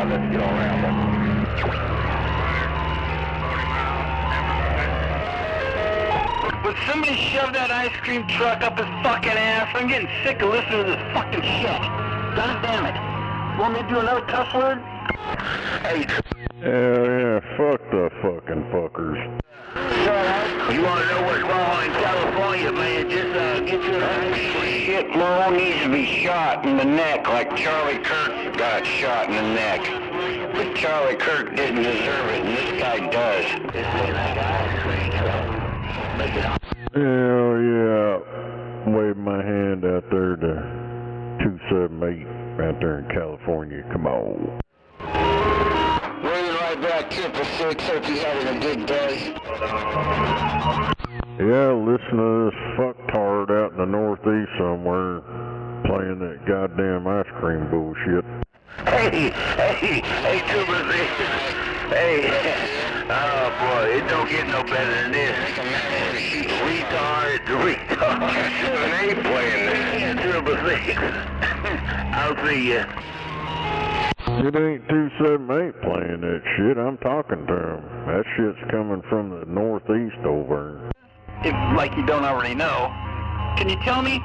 let's get all around them. Would somebody shove that ice cream truck up his fucking ass? I'm getting sick of listening to this fucking shit. God damn it. Want me to do another cuss word? Hey. Yeah, fuck the fucking fuckers. You want to know what's wrong in California, man? Just get your ice cream. Shit, Mo needs to be shot in the neck like Charlie Kirk got shot in the neck. But Charlie Kirk didn't deserve it, and this guy does. This ain't like ice cream, make it up. Hell yeah. Wave my hand out there to 278 out there in California. Come on. Waiting right back, 666. Hope you're having a good day. Yeah, listen to this fucktard out in the northeast somewhere playing that goddamn ice cream bullshit. Hey, Trooper Z. Hey, oh boy, it don't get no better than this. Retard. They ain't playing this. Trooper Z. I'll see ya. It ain't 278 playing that shit. I'm talking to him. That shit's coming from the northeast over. If, like you don't already know, can you tell me?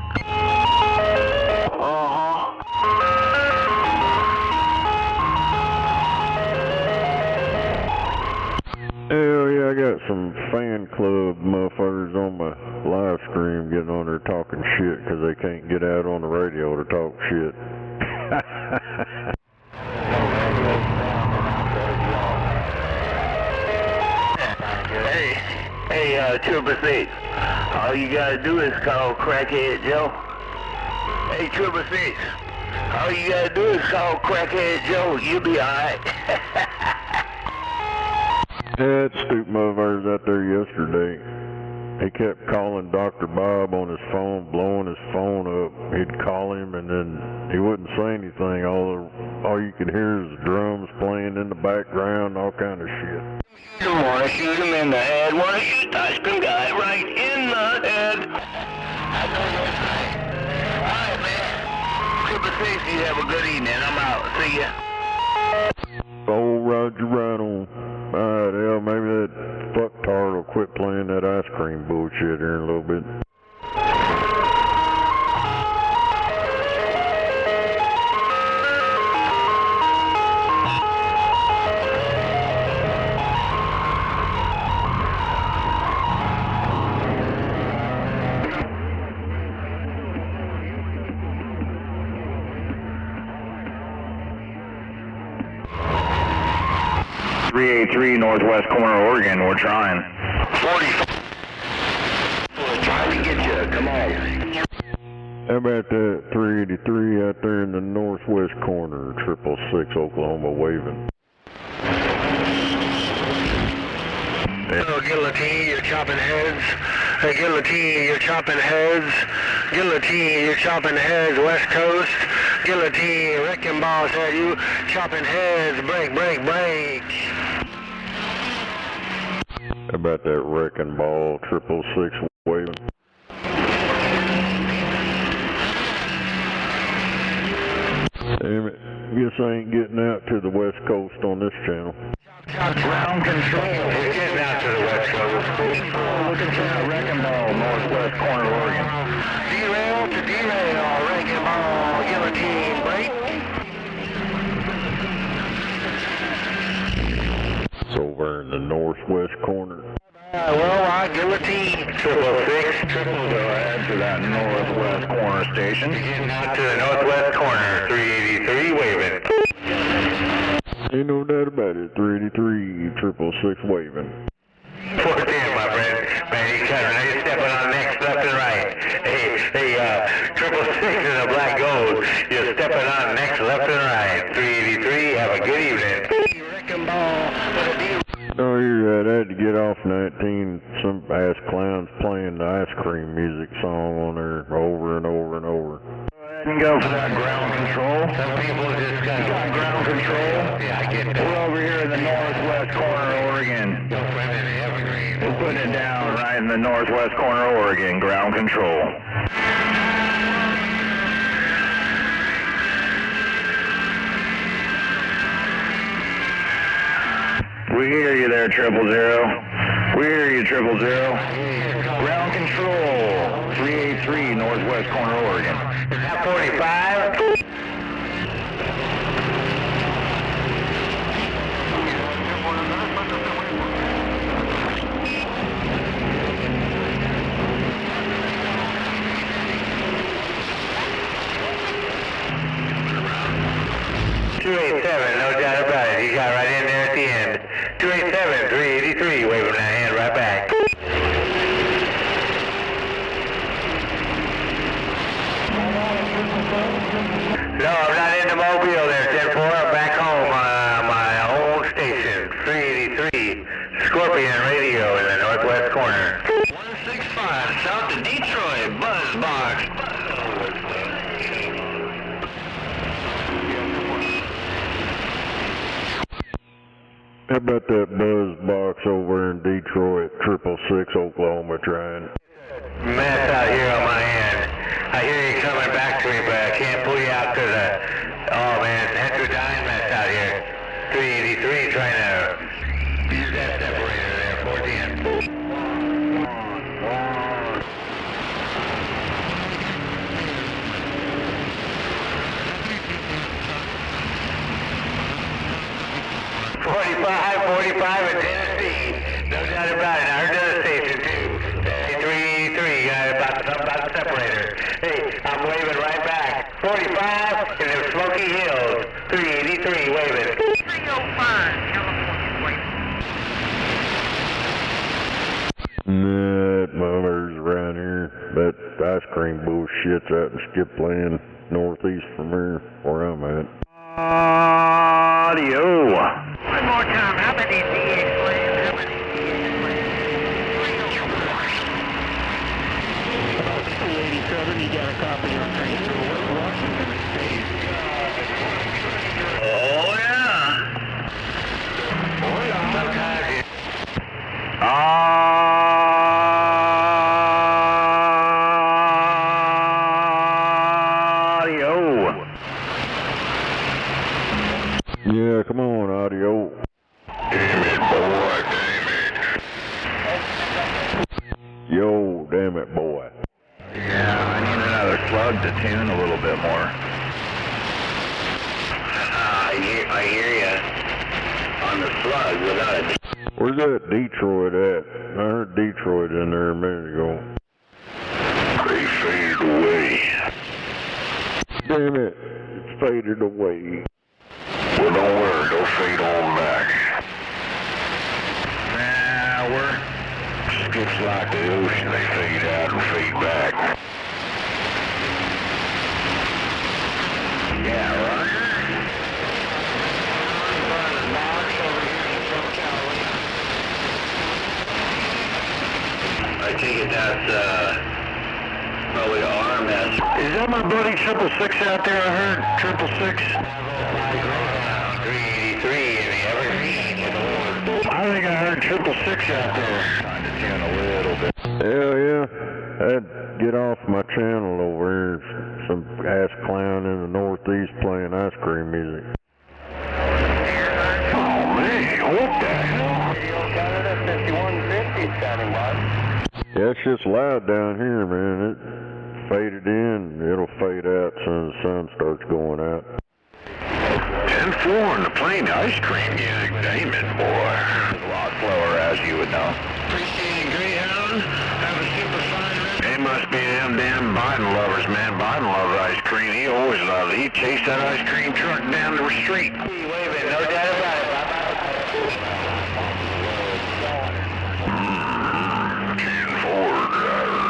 Hell yeah, I got some fan club motherfuckers on my live stream getting on there talking shit because they can't get out on the radio to talk shit. Hey, Trooper C. All you gotta do is call Crackhead Joe. Hey, Trooper C. All you gotta do is call Crackhead Joe. You'll be alright. That stupid motherfucker's out there yesterday. He kept calling Dr. Bob on his phone, blowing his phone up. He'd call him and then he wouldn't say anything. All you could hear is drums playing in the background, all kind of shit. You want to shoot him in the head? Want to shoot the ice cream guy right in the head? Alright, man. Trooper C, you have a good evening. I'm out. See ya. Oh, Roger, right on. Alright, hell, maybe that fucktard will quit playing that ice cream bullshit here in a little bit. Northwest corner, Oregon. We're trying. 40. We're trying to get you. Come on. How about that 383 out there in the northwest corner, 666 Oklahoma waving? Oh, guillotine, you're chopping heads. Hey, guillotine, you're chopping heads. Guillotine, you're chopping heads, West Coast. Guillotine, wrecking ball said you chopping heads. Break, break, break. How about that wrecking ball, 666 waving? Damn it, guess I ain't getting out to the West Coast on this channel. Ground control. We're getting out to the West Coast. Looking for that wrecking ball, Northwest corner, Oregon. Derail to derail, wrecking ball, guillotine, break. It's over in the northwest corner. Well, I guillotine. 666, go ahead to that northwest corner station. Getting out to the northwest corner, 383, waving. Ain't no doubt about it, 383, 666 waving. 410, my friend. Man, he's stepping on necks left and right. Hey, 666 in the black gold. You're stepping on necks left and right. 383, have a good evening. Wrecking ball. Oh, you're right. I had to get off 19. Some ass clowns playing the ice cream music song on there over and over and over. You can go for that ground control. Some people just got ground control. Yeah, I get that. We're over here in the northwest corner, Oregon. We're putting it down right in the northwest corner, Oregon. Ground control. We hear you there, 000. We hear you, 000. Ground control, 383 northwest corner, Oregon. Is that 45? No doubt about it. He got right in there at the end. 287, 383, waving that hand right back. No, I'm not in the Mobile there, 10-4. I'm back home, my home station, 383, Scorpion Radio in the northwest corner. 165, south of Detroit, Buzzbox. How about that buzz box over in Detroit, 666 Oklahoma trying? Mess out here on my end. I hear you coming back to me, but I can't pull you out because oh man, it's heterodyne mess out here. 383 trying to use that separator there, 410. 45 in Tennessee. No doubt about it. Our other station too. 383. About the separator. Hey, I'm waving right back. 45 in the Smoky Hills. 383 waving. 305 California waving. That mother's around here. That ice cream bullshit's out in Skip Land, northeast from here, where I'm at. Audio. One more time. How many DX lanes? How many DX lanes? 287, you got a copy on train to Washington State. Oh, yeah. Sometimes Audio. Yeah, come on, audio. Damn it, boy, damn it. Yo, damn it, boy. Yeah, I need another slug to tune a little bit more. I hear you. On the slug without a... Where's that Detroit at? I heard Detroit in there a minute ago. They faded away. Damn it, it's faded away. Well, don't worry, they'll fade on back. Nah, we're skips like the ocean. They fade out and fade back. Yeah, right. I take it that's probably RMS. Is that my buddy 666 out there? I heard 666. 383 in the Evergreen. I think I heard 666 out there. Trying to tune a little bit. Hell yeah. I'd get off my channel over here. Some ass clown in the northeast playing ice cream music. Oh man, what the hell? Canada 5150 standing by. Yeah, it's just loud down here, man. It faded in. It'll fade out as soon as the sun starts going out. 10-4 in the plane ice cream music. Damn it, boy. It's a lot slower, as you would know. Appreciate Greyhound. Have a super fine rest. It must be them damn Biden lovers, man. Biden loves ice cream. He always loved it. He chased that ice cream truck down the street. Waving, no doubt about it. Bye-bye. 10-4 driver.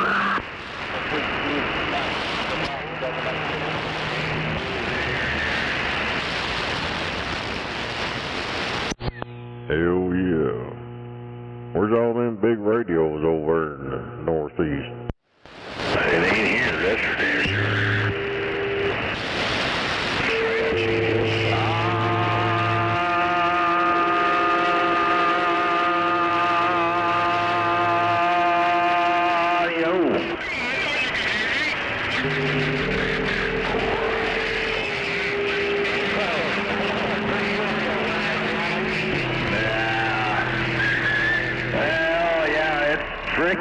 Hell yeah. Where's all them big radios over in the northeast? It ain't here, that's for damn sure.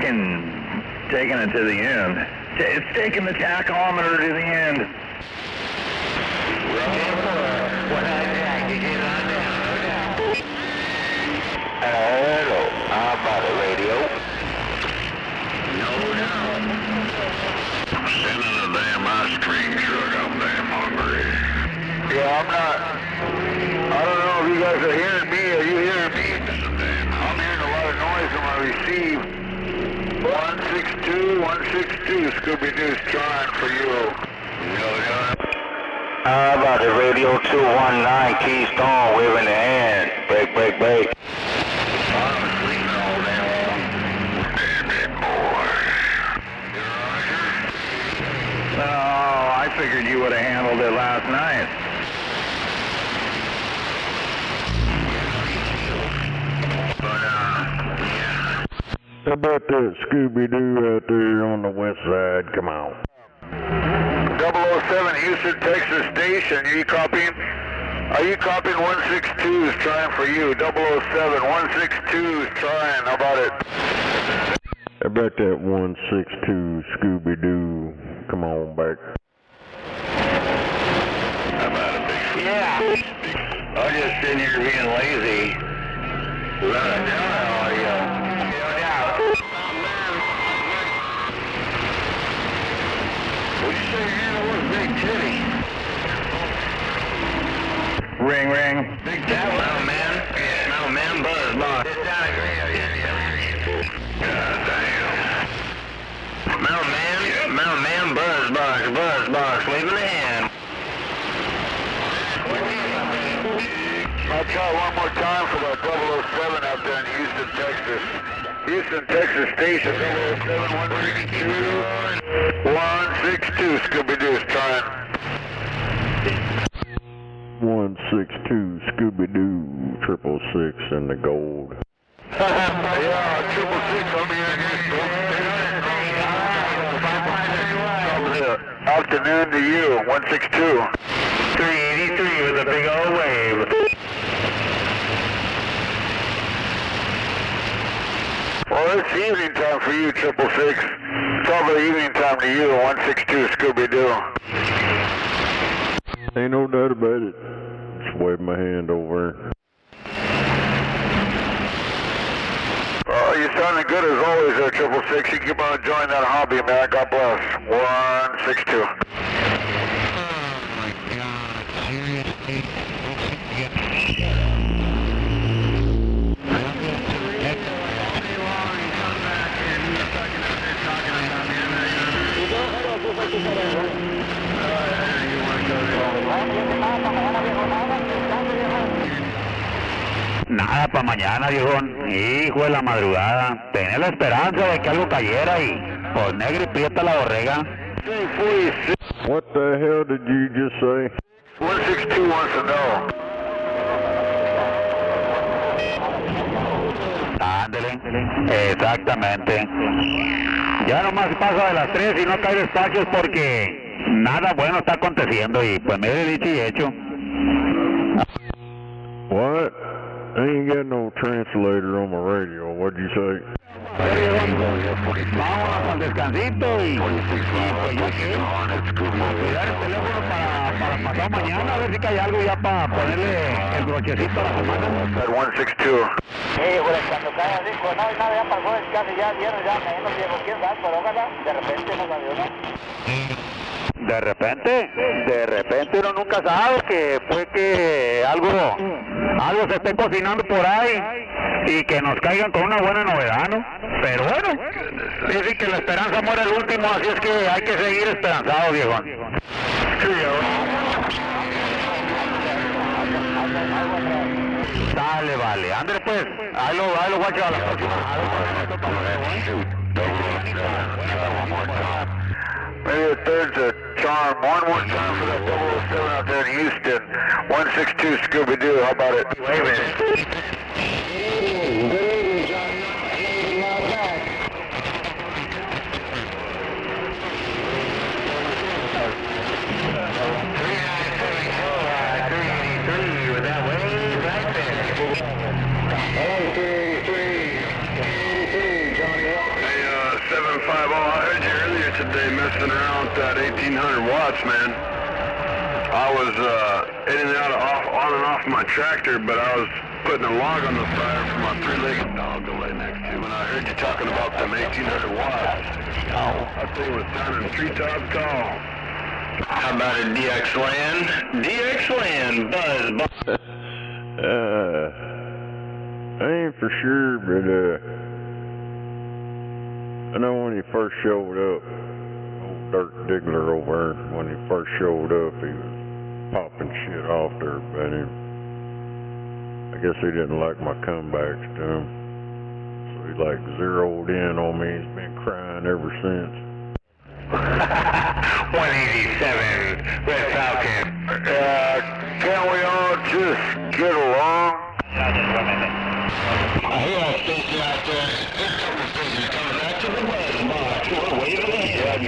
taking it to the end. It's taking the tachometer to the end. Hello, I'm by the radio. No. I'm sending a damn ice cream truck. I'm damn hungry. Yeah, I'm not. I don't know if you guys are hearing me. Are you hearing me? I'm hearing a lot of noise on my receive. 162, Scooby-Doo's trying for you. How about the radio 219 Keystone waving the hand. Break. I'm sleeping all day long. Damn it, boy. Oh, I figured you would have handled it last night. How about that Scooby-Doo out there on the west side? Come on. 007 Houston, Texas station. Are you copying? Are you copying? 162 is trying for you. 007, 162 is trying. How about it? How about that 162 Scooby-Doo? Come on back. How about it, big? Yeah. I'm just sitting here being lazy. Running down the audio. What'd you say your handle was? Big Titty. Ring. Big Titty. Mountain Man, Buzz Box. God damn. Mountain Man, Buzz Box, waving the hand. I'll try one more time for that 007 out there in Houston, Texas. Houston, Texas station 007 162 Scooby-Doo's trying. 162 Scooby-Doo 666 in the gold. Yeah, 666, I'm here. Afternoon to you, 162. 383 with a big old wave. Well, it's evening time for you, 666. Probably evening time to you, 162 Scooby-Doo. Ain't no doubt about it. Just wave my hand over. Oh, you're sounding good as always there, 666. You keep on enjoying that hobby, man. God bless. 162. Oh my God, seriously? Nada para mañana, viejón. Hijo de la madrugada. Tenía la esperanza de que algo cayera y pues negro y prieta la borrega. What the hell did you just say? 162 wants to know. Ándele. Exactamente. Ya nomás pasa de las 3 y no cae despachos porque nada bueno está aconteciendo y pues me he dicho y hecho. What? I ain't got no translator on my radio. What'd you say? Vámonos al descansito y pues ya que cuidar el teléfono para pasado mañana a ver si cae algo ya para ponerle el brochecito a la semana. 162. Güey, cuando cae así, pues no hay nada, ya pasó el casi ya viernes, ya menos viejo, quién sabe, pero ojalá, de repente nos avió, ¿no? De repente uno nunca sabe que fue que algo se esté cocinando por ahí y que nos caigan con una buena novedad, ¿no? Pero bueno, dicen que la esperanza muere el último, así es que hay que seguir esperanzados, viejo. Dale, vale, Andrés pues, ahí lo voy a echar a la próxima. Maybe a third's a charm. One more time for that 007 out there in Houston. 162 Scooby-Doo. How about it? Wait a minute. yesterday messing around with that 1800 watts, man. I was in and out of on and off my tractor, but I was putting a log on the fire for my three-legged dog to lay next to. And I heard you talking about them 1800 watts. That thing was down in Treetop Call. How about a DX Land? DX Land, buzz. I ain't for sure, but I know when he first showed up, old Dirk Diggler over there, when he first showed up, he was popping shit off to everybody. I guess he didn't like my comebacks to him, so he like zeroed in on me. He's been crying ever since. 187, Red Falcon. Can't we all just get along? I hear a station out there. There's a couple stations coming back to the buzz box. We're waving the hand.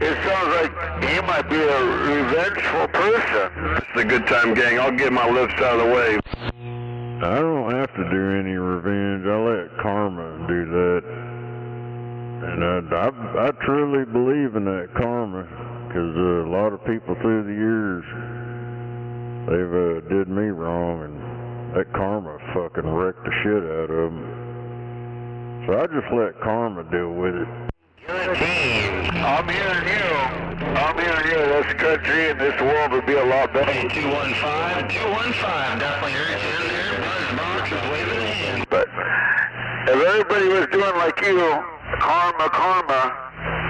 It sounds like he might be a revengeful person. It's a good time, gang. I'll get my lips out of the way. I don't have to do any revenge. I let karma do that. And I truly believe in that karma, because a lot of people through the years, they've did me wrong, and that karma fucking wrecked the shit out of them. So I just let karma deal with it. I'm hearing you. This country and this world would be a lot better. 215, definitely heard you in there. Buzz box is waving the hand. But if everybody was doing like you, karma,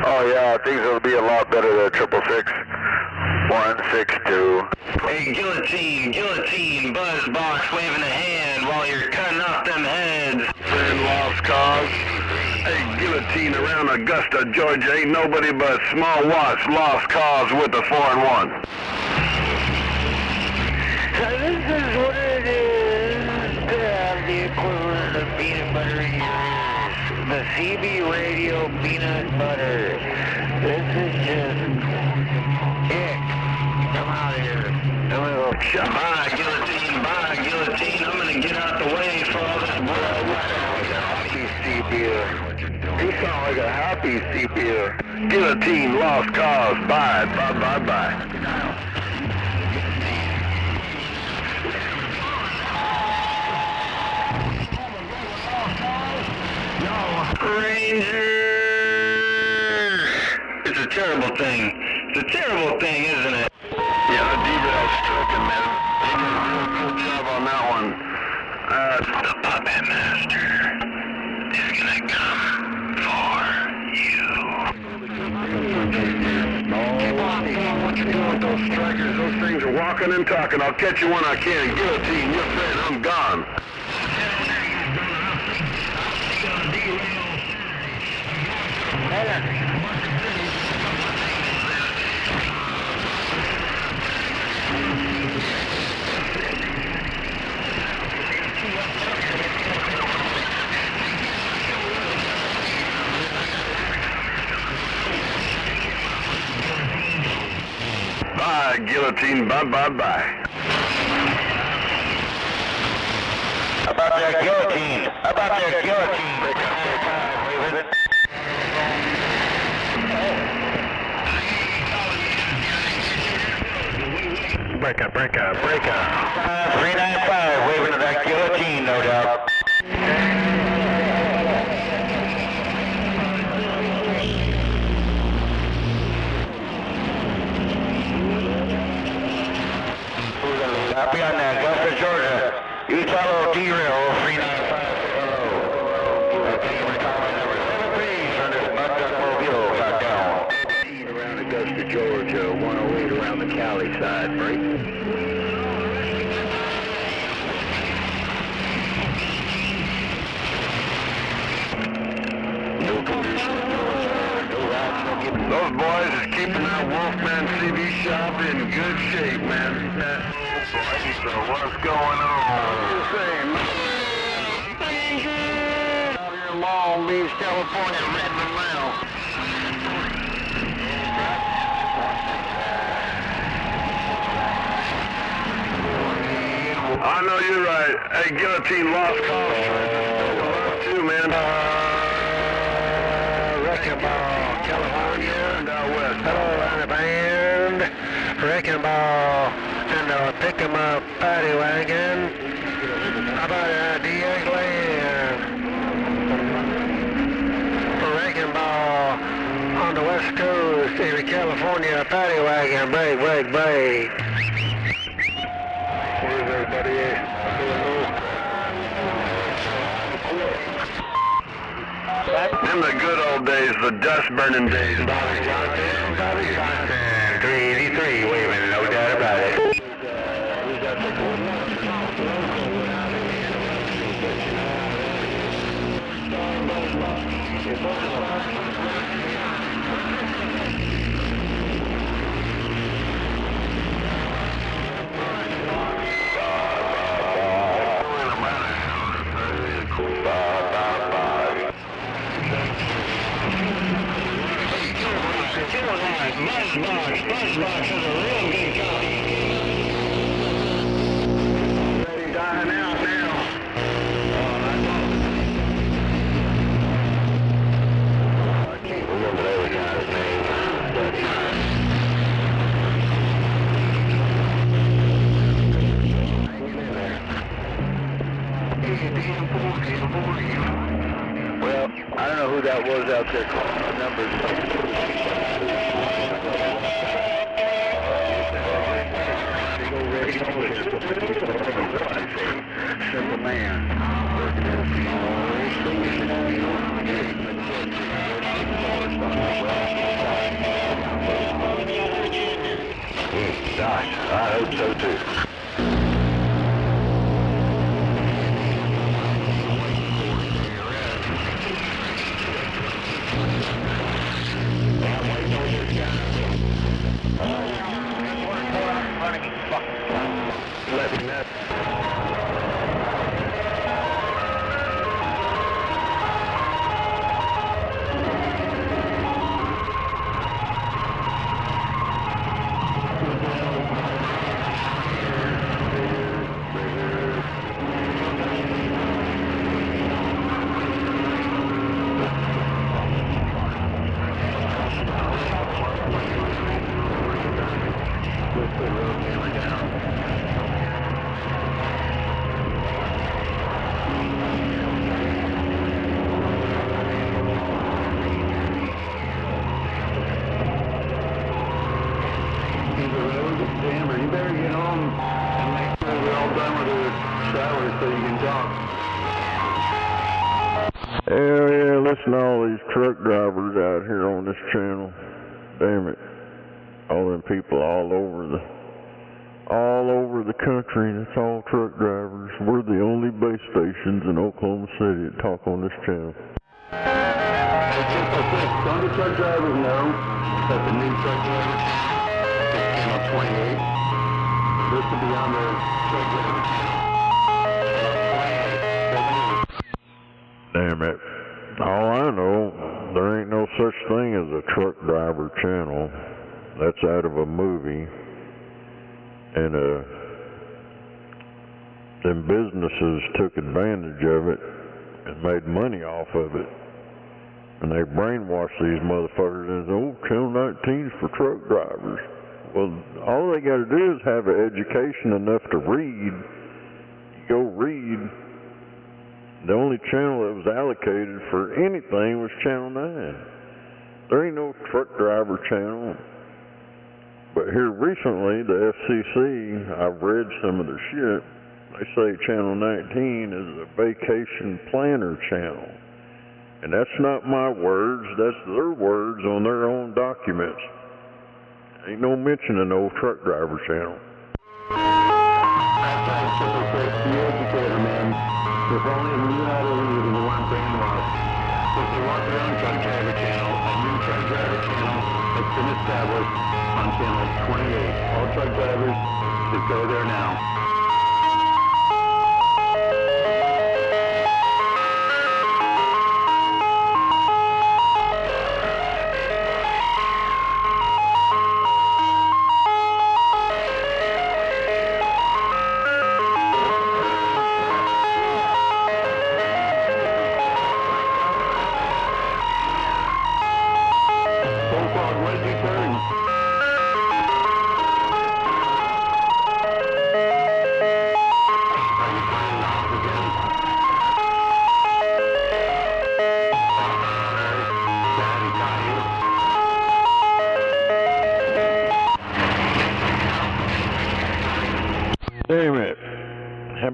oh yeah, things would be a lot better than 666-162. Hey, guillotine, buzz box waving a hand while you're cutting off them heads. And lost cause. Hey, guillotine around Augusta, Georgia, ain't nobody but small watch, lost cause with the 4-1. So this is what it is to have the equivalent of peanut butter in your ears. The CB radio peanut butter. This is just ick. Come out here. Bye, guillotine. I'm gonna get out the way for all this blood. Happy sepia. You sound like a happy sepia. Guillotine, lost cause, bye. Ranger! It's a terrible thing. Isn't it? Yeah, the derail stricken, man. They did a real good job on that one. The puppet master is gonna come for you. Keep on what you're doing with those strikers. Those things are walking and talking. I'll catch you when I can. Guillotine, you're fit. I'm gone. Bye, guillotine. Bye. About that guillotine. Break up. 395, waving to that guillotine, no doubt. Copy on that, Augusta, Georgia. Utah derail 395. Okay, we're calling number 73 for this mud duck mobile, shot down. Around Augusta, Georgia. 108 around the Cali side. Break. Those boys is keeping that Wolfman CV shop in good shape, man. So what's going on? Just saying. Out here in Long Beach, California, Redmond now. I know you're right. Hey, guillotine lost cause. Too, man. Wrecking ball, California. wrecking ball and the pick 'em up paddy wagon. How about a DX land? Wrecking ball on the west coast in the California paddy wagon. Break, break, break. Where's everybody? In the good old days, the dust burning days. Bobby Johnson, 383, waving, no doubt about it. Buzzbox is a real good copy. Ready, dying out now. I can't remember the other guy's name. Hanging in there. Well, I don't know who that was out there calling the numbers. Simple man. Gosh, I hope so too. Let me know. You better get home and make sure we're all done with our showers so you can talk. Yeah, listen to all these truck drivers out here on this channel. Damn it. All them people all over the country, and it's all truck drivers. We're the only base stations in Oklahoma City that talk on this channel. Don't the truck drivers know that the new truck drivers, channel 28, this will be on the truck driver channel. Damn it. All I know, there ain't no such thing as a truck driver channel. That's out of a movie. And them businesses took advantage of it and made money off of it. And they brainwashed these motherfuckers and said, oh, Channel 19's for truck drivers. Well, all they got to do is have an education enough to read. You go read. The only channel that was allocated for anything was Channel 9. There ain't no truck driver channel. But here recently, the FCC, I've read some of their shit. They say Channel 19 is a vacation planner channel. And that's not my words, that's their words on their own documents. Ain't no mention of no truck driver channel. That's right, Triple Six, the educator, man. If only you knew how to read and you weren't brainwashed. If you want your own truck driver channel, a new truck driver channel that's been established on channel 28. All truck drivers should go there now.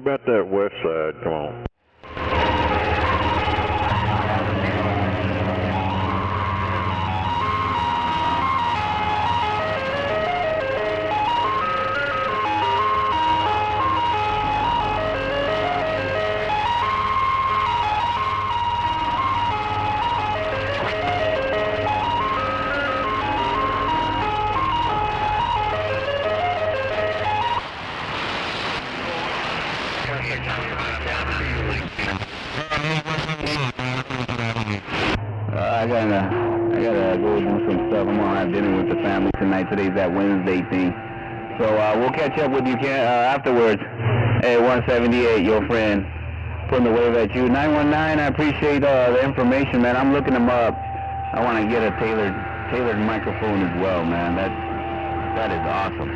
about that west side? Come on. I gotta go do some stuff. I'm gonna have dinner with the family tonight. Today's that Wednesday thing. So we'll catch up with you afterwards. Hey, 178, your friend. Putting the wave at you. 919, I appreciate the information, man. I'm looking them up. I want to get a tailored microphone as well, man. That is awesome.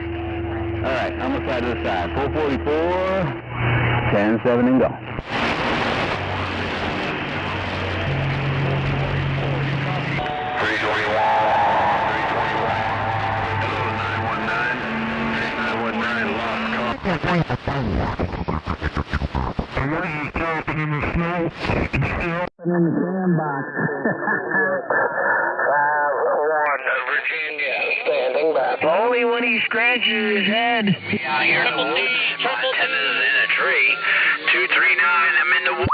All right, I'm gonna try to the side. 444, 10-7 and go. Virginia, standing by. Only when he scratches his head. Yeah, I hear the woods. My antenna's in a tree. 239, I'm in the woods.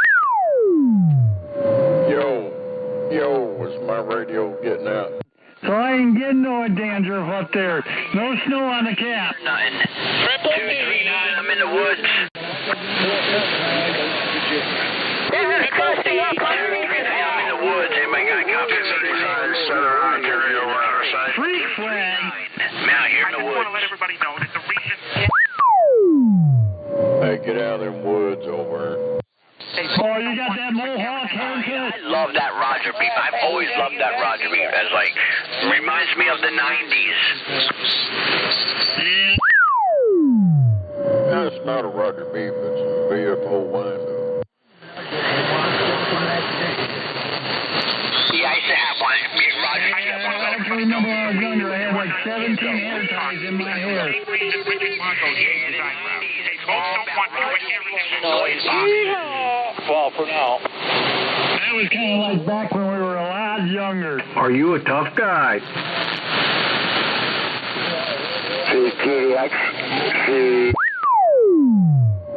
Yo, was my radio getting out? So I ain't getting no dandruff up there. No snow on the cap. Nothing. 239, I'm in the woods. I'm in the woods. Anybody got a copy of 35 Center Ontario Riverside? Freak flag. I'm out here in the woods. I just want to let everybody know that the reason... Hey, get out of them woods over. Oh, you got that mohawk haircut? I love that Roger beep. I've always loved that Roger beep. It's like, reminds me of the 90s. That's not a Roger beef, it's a VFO window. Yeah, I used to have one. Me and Roger used to have one. I can remember when I was younger, I had like 17 hair ties in my hair. Well, for now. That was kind of like back when we were a lot younger. Are you a tough guy?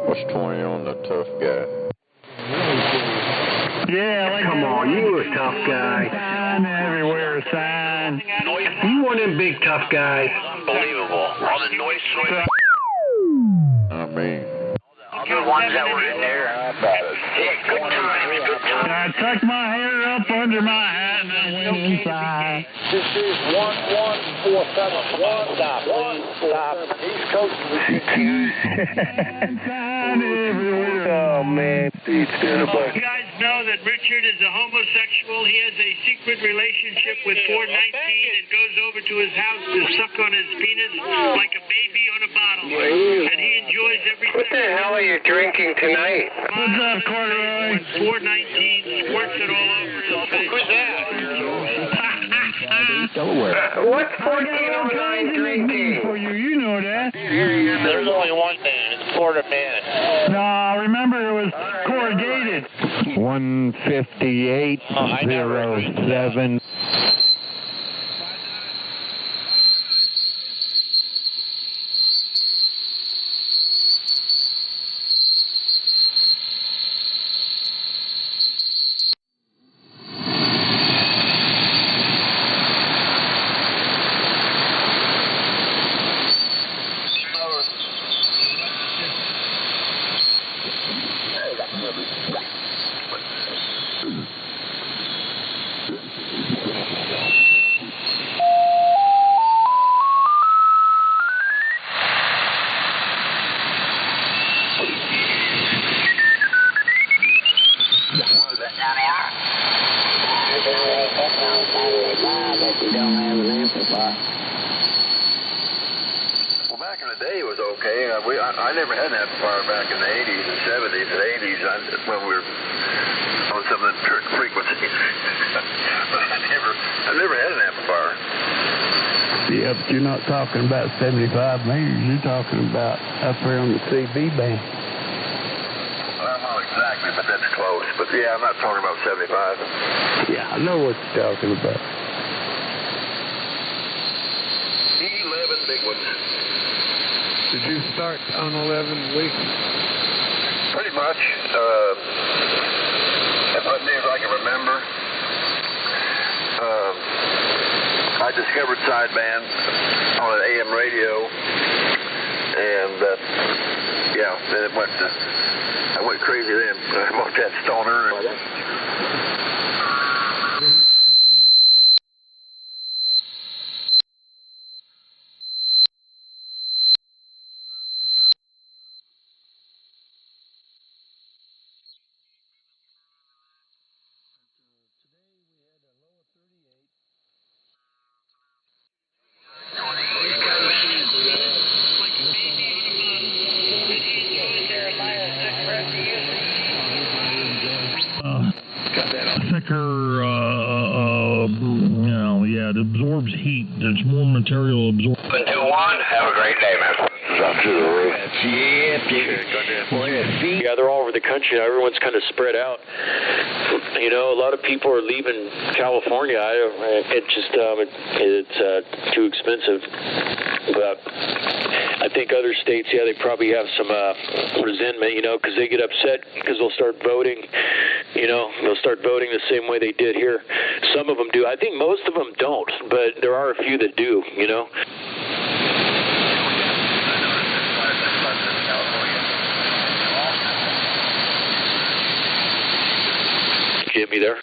What's 20 on the tough guy? Yeah, like Come on, you a tough guy. Sign everywhere, sign. You one of them big tough guys. Unbelievable. All the noise. I mean, The ones that were in there. Yeah, good times, good times. I tucked my hair up under my hat and I went inside. This is 1147. Stop. East Coast. Sign everywhere. Oh, man. It's good. You guys know that Richard is a homosexual. He has a secret relationship with 419 and goes over to his house to suck on his penis like a baby on a bottle. And he enjoys every second. What the hell are you drinking tonight? What's up, Corduroy? 419 squirts it all over his face. Who's that? What's 1409 drinking? For you, you know that. There's only one man. It's Porter Man. No, remember it was corrugated. 15807. Well, back in the day, it was okay. I never had an amplifier back in the 80s and 70s and 80s when we were on some of the frequencies. But I never had an amplifier. Yeah, but you're not talking about 75 meters. You're talking about up there on the CB band. That's close, but yeah, I'm not talking about 75. Yeah, I know what you're talking about. 11 big ones. Did you start on 11 weeks? Pretty much. As near as I can remember. I discovered sideband on an AM radio, and yeah, then it went. I went crazy then. I bought that stoner. Thicker, yeah, it absorbs heat. There's more material absorbed. 721, have a great day, man. Yeah, they're all over the country. Everyone's kind of spread out. You know, a lot of people are leaving California. It's too expensive. But I think other states, yeah, they probably have some resentment, you know, because they get upset because they'll start voting. You know, they'll start voting the same way they did here. Some of them do. I think most of them don't, but there are a few that do, you know. Get me there.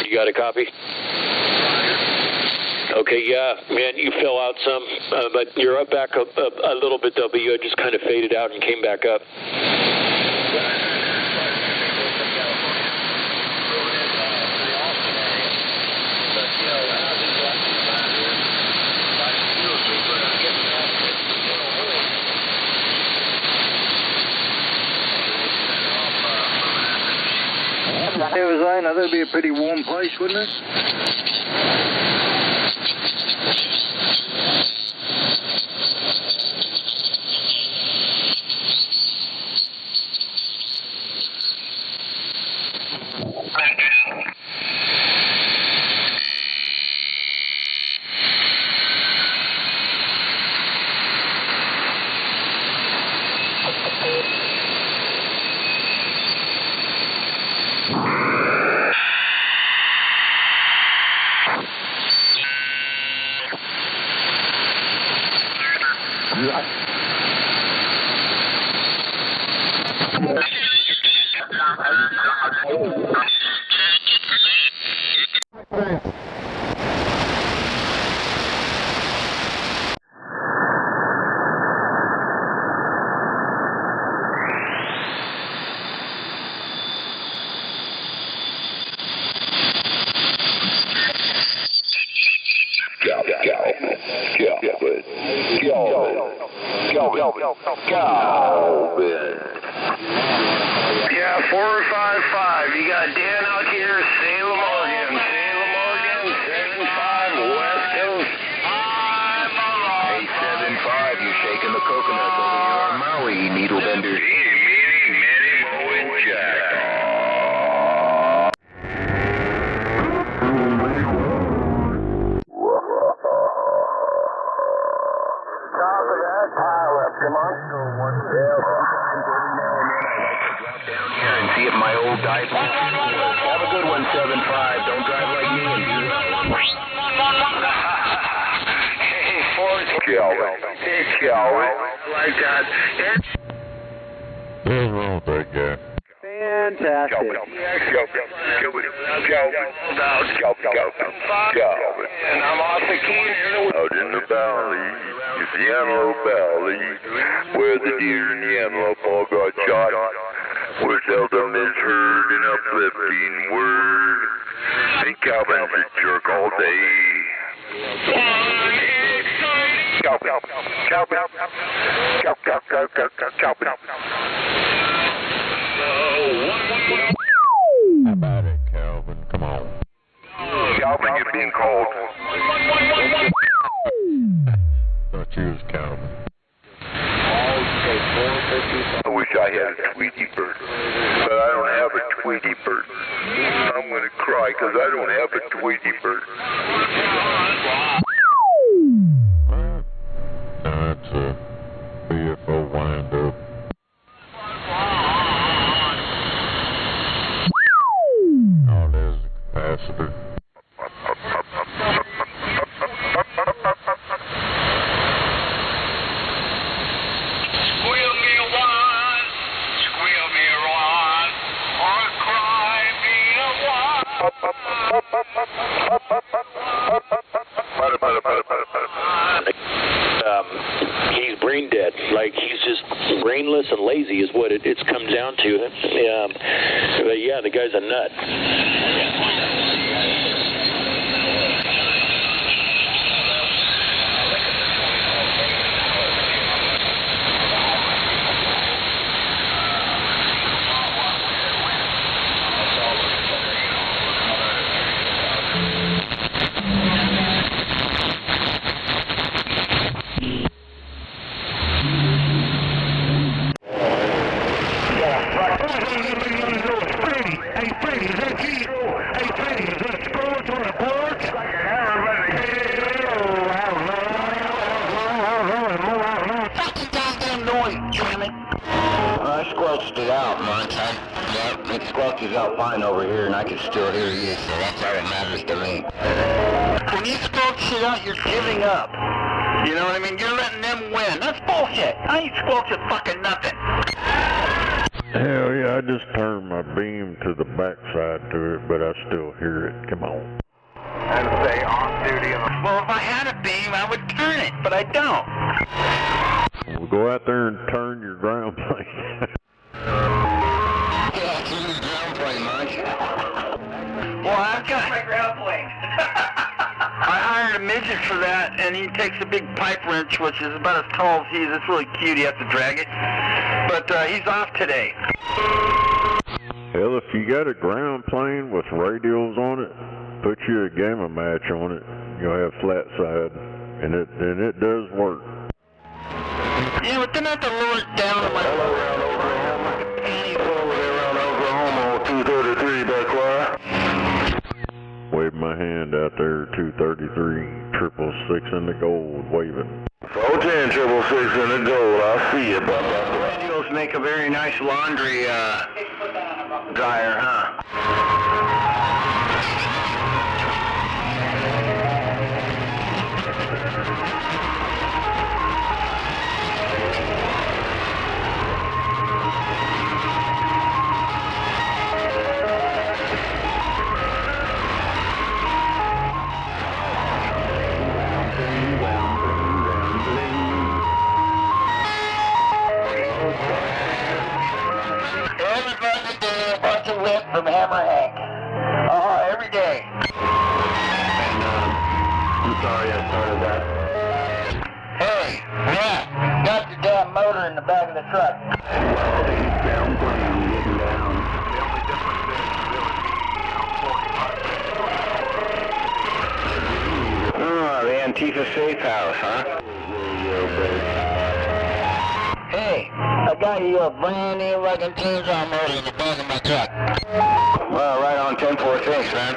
You got a copy? Okay, yeah, man, you fell out some, but you're up back up a little bit, though, but you had just kind of faded out and came back up. Arizona, that'd be a pretty warm place, wouldn't it? Yeah, 455. You got Dan out here, Salem, Oregon. 75 West Coast. 875, you shaking the coconuts over here on Maui, needle benders. See if my old dice. Have a good one, 75. Don't drive like me and do Hey, Ford. Calvin. Hey, Calvin. Like that. What's wrong with that guy? Fantastic. Calvin. And I'm off the key. out in the valley. It's the Antelope Valley, where the deer and the antelope all got shot, where seldom is heard an uplifting word. And Calvin's a jerk all day. Calvin. How about it, Calvin? Come on. Calvin, you're being called. Thought you was Calvin. Okay, 450. I wish I had a Tweety bird, but I don't have a Tweety bird. I'm gonna cry because I don't have a Tweety bird. That's a BFO wind up. Oh, there's the capacitor. Squeal me one, squeal me one, or cry me a one. He's brain dead. Like, he's just brainless and lazy is what it's come down to. But yeah, the guy's a nut. Hey, Freddie, is that you? Hey, Freddie, is that Scourge on the porch? Fucking goddamn noise, damn it. I squelched it out, Montana. Yep, it squelches out fine over here, and I can still hear you, so that's all that matters to me. When you squelch it out, you're giving up. You know what I mean? You're letting them win. That's bullshit. I ain't squelching fucking nothing. Hell yeah, I just turned my beam to the backside to it, but I still hear it. Come on. And say off duty in the... Well, if I had a beam, I would turn it, but I don't. Well, go out there and turn your ground plane. Yeah, turn your ground plane, Mike. Well, I've got my ground plane. I hired a midget for that, and he takes a big pipe wrench, which is about as tall as he is. It's really cute. You have to drag it. But he's off today. Hell, if you got a ground plane with radials on it, put you a gamma match on it. You'll have flat side, and it does work. Yeah, but then I have to lower it down to my around Oklahoma. Over there around Oklahoma, 233 back wire. Wave my hand out there, 233, 666 in the gold, waving. 410, 666 in the gold, I'll see you, Bubba. Radials make a very nice laundry dryer, huh? From Hammer Hank. Every day. And, I'm sorry I started that. Hey, Matt, got your damn motor in the back of the truck. Well, he's down playing, getting down. The only difference is really, The Antifa safe house, huh? Hey, I got you a brand new fucking chainsaw motor in the back of my truck. Well, right on 10-4, thanks, man.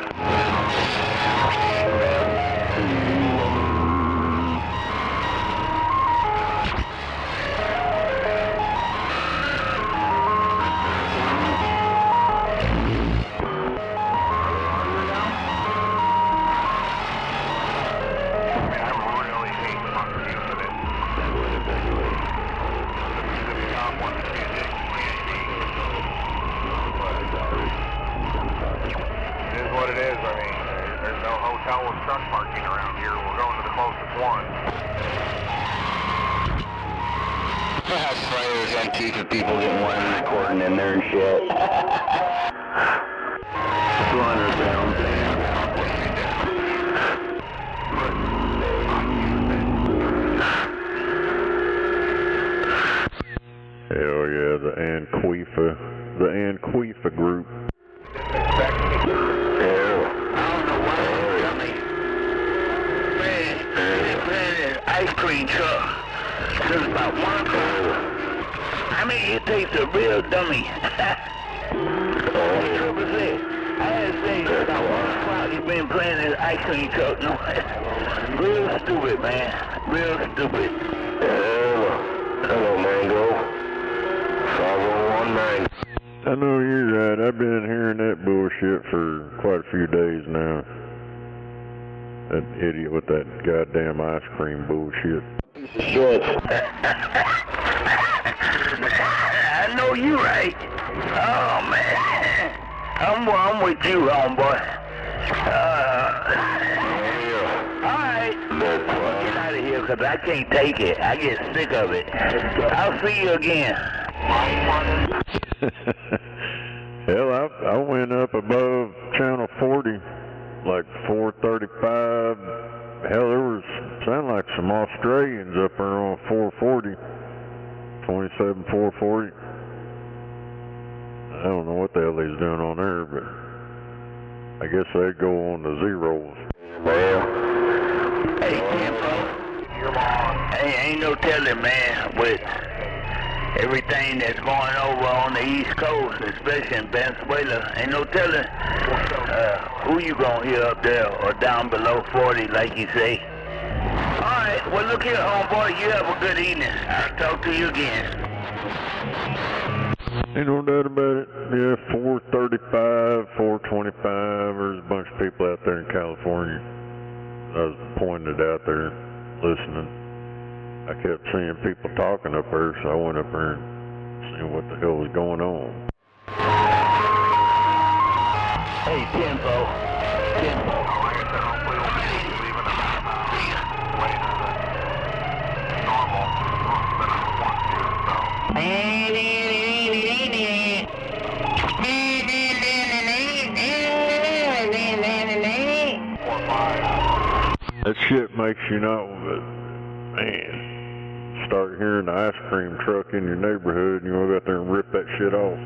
truck parking around here. We're going to the closest one. That's players, Antifa people getting one recording in there and shit. 200 pounds. Hell yeah, the Antifa group. Ice cream truck. There's about 1 o'clock. I I mean, you taste a real dummy. Triple C. I had to say, about 1 o'clock, you've been playing this ice cream truck. No, real stupid, man. Real stupid. Hello, Mango. 5019. I know you're right. I've been hearing that bullshit for quite a few days now. That idiot with that goddamn ice cream bullshit. Shit. I know you right. Oh, man. I'm with you, homeboy. Alright. Get out of here, because I can't take it. I get sick of it. I'll see you again. Hell, I went up above channel 40, like 435. Hell, there was, sound like some Australians up there on 440, 27, 440. I don't know what the hell he's doing on there, but I guess they'd go on the zeros. Well, hey, Tempo. Hey, ain't no telling, man, with everything that's going over on the East Coast, especially in Venezuela, ain't no telling who you gonna hear up there or down below 40, like you say. All right, well, look here, homeboy, you have a good evening. I'll talk to you again. Ain't no doubt about it. Yeah, 435, 425. There's a bunch of people out there in California. I was pointed out there listening. I kept seeing people talking up there, so I went up there and seen what the hell was going on. Hey, Tempo. That shit makes you know that, man, start hearing the ice cream truck in your neighborhood and you want to go out there and rip that shit off.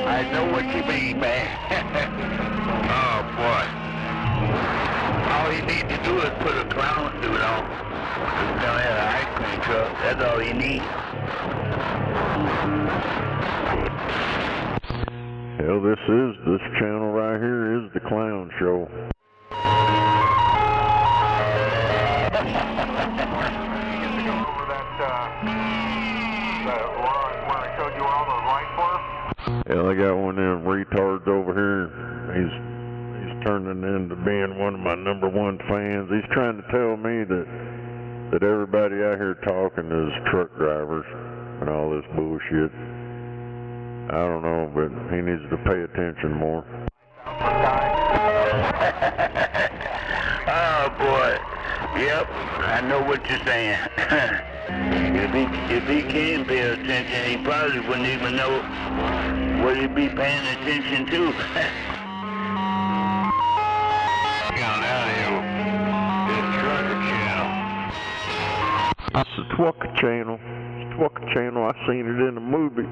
I know what you mean, man. Oh, boy. All you need to do is put a clown suit on. Just don't have an ice cream truck. That's all you need. Hell, this channel right here is the clown show. Hell, I got one of them retards over here. He's turning into being one of my #1 fans. He's trying to tell me that everybody out here talking is truck drivers and all this bullshit. I don't know, but he needs to pay attention more. Oh, boy. Yep, I know what you're saying. If he can pay attention, he probably wouldn't even know what he'd be paying attention to. It's the Twucka channel. It's the Twucka channel. I seen it in a movie.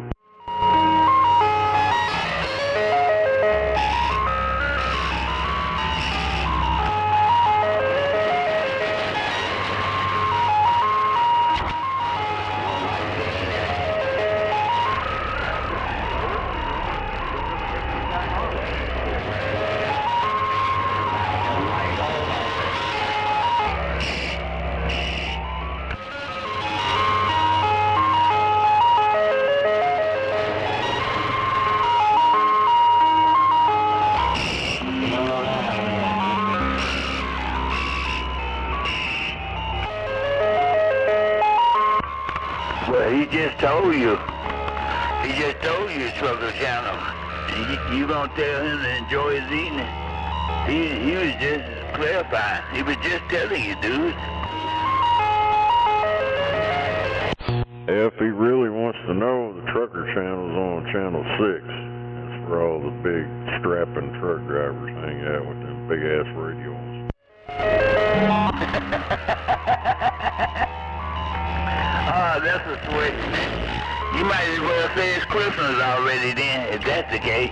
Well, he just told you. He just told you it's Trucker Channel. You gonna tell him to enjoy his evening? He was just clarifying. He was just telling you, dude. If he really wants to know, the Trucker Channel's on channel 6. That's where all the big strapping truck drivers hang out with them big ass radios. Oh, that's a switch. You might as well say it's Christmas already then, if that's the case.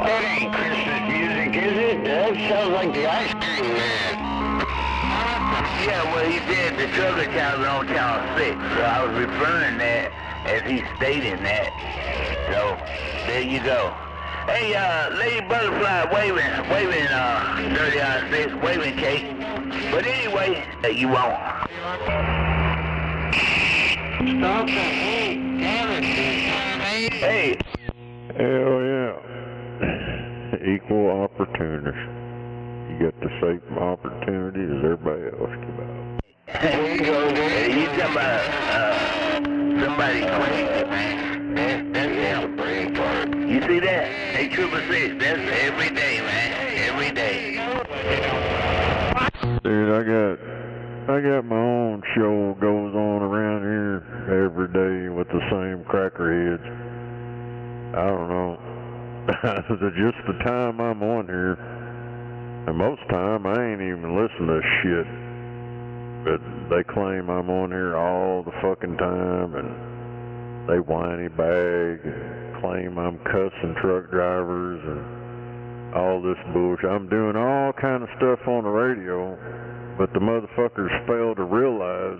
That ain't Christmas music, Is it? That sounds like the ice cream man. Yeah, well, he did. The trucker channel on channel 6. So I was referring that as he stated that. So, there you go. Hey, Lady Butterfly waving, Dirty on 6, waving cake. But anyway, you won't. Stop the heat. Damn it. Hey. Hell yeah. Equal opportunist. You get the same opportunity as everybody else can have. There you go, dude. You talking about, somebody crazy, man. That's a brain fart. You see that? Hey, 666, that's every day, man. Every day. Dude, I got my own show goes on around here every day with the same crackerheads. I don't know. Just the time I'm on here, and most time I ain't even listen to shit. But they claim I'm on here all the fucking time, and they whiny bag and claim I'm cussing truck drivers and all this bullshit. I'm doing all kind of stuff on the radio, but the motherfuckers fail to realize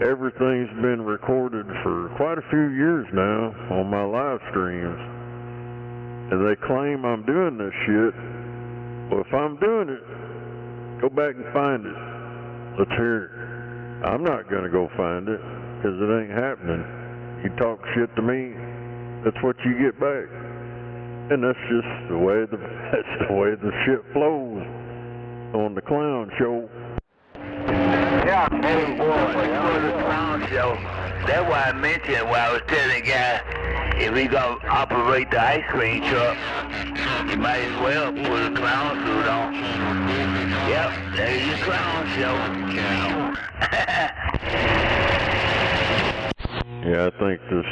everything's been recorded for quite a few years now on my live streams. And they claim I'm doing this shit. Well, if I'm doing it, go back and find it. Let's hear it. I'm not gonna go find it, because it ain't happening. You talk shit to me, that's what you get back. And that's just the way the shit flows on the clown show. Yeah, hey boy, when you go to the clown show, that's why I mentioned when I was telling the guy, if he gonna operate the ice cream truck, you might as well put a clown suit on. Yep, there's your clown show. Yeah, I think this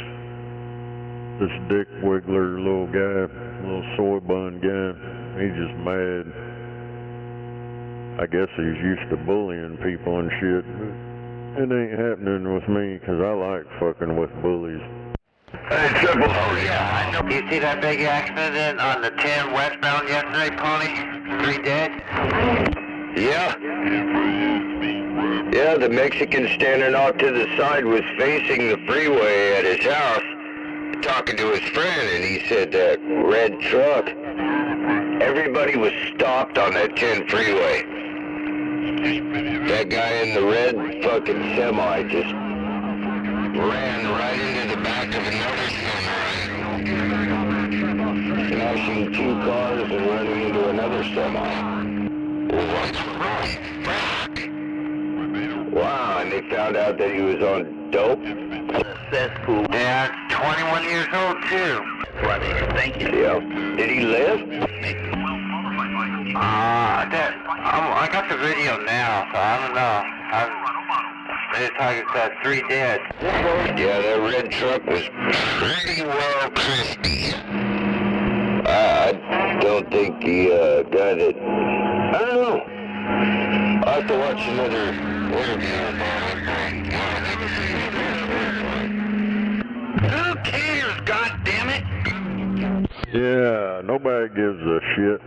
dick wiggler little guy, little soy bun guy, he's just mad. I guess he's used to bullying people and shit, but it ain't happening with me, because I like fucking with bullies. Hey, Triple. Oh, yeah, I know. You see that big accident on the 10 westbound yesterday, Pony? 3 dead? Yeah. Yeah, the Mexican standing off to the side was facing the freeway at his house, talking to his friend, and he said that red truck, everybody was stopped on that 10 freeway. That guy in the red fucking semi just ran right into the back of another semi, smashing 2 cars and running into another semi. What's wrong? Wow, and they found out that he was on dope? Cesspool. Yeah, 21 years old, too. Funny, thank you. Yeah. Did he live? I got the video now, so I don't know. They're talking about 3 dead. Yeah, that red truck was pretty well crispy. I don't think the guy that... I don't know. I'll have to watch another interview. Who cares, goddammit? Yeah, nobody gives a shit.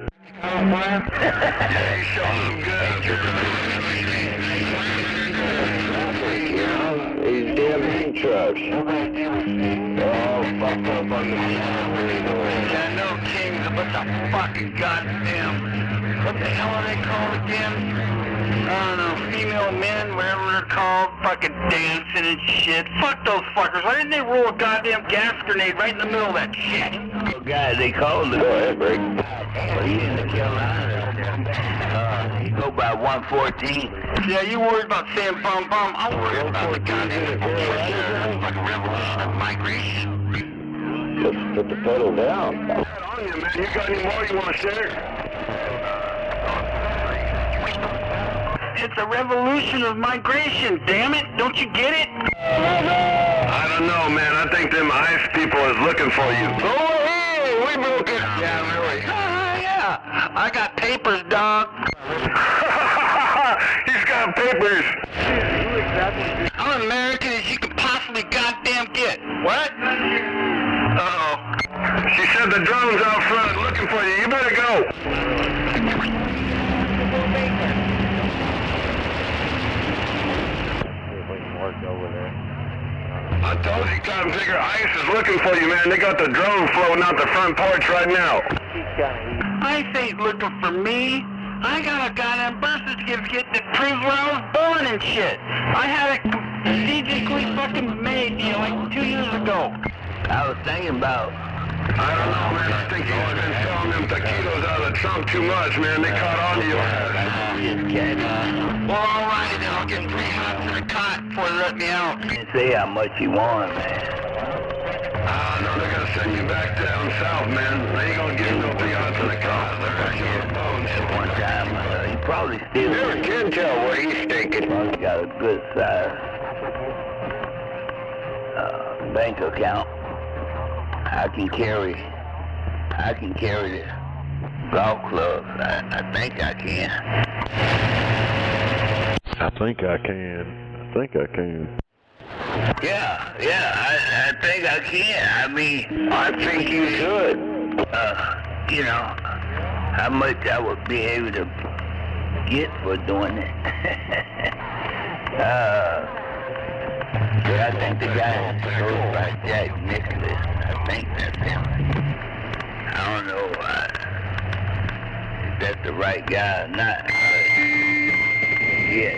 These damn big trucks. They're all fucked up on the Yeah, no kings, but the fucking goddamn... What the hell are they called again? I don't know, female men, whatever they're called, fucking dancing and shit. Fuck those fuckers. Why didn't they roll a goddamn gas grenade right in the middle of that shit? The guy they called him. Go ahead, Rick. Well, he's in the Carolinas. He go by 114. Yeah, you worried about saying bum bum. I'm worried about the goddamn like a revolution of migration. Let's put the pedal down. You got any more you want to share? It's a revolution of migration, damn it! Don't you get it? I don't know, man. I think them ICE people is looking for you. Go ahead, we broke it. Yeah, really. Yeah, I got papers, dog. He's got papers. I'm American as you can possibly goddamn get. What? Uh-oh. She said the drone's out front looking for you. You better go. I told you, Cotton Picker, ICE is looking for you, man. They got the drone floating out the front porch right now. ICE ain't looking for me. I got a goddamn birth certificate that proves where I was born and shit. I had it strategically fucking made, like 2 years ago. I was thinking about... I don't know, man. I think you've been selling them taquitos out of the trunk too much, man. They caught on to your ass. Well, all right, then I'll get 3 hots in a cot before they let me out. You say how much you want, man. No, they're gonna send you back down south, man. They ain't gonna give you no 3 hots in a cot. One time, he probably still... Never can tell what he's thinking. Probably got a good size bank account. I can carry the golf clubs. I think I can. I think I can. Yeah, I think I can. I mean, I think you should. You know, how much I would be able to get for doing it. But I think the guy goes by Jack Nicholas. I think that's him. I don't know if that's the right guy or not, but yeah.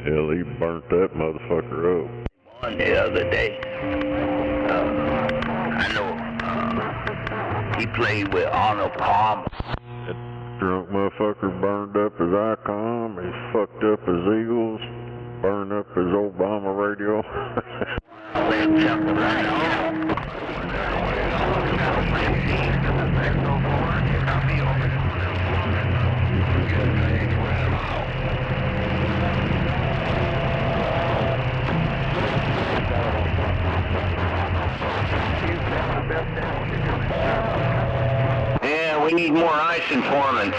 Hell, he burnt that motherfucker up. On the other day, I know he played with Arnold Palmer. That drunk motherfucker burned up his Icon, he fucked up his Eagles, burned up his Obama radio. Yeah, we need more ICE informants.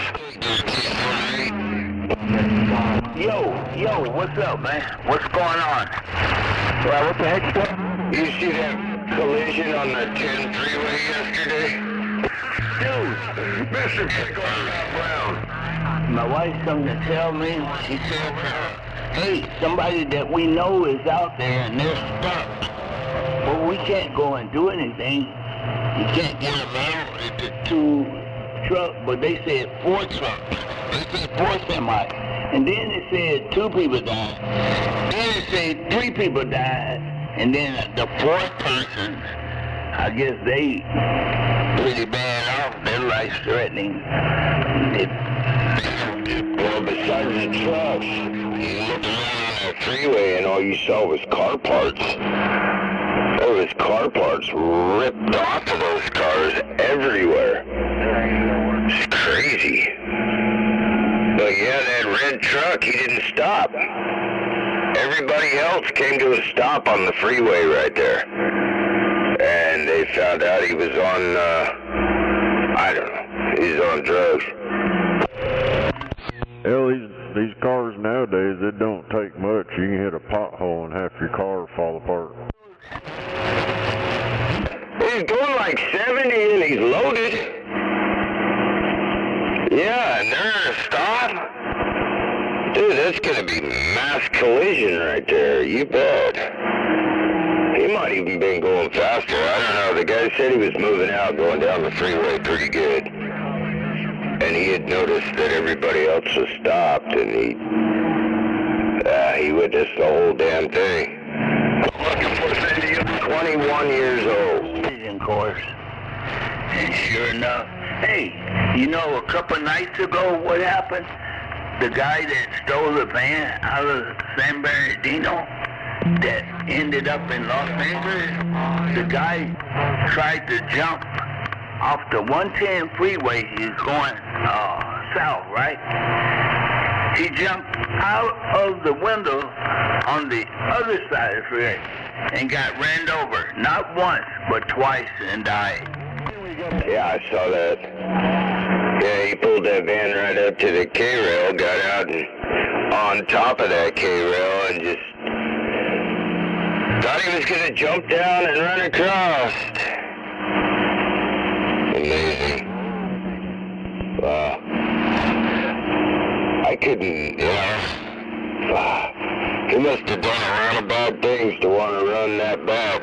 Yo, what's up, man? What's going on? Well, what the heck's going on? You see that collision on the 10 freeway yesterday? Dude, Mr. Pickle got brown. my wife come to tell me, she said, hey, somebody that we know is out there and they're stuck. But we can't go and do anything. You can't get them out. It's 2 trucks, but they said 4 trucks. They said 4 semis. And then it said 2 people died. Then it said 3 people died. And then the 4th person, I guess they pretty bad off. Their life threatening. Well, besides the trucks, you looked around on that freeway and all you saw was car parts. There was car parts ripped off of those cars everywhere. It's crazy. But yeah, that red truck, he didn't stop. Everybody else came to a stop on the freeway right there. And they found out he was on, I don't know, he was on drugs. Hell, these cars nowadays, it don't take much. You can hit a pothole and half your car will fall apart. He's going like 70 and he's loaded. Yeah, and they're at a stop. Dude, that's gonna be mass collision right there. You bet. He might even been going faster. I don't know. The guy said he was moving out, going down the freeway pretty good. And he had noticed that everybody else was stopped, and he witnessed the whole damn thing. Looking for Cindy, 21 years old. Of course. And sure enough, hey, you know, a couple nights ago, what happened? The guy that stole the van out of San Bernardino that ended up in Los Angeles, the guy tried to jump off the 110 freeway. He was going south, right? He jumped out of the window on the other side of the freeway and got ran over, not once, but twice, and died. Yeah, I saw that. Yeah, he pulled that van right up to the K-rail, got out and on top of that K-rail and just Thought he was gonna jump down and run across. Amazing. Wow. I couldn't, he must have done a lot of bad things to want to run that bad.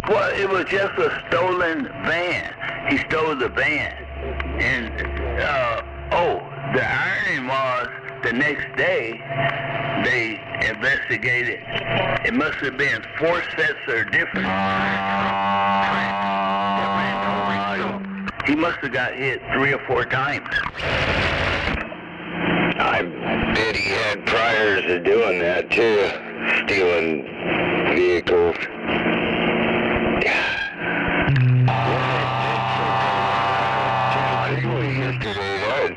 Well, it was just a stolen van. He stole the van. And, the irony was, the next day, they investigated. It must have been 4 sets or different. He must have got hit 3 or 4 times. I bet he had priors of doing that too, stealing vehicles.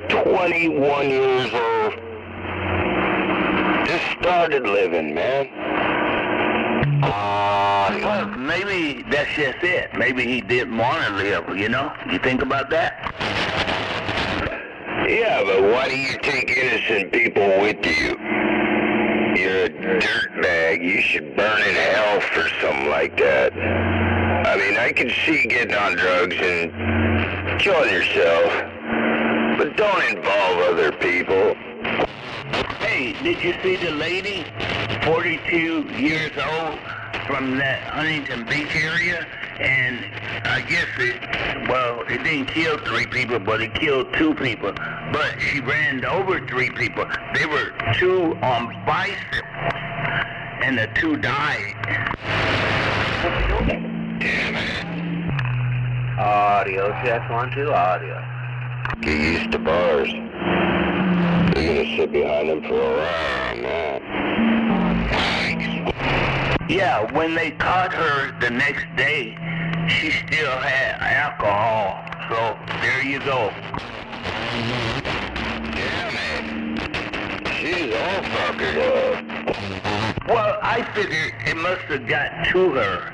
21 years old. Just started living, man. Well, maybe that's just it. Maybe he didn't want to live, you know? You think about that? Yeah, but why do you take innocent people with you? You're a dirtbag. You should burn in hell for something like that. I mean, I can see getting on drugs and killing yourself, but don't involve other people. Hey, did you see the lady, 42 years old, from that Huntington Beach area? And I guess it didn't kill 3 people, but it killed 2 people. But she ran over 3 people. They were 2 on bicycles, and the 2 died. Damn it. Audio, check 1, 2, audio. Get used to bars. You're gonna sit behind them for a while on that. Yeah, when they caught her the next day, she still had alcohol. So there you go. Damn it. She's all fuckered up. Well, I figured it must have got to her.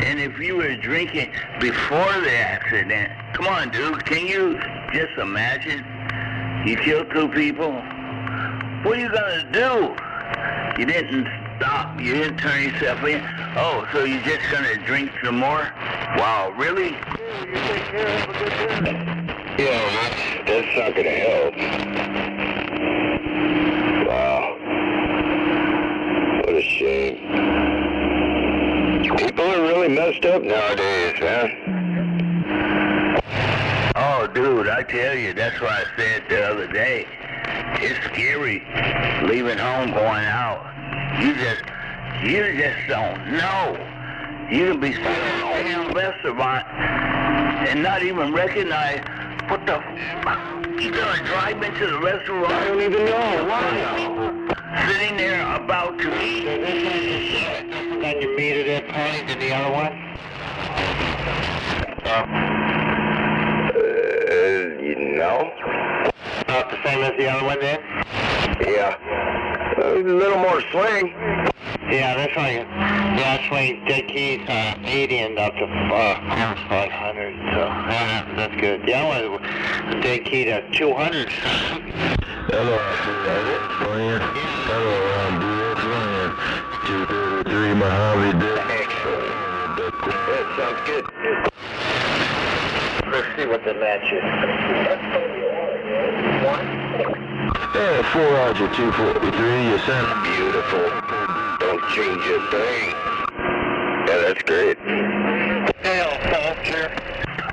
And if you were drinking before the accident, come on, dude, can you just imagine? You killed 2 people. What are you gonna do? You didn't stop. You didn't turn yourself in. Oh, so you're just gonna drink some more? Wow, really? Yeah, that's not gonna help. Wow. What a shame. People are really messed up nowadays, man. Oh, dude, I tell you, that's what I said the other day. It's scary leaving home, going out. You just don't know. You can be sitting in a damn restaurant and not even recognize what the fuck. You gonna drive into the restaurant? I don't even know. Why? Sitting there about to eat. Then you meet at that point in the other one? No. Not the same as the other one then? Yeah. A little more swing. Yeah, this one. Yeah, swing dead keys 80 and up to 500. So that's good. The other one, dead key to 200. Hello, Ryan. Hello, Ryan. 233 Mojave. That sounds good. Let's see what the match is. Hey, 4 Roger 243, you sound beautiful. Don't change a thing. Yeah, that's great. Hell, sir.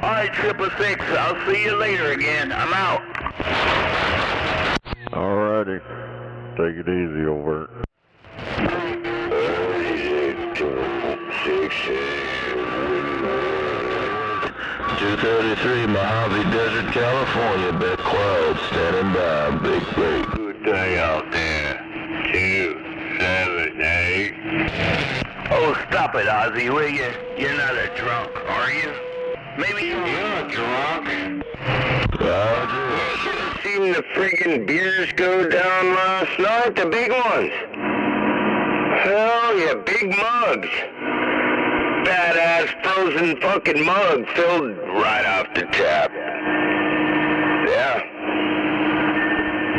All right, 666, I'll see you later again. I'm out. Alrighty. Take it easy over. 233 Mojave Desert, California. Big clouds standing by. Big break. Good day out there. 278. Oh, stop it, Ozzy, will you? You're not a drunk, are you? Maybe you're a drunk. Should have seen the friggin' beers go down last night, the big ones. Hell yeah, big mugs. Badass frozen fucking mug filled right off the tap. Yeah.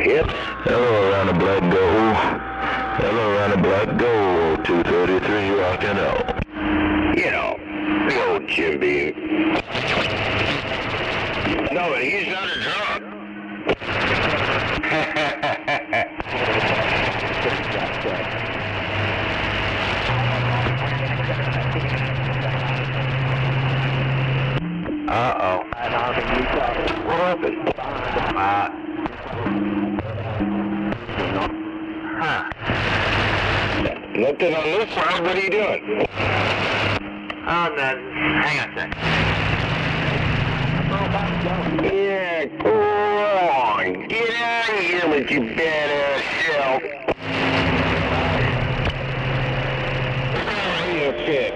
Yep. Hello, around the blood gold. Hello, Rhino Black Gold, 233, rocking out. You know, the old Jim Beam. No, but he's not a drunk. Uh-oh. What happened? Nothing on this side. What are you doing? Oh, nothing. Hang on a sec. Yeah, go on. Get out of here with your badass self. Okay.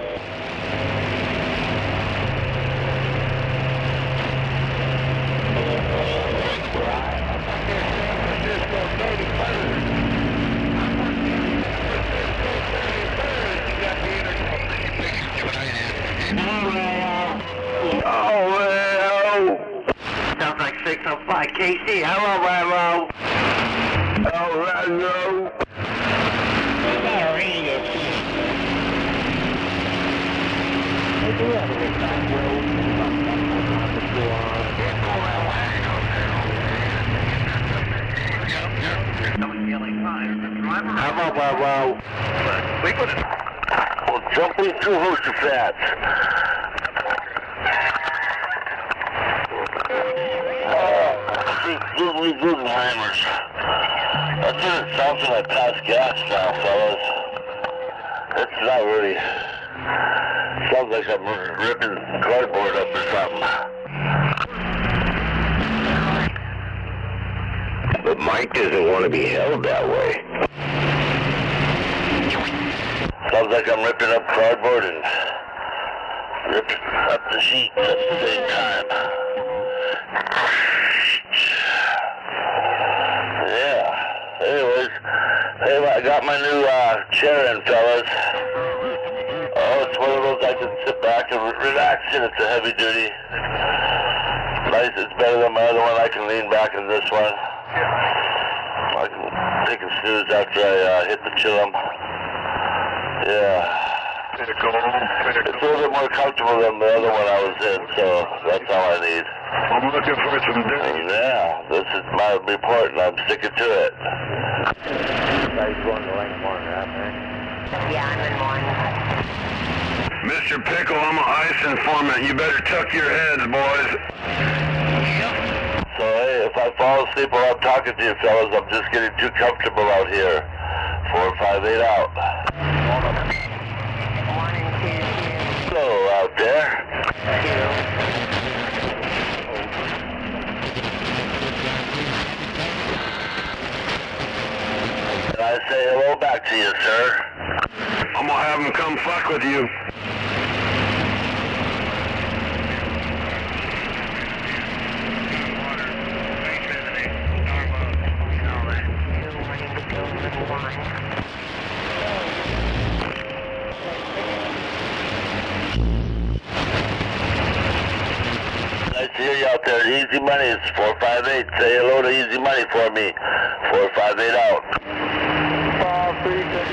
Sounds like 605 KC. Hello, Rambo. Oh, Rambo. Hello, Rambo. Well, jumping through Hoostafats. Guggenheimers. That's what it sounds when I pass gas now, fellas. It's not really. Sounds like I'm ripping cardboard up or something. But Mike doesn't want to be held that way. Sounds like I'm ripping up cardboard and ripping up the sheets at the same time. Yeah. Anyways, hey, I got my new chair in, fellas. Oh, it's one of those I can sit back and relax in. It's a heavy duty. Nice. It's better than my other one. I can lean back in this one. I can take a snooze after I hit the chillum. Yeah. It's a little bit more comfortable than the other one I was in, so that's all I need. I'm looking for some dirt. Yeah, this is my report, and I'm sticking to it. Guys going to lane one, right, man? Yeah, I'm in one. Mr. Pickle, I'm an ICE informant. You better tuck your heads, boys. So, hey, if I fall asleep while I'm talking to you fellas, I'm just getting too comfortable out here. 458 out. Hello out there. And I say hello back to you, sir. I'm gonna have them come fuck with you. Nice to hear you out there. Easy Money is 458. Say hello to Easy Money for me. 458 out. 536.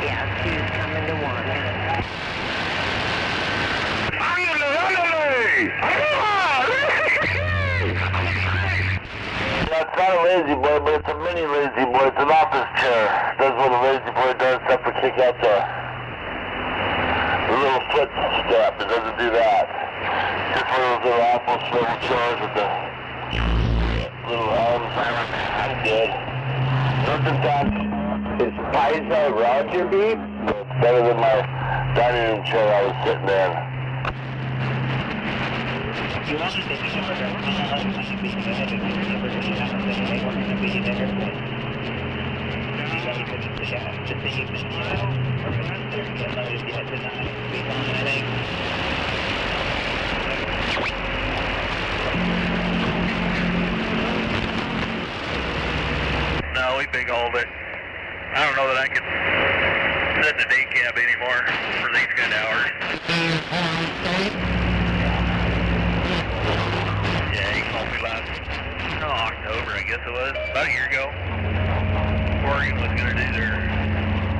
Yeah, two's coming to one. It's not a lazy boy, but it's a mini lazy boy. It's an office chair. Does what a lazy boy does, except for kick out the little foot strap. It doesn't do that. Just one of those little apple swivel chairs with the little arms. I'm good. Nothing back. Is Paiza Roger beef? It's better than my dining room chair I was sitting in. No, we big hauled it. I don't know that I could sit in a day cab anymore for these kind of hours. October, I guess it was, about a year ago. Oregon was going to do their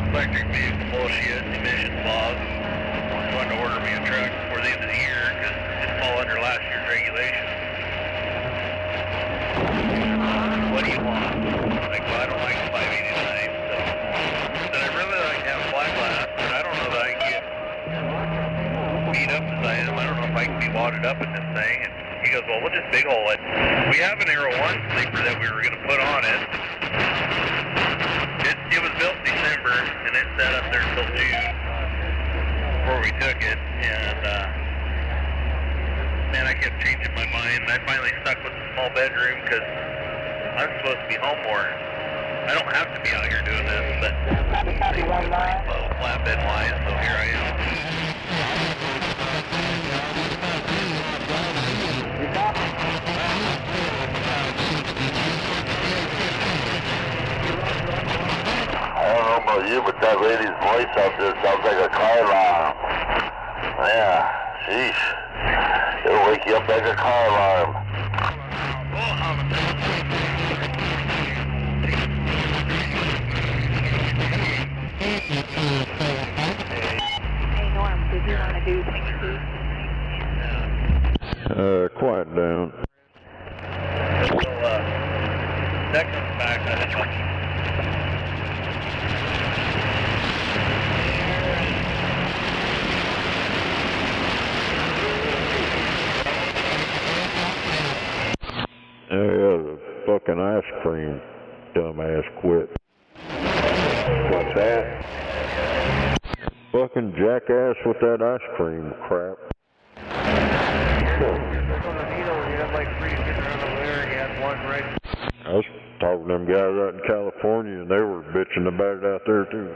electric vehicle bullshit, emissions laws. They wanted to order me a truck before the end of the year because it fall under last year's regulations. What do you want? Like, well, I don't like the 589, so then I really like to have flat glass, but I don't know that I can get beat up as I am. I don't know if I can be wadded up in this thing. And he goes, well, we'll just big hole it. We have an Aero 1 sleeper that we were going to put on it. It was built in December, and it sat up there until June before we took it. And, man, I kept changing my mind. And I finally stuck with the small bedroom because I'm supposed to be home more. I don't have to be out here doing this, but pretty slow flatbed-wise, so here I am. I don't know about you, but that lady's voice out there sounds like a car alarm. Yeah, sheesh. It'll wake you up like a car alarm. Hey Norm, did you want to do things too? Quiet down. That comes back, I think. Yeah, the fucking ice cream dumbass quit. What's that? Fucking jackass with that ice cream crap. I was talking to them guys out in California and they were bitching about it out there too.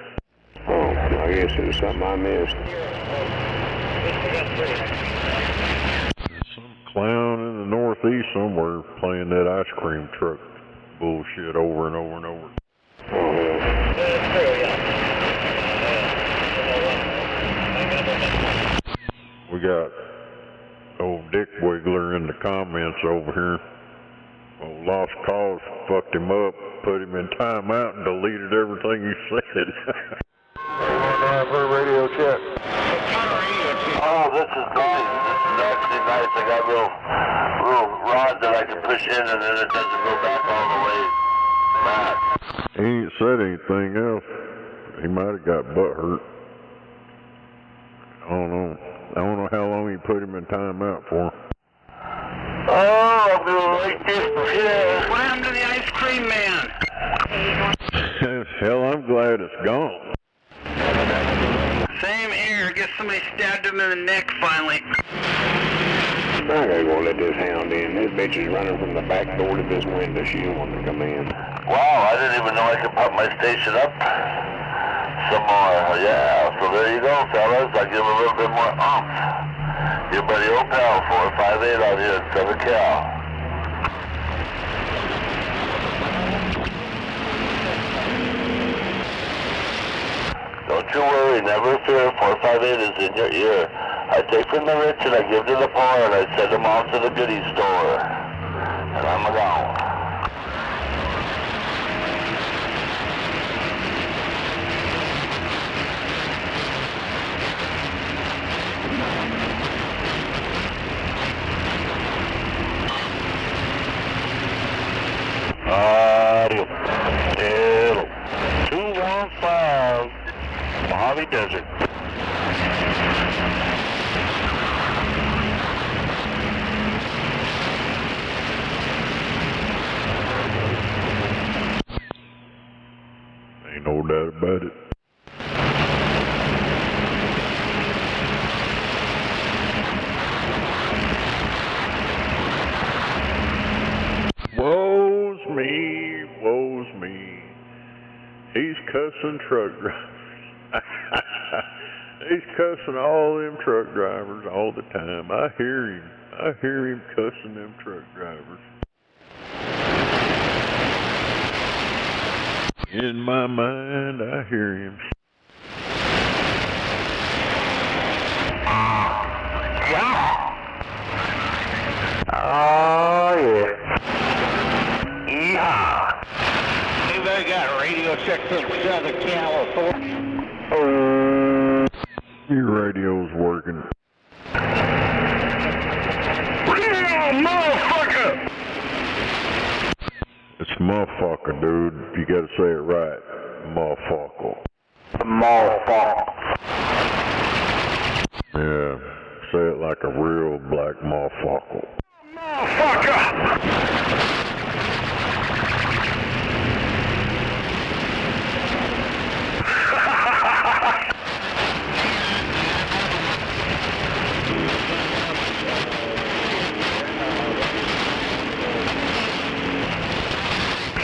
Oh, I guess it was something I missed. Some clown in the Northeast somewhere playing that ice cream truck bullshit over and over and over. We got old Dick Wiggler in the comments over here. Well, Lost Cause fucked him up, put him in timeout, and deleted everything he said. Radio check. Oh, this is nice. This is actually nice. I got a little rod that I can push in, and then it doesn't go back all the way back. He ain't said anything else. He might have got butt hurt. I don't know. I don't know how long he put him in timeout for. Oh, I'm gonna like this. Yeah. What happened to the ice cream man? Hell, I'm glad it's gone. Same here. I guess somebody stabbed him in the neck finally. I gotta go let this hound in. This bitch is running from the back door to this window. She don't want to come in. Wow, I didn't even know I could put my station up some more. Yeah, so there you go, fellas. I'll give a little bit more oomph. Your buddy Opal 458 out here in Southern Cal. Don't you worry, never fear, 458 is in your ear. I take from the rich and I give to the poor and I send them all to the goodie store. And I'm gone. Hello. 215 Mojave Desert. Ain't no doubt about it. Woe's me, woe's me. He's cussing truck drivers. He's cussing all them truck drivers all the time. I hear him cussing them truck drivers. In my mind, I hear him. Oh, yeah. check from Southern California. Your radio's working. Yeah, motherfucker! It's motherfucker, dude. You gotta say it right. Motherfucker. Motherfucker. Yeah, say it like a real black motherfucker. Motherfucker!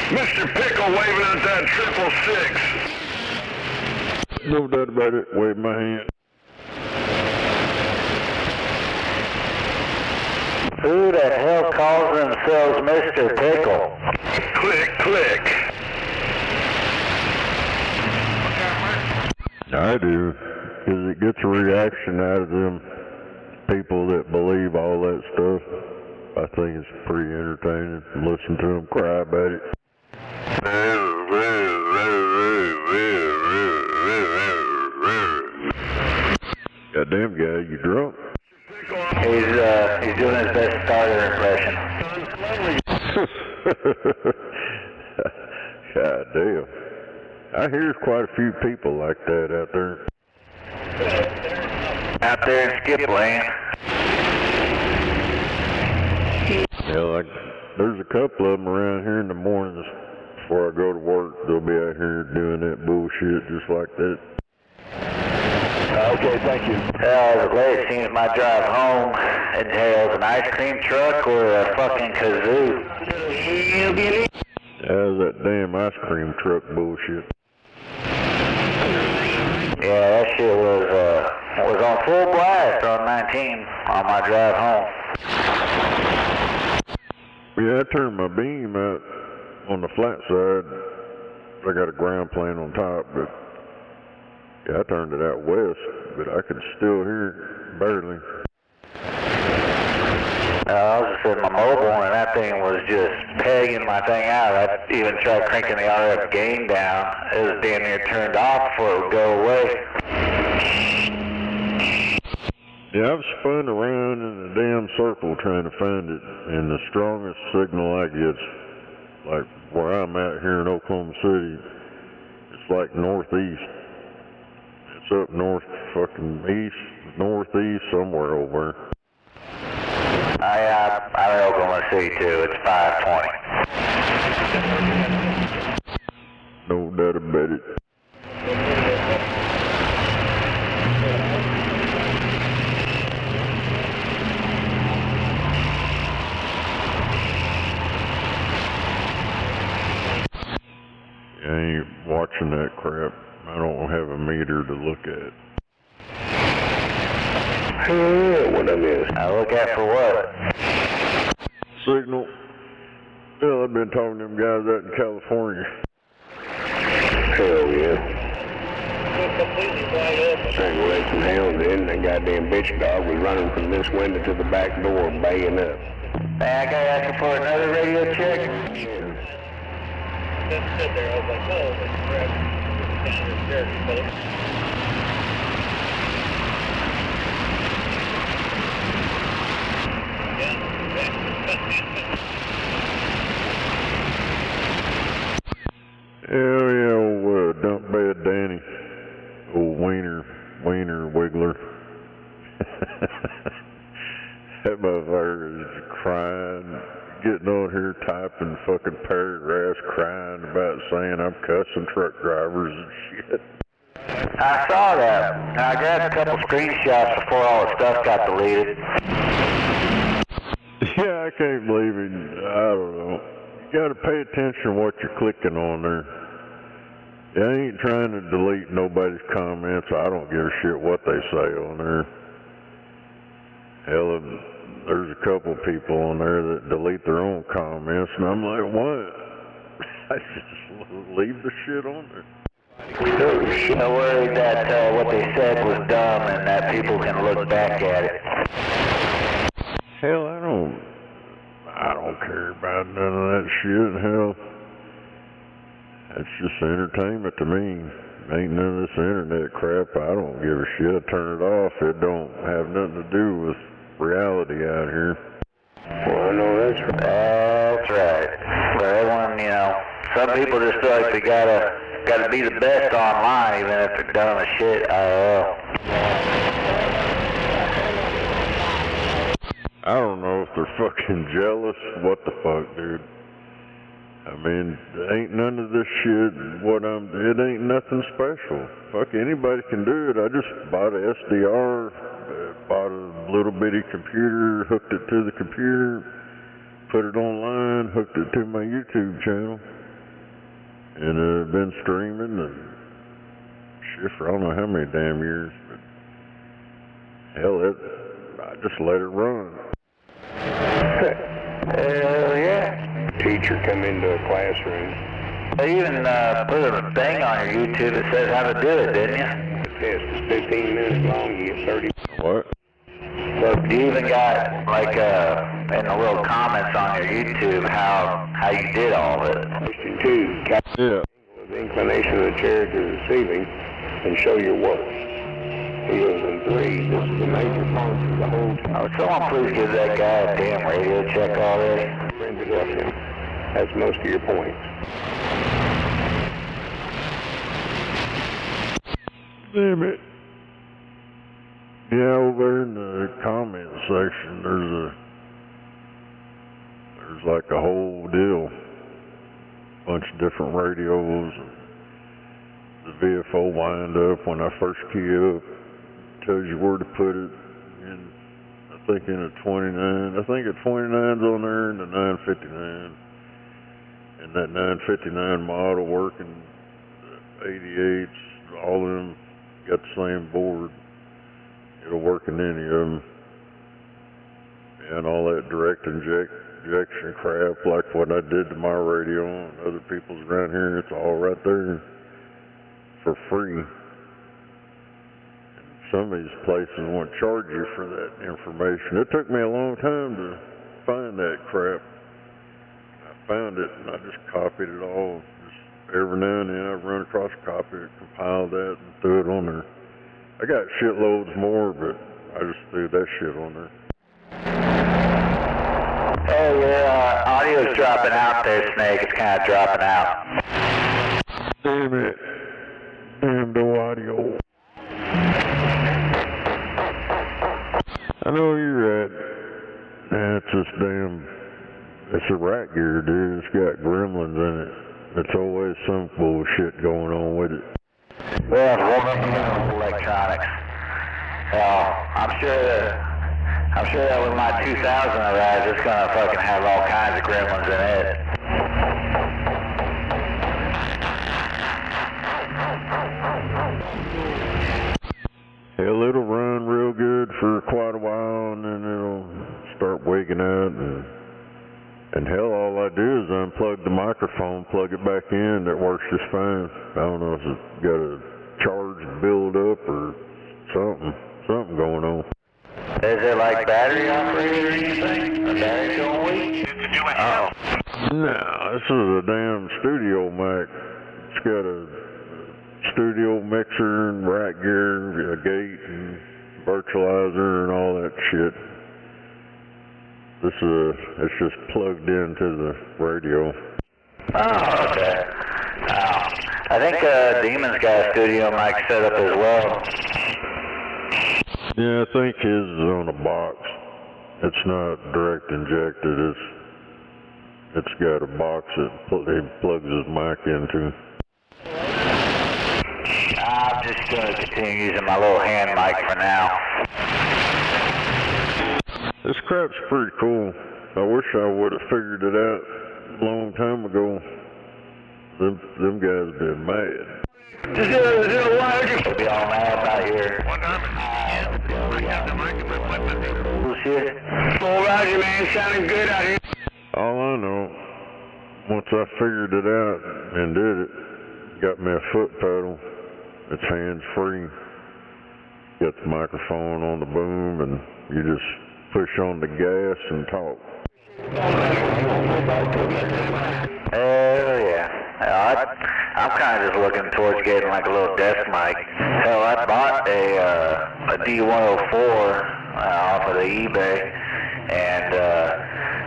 Mr. Pickle waving at that 666. No doubt about it. Wave my hand. Who the hell calls themselves Mr. Pickle? Click, click. I do, because it gets a reaction out of them people that believe all that stuff. I think it's pretty entertaining to listen to them cry about it. Goddamn guy, you drunk? He's doing his best starter impression. God damn. I hear there's quite a few people like that out there. Out there in Skip Land. Yeah, like, there's a couple of them around here in the mornings before I go to work. They'll be out here doing that bullshit just like that. Okay, thank you. As of late, it seems my drive home entails an ice cream truck or a fucking kazoo. How's that damn ice cream truck bullshit? Yeah, that shit was on full blast on 19 on my drive home. Yeah, I turned my beam out on the flat side. I got a ground plane on top, but yeah, I turned it out west, but I could still hear it barely. I was just in my mobile and that thing was just pegging my thing out. I even tried cranking the RF gain down. It was damn near turned off before it would go away. Yeah, I've spun around in a damn circle trying to find it, and the strongest signal I get's like where I'm at here in Oklahoma City. It's like northeast. It's up north, fucking east, northeast, somewhere over there. I'm in Oklahoma City too. It's 520. No doubt about it. I ain't watching that crap. I don't have a meter to look at. What I miss? I look at for what? Signal. Well, I've been talking to them guys out in California. Hell yeah. Trying to let some hounds in, and that goddamn bitch dog was running from this window to the back door, baying up. Hey, I gotta ask you for another radio check. Just stood there. I was like, oh, it's correct. Down your stairs, but Hell yeah, old dump bed Danny. Old wiener wiggler. That motherfucker is crying, getting on here typing fucking paragraphs, crying about saying I'm cussing truck drivers and shit. I saw that. I grabbed a couple screenshots before all the stuff got deleted. Yeah, I can't believe it. I don't know. You gotta pay attention to what you're clicking on there. I ain't trying to delete nobody's comments. I don't give a shit what they say on there. Hell, there's a couple people on there that delete their own comments, and I'm like, what? I just leave the shit on there. I'm worried that what they said was dumb and that people can look back at it. Hell, I don't care about none of that shit. Hell, It's just entertainment to me. Ain't none of this internet crap. I don't give a shit. I turn it off. It don't have nothing to do with reality out here. Well, no, that's right. That's right. But everyone, you know, some people just feel like they gotta be the best online, even if they're dumb as shit. I don't know if they're fucking jealous. What the fuck, dude? I mean, ain't none of this shit it ain't nothing special. Fuck, anybody can do it. I just bought a SDR, bought a little bitty computer, hooked it to the computer, put it online, hooked it to my YouTube channel, and I've been streaming and shit for I don't know how many damn years, but hell, I just let it run. Hell yeah. Teacher come into a classroom. They even put a thing on your YouTube that says how to do it, didn't you? The test is 15 minutes long, you get 30. What? So you even got, like, in the little comments on your YouTube how you did all of it. Question 2. Yeah. The inclination of the chair to the ceiling and show your work. He goes in 3. This is the major part of the whole time. Oh, someone please give that guy a damn radio check already. Friends it up him. That's most of your points. Damn it. Yeah, over there in the comment section, there's like a whole deal. Bunch of different radios. And the VFO wind up when I first key up. Tells you where to put it. And I think in a 29. I think a 29's on there and a 959. And that 959 model working, the 88s, all of them got the same board. It'll work in any of them. And all that direct injection crap, like what I did to my radio and other people's around here, it's all right there for free. And some of these places won't charge you for that information. It took me a long time to find that crap. Found it and I just copied it all. Just every now and then I run across a copy, compile that and threw it on there. I got shitloads more, but I just threw that shit on there. Oh, your audio's dropping out there, Snake. It's kind of dropping out. Damn it. Damn no audio. I know you're at. It's just damn. It's a rat gear, dude. It's got gremlins in it. There's always some bullshit going on with it. Well, electronics. I'm sure that when my 2000 arrives, it's gonna fucking have all kinds of gremlins in it. Hell, it'll run real good for quite a while, and then it'll start waking out, and hell, all I do is unplug the microphone, plug it back in, that works just fine. I don't know if it's got a charge build up or something going on. Is it like battery operated or anything? A battery going weak? Oh. No, this is a damn studio mic. It's got a studio mixer and rack gear, a gate and virtualizer and all that shit. It's just plugged into the radio. Oh, okay. I think Demon's got a studio mic set up as well. Yeah, I think his is on a box. It's not direct injected. It's got a box that he plugs his mic into. I'm just going to continue using my little hand mic for now. This crap's pretty cool. I wish I would have figured it out a long time ago. Them guys have been mad. We'll be all mad about here. Bullshit. Well, Roger, man, sounding good out here. All I know, once I figured it out and did it, got me a foot pedal. It's hands-free. Got the microphone on the boom, and you just push on the gas and talk. Oh, yeah. I'm kind of just looking towards getting like a little desk mic. Hell, I bought a D104 off of the eBay, and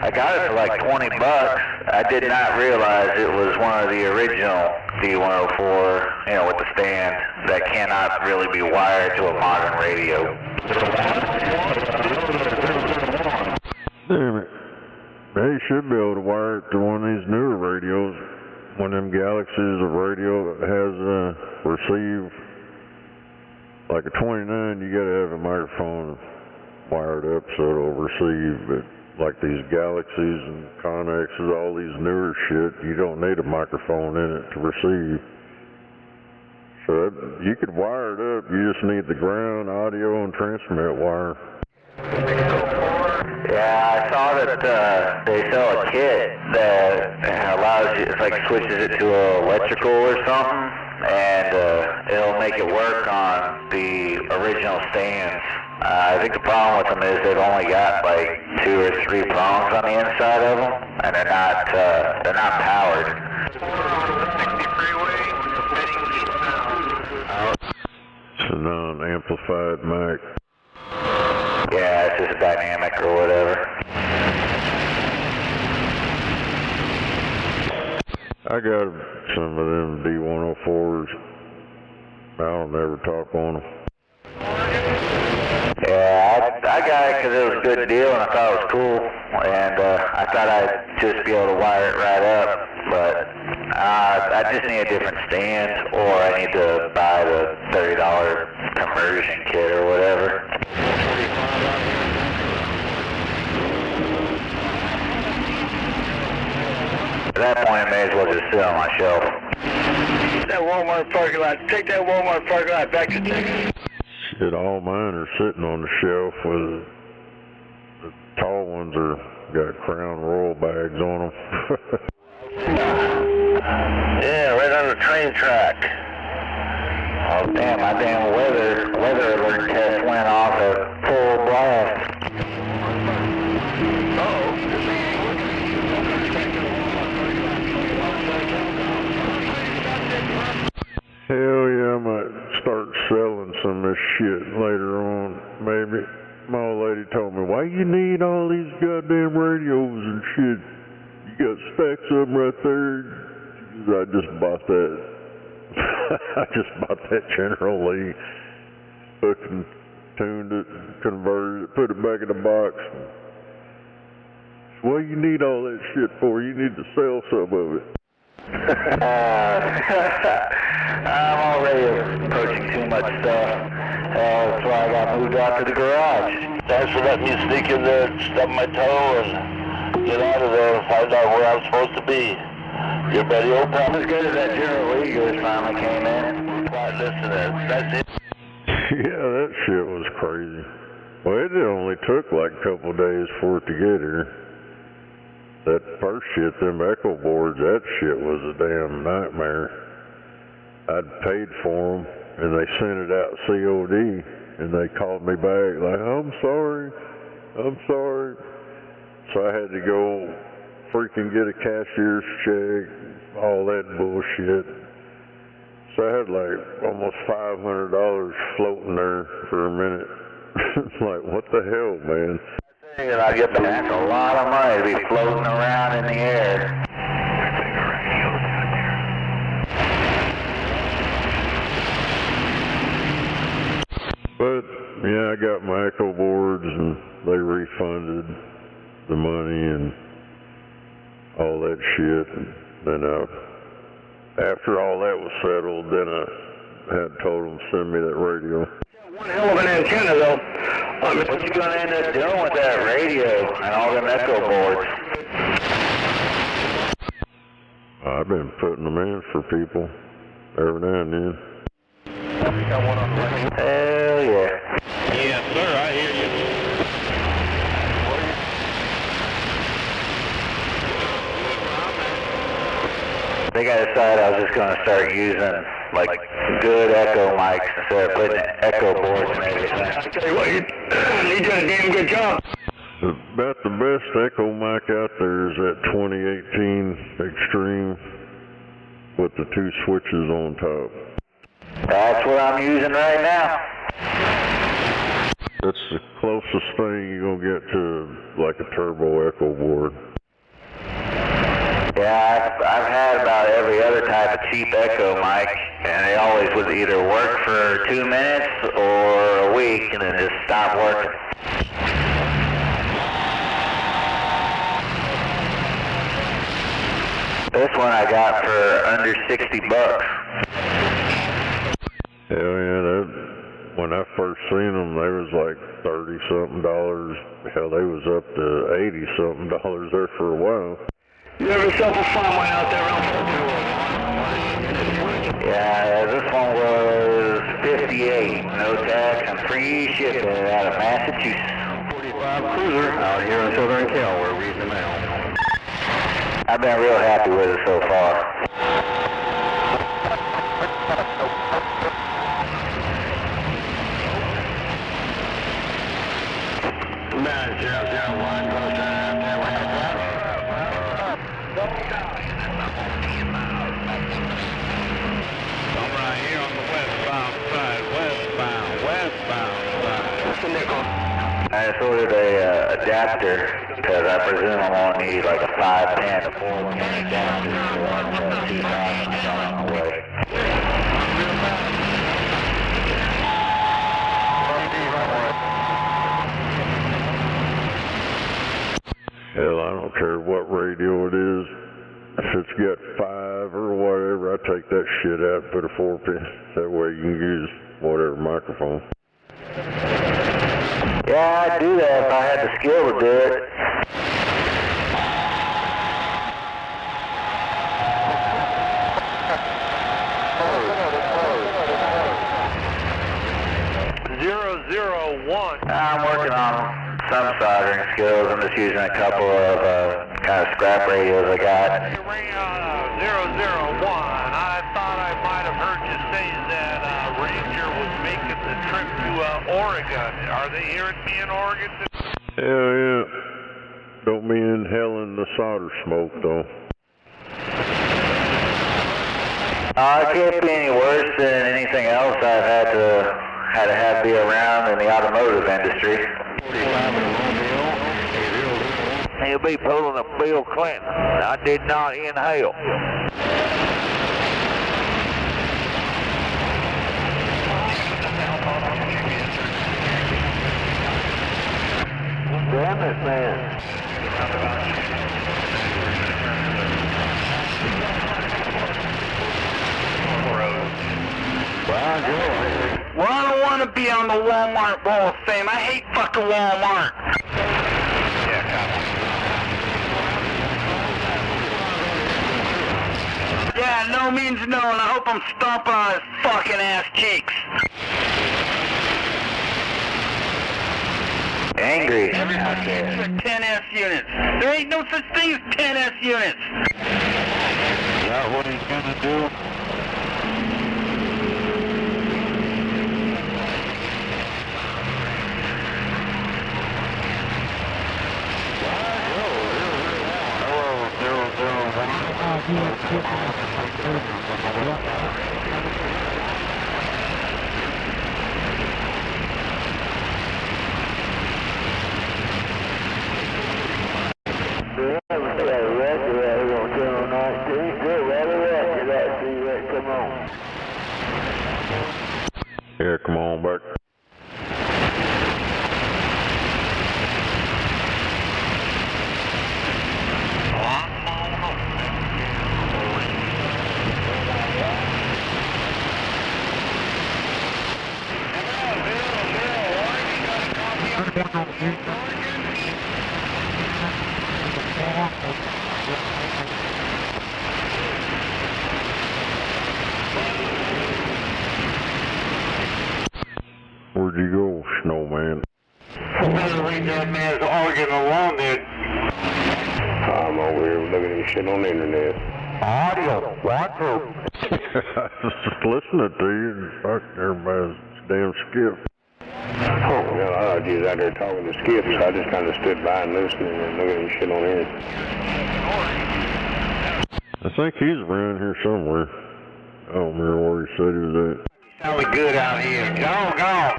I got it for like 20 bucks. I did not realize it was one of the original D104, you know, with the stand that cannot really be wired to a modern radio. Damn it. They should be able to wire it to one of these newer radios. One of them galaxies of radio that has receive, like a 29, you gotta have a microphone wired up so it'll receive. But like these galaxies and connexes, all these newer shit, you don't need a microphone in it to receive. So you could wire it up, you just need the ground, audio, and transmit wire. Yeah, I saw that they sell a kit that allows you, it's like switches it to electrical or something, and it'll make it work on the original stands. I think the problem with them is they've only got like 2 or 3 prongs on the inside of them, and they're not powered. It's a non-amplified mic. Yeah, it's just dynamic or whatever. I got some of them D104s. I don't ever talk on them. Yeah, I got it because it was a good deal and I thought it was cool. And I thought I'd just be able to wire it right up. But I just need a different stand, or I need to buy the $30 conversion kit or whatever. At that point, I may as well just sit on my shelf. That Walmart parking lot. Take that Walmart parking lot back to Texas. Shit, all mine are sitting on the shelf with the tall ones got Crown Royal bags on them. Yeah, right on the train track. Oh damn, my damn weather alert test went off at full blast. Hell yeah, I might start selling some of this shit later on, maybe. My old lady told me, why you need all these goddamn radios and shit? You got stacks of them right there. I just bought that. I just bought that General Lee. Fucking tuned it, converted it, put it back in the box. What do you need all that shit for? You need to sell some of it. I'm already approaching too much stuff. That's why I got moved out to the garage. Thanks for letting me sneak in there and stub my toe and get out of there and find out where I'm supposed to be. Your buddy old pal. As good as that General Lee yours finally came in. Right, listen, that's it. Yeah, that shit was crazy. Well, it only took like a couple days for it to get here. That first shit, them echo boards, that shit was a damn nightmare. I'd paid for them, and they sent it out COD, and they called me back like, I'm sorry. So I had to go freaking get a cashier's check, all that bullshit. So I had like almost $500 floating there for a minute. It's like, what the hell, man? I get back a lot of money to be floating around in the air. But yeah, I got my echo boards and they refunded the money and all that shit. And then after all that was settled, then I had told them to send me that radio. One hell of an antenna, though. What you gonna end up doing with that radio and all them echo boards? I've been putting them in for people every now and then. Hell yeah. Yes, sir, I hear you. I think I decided I was just going to start using, like, good echo mics instead of putting echo boards and everything. I tell you what, you did a damn good job. About the best echo mic out there is that 2018 Extreme with the 2 switches on top. That's what I'm using right now. That's the closest thing you're gonna get to like a turbo echo board. Yeah, I've had about every other type of cheap echo mic, and they always would either work for 2 minutes or a week and then just stop working. This one I got for under $60. Hell yeah, when I first seen them, they was like $30-something. Hell, they was up to $80-something there for a while. You have yourself a fun one out there on 421. Yeah, this one was $58, no tax and free shipping out of Massachusetts. 45 Cruiser out here in Southern Cal, we're reading the mail. I've been real happy with it so far. 9001, close to I'm right here on the westbound side, westbound side. What's the nickel? I just ordered a adapter because I presume I'm gonna need like a 510 to 410 adapter for one 2000 I got on the way. Hell, I don't care what radio it is. If it's got 5 or whatever, I take that shit out and put a 4-pin. That way you can use whatever microphone. Yeah, I'd do that if I had the skill to do it. I'm working on some soldering skills. I'm just using a couple of kind of scrap radios I got. 001, I thought I might have heard you say that Ranger was making the trip to Oregon. Are they hearing me in Oregon? Hell yeah. Don't be inhaling the solder smoke though. It can't be any worse than anything else I've had to have be around in the automotive industry. He'll be pulling a Bill Clinton. I did not inhale. Damn it, man. Well, I don't want to be on the Walmart Wall of Fame. I hate fucking Walmart. Yeah, no means no, and I hope I'm stomping on his fucking ass cheeks. Angry. 10S units. There ain't no such thing as 10S units. Is that what he's gonna do? Yeah, come on back. Where'd you go, snowman? That man's arguing along there. I'm over here looking at shit on the internet. Audio. What? Just listening to you. Fuck, everybody's damn skiff. Oh, well, I was just out there talking to Skip, so I just kind of stood by and listening and looking at shit on the internet. I think he's around here somewhere. I don't remember where he said he was at. Sounding good out here. Go, go.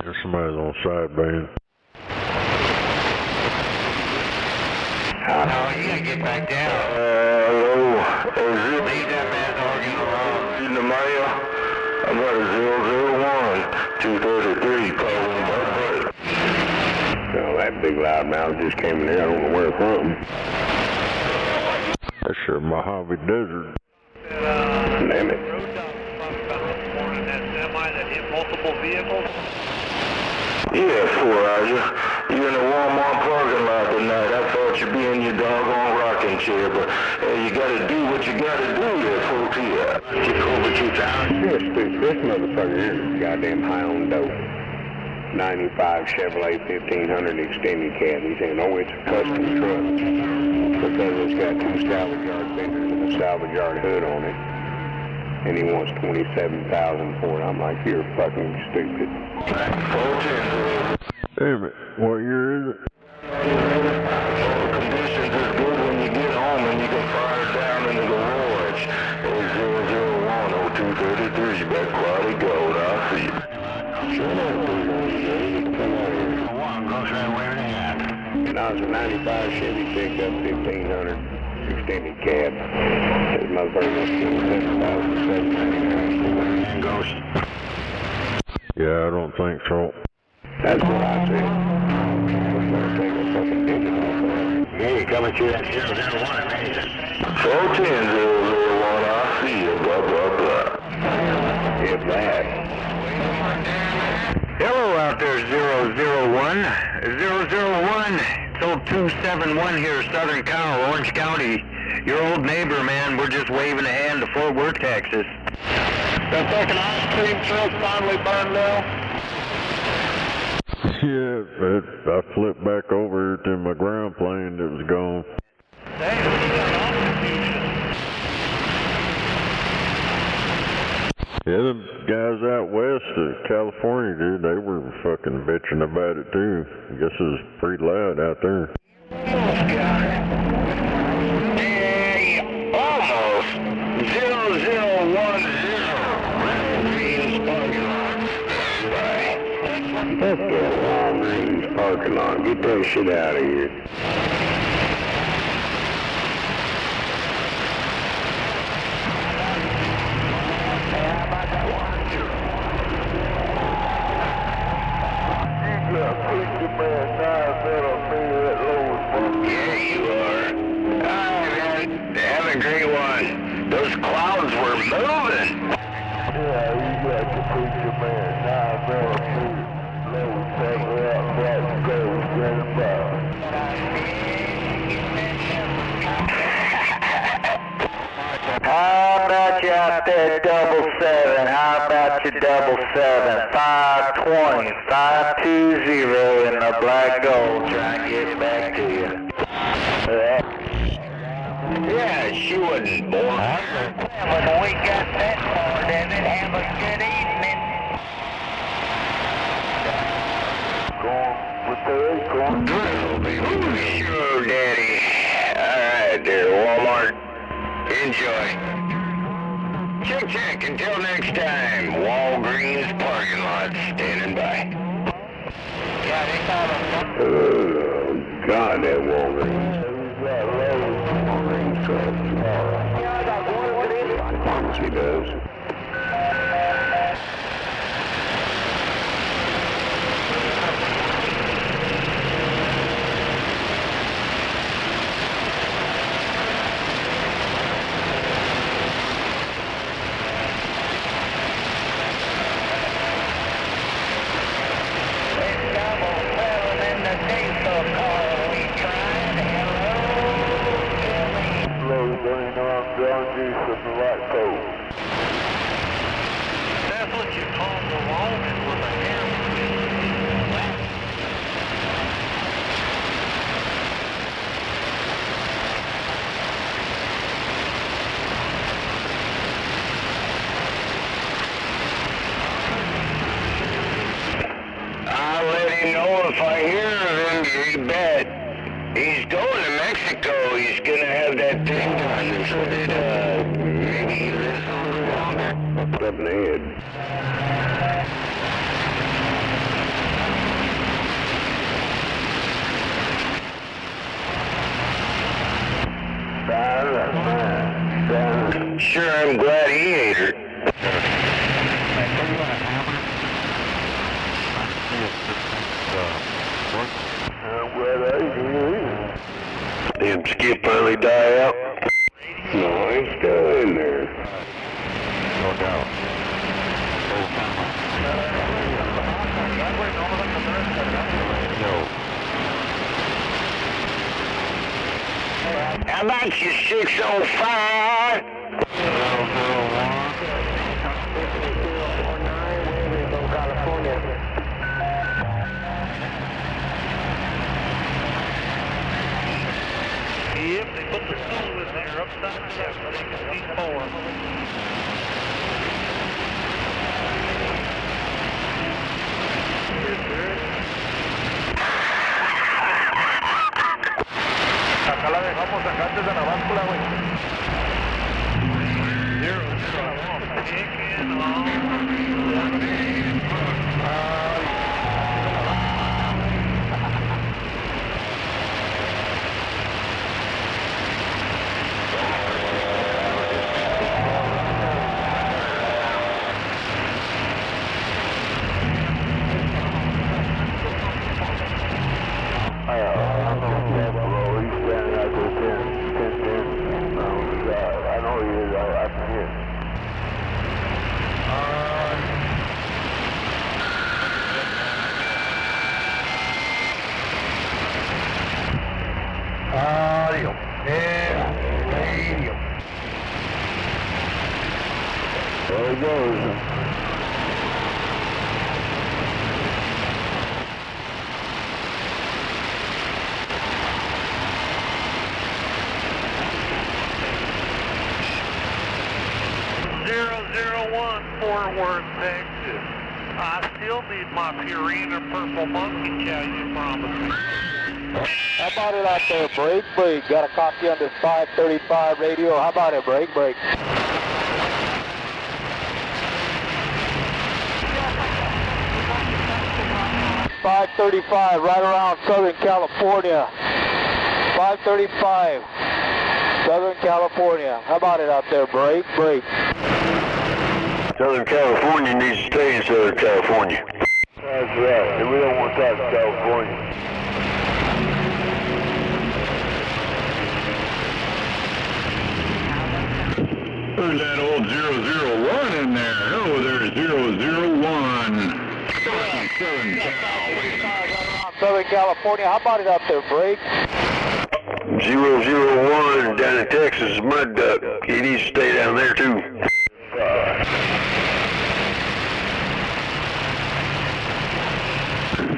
There's somebody's on sideband. Oh, no, you gotta get back down. Hello. Leave that man's organ alone. In the mail. I'm at a 001, 233, calling my buddy. So that big loudmouth just came in there. I don't know where from. That's sure Mojave Desert. Damn it. Multiple vehicles? Yeah, fool, are you? You in the Walmart parking lot tonight. I thought you'd be in your doggone rocking chair, but hey, you gotta do what you gotta do there, fool, here. Get over 2,000. This motherfucker here is goddamn high on dope. 95 Chevrolet 1500 extended cab. He's saying, oh, it's a custom truck because it's got 2 salvage yard fenders and a salvage yard hood on it. And he wants $27,000 for it. I'm like, you're fucking stupid. Damn it. What year is it? Conditions is good when you get home and you can fire it down in the garage. It's 001 0233. Back quality gold. I'll see you. Sure enough, dude. Come out here. One goes right where it is. And I was a 95 Chevy pickup 1500 extended cab. This motherfucker wants $27,799. And goes. Yeah, I don't think so. That's what I said. I'm gonna take a fucking digit off of it. Yeah, you're coming through that 001, amazing. 410 001. I'll see you. Blah, blah, blah. If that. Hello out there, 001. 001. It's old 271 here, Southern Cal, Orange County. Your old neighbor, man. We're just waving a hand to Fort Worth, Texas. That fucking ice cream truck finally burned down? Yeah, I flipped back over to my ground plane that was gone. Yeah, the guys out west of California, dude, they were fucking bitching about it too. I guess it was pretty loud out there. Almost. 0010. Let's go Walgreens parking lot. Get that shit out of here. Yeah, you are. Alright, man. Have a great one. Those clouds were moving. Yeah, you got the preacher man. How about you out there, 77? How about you, 77? 520, 520 in the black gold. Try and get back to you. Yeah, she wasn't born. When we got that far, then it have a good evening. Sure, Daddy. Alright, dear Walmart. Enjoy. Check, check. Until next time. Walgreens parking lot. Standing by. Oh, God, that Walgreens. Pharmacy does. That's what you call the Roman with a hammer. I'll let him know if So he's gonna have that thing done so that maybe he lives a little longer. Up in the head. Sure, I'm glad he ate her. Did Skip finally die out? No, he's still in there. No doubt. How about you 605? 001. California. Yep, they put the stool in there upside down so they can see more. Acá la dejamos acá antes de la báscula, güey. 001, taking on. There he goes. Fort Worth, Texas. I still need my Purina Purple Monkey cow you promised me. How about it out there? Break. Got a copy on this 535 radio. How about it? Break. 535, right around Southern California. 535, Southern California. How about it out there? Break. Southern California needs to stay in Southern California. That's right. And we don't want that in California. Who's that old 001 in there? Oh, there's 001. Southern Cal. Southern California. How about it out there? Break. 001 down in Texas, Mud Duck. He needs to stay down there too.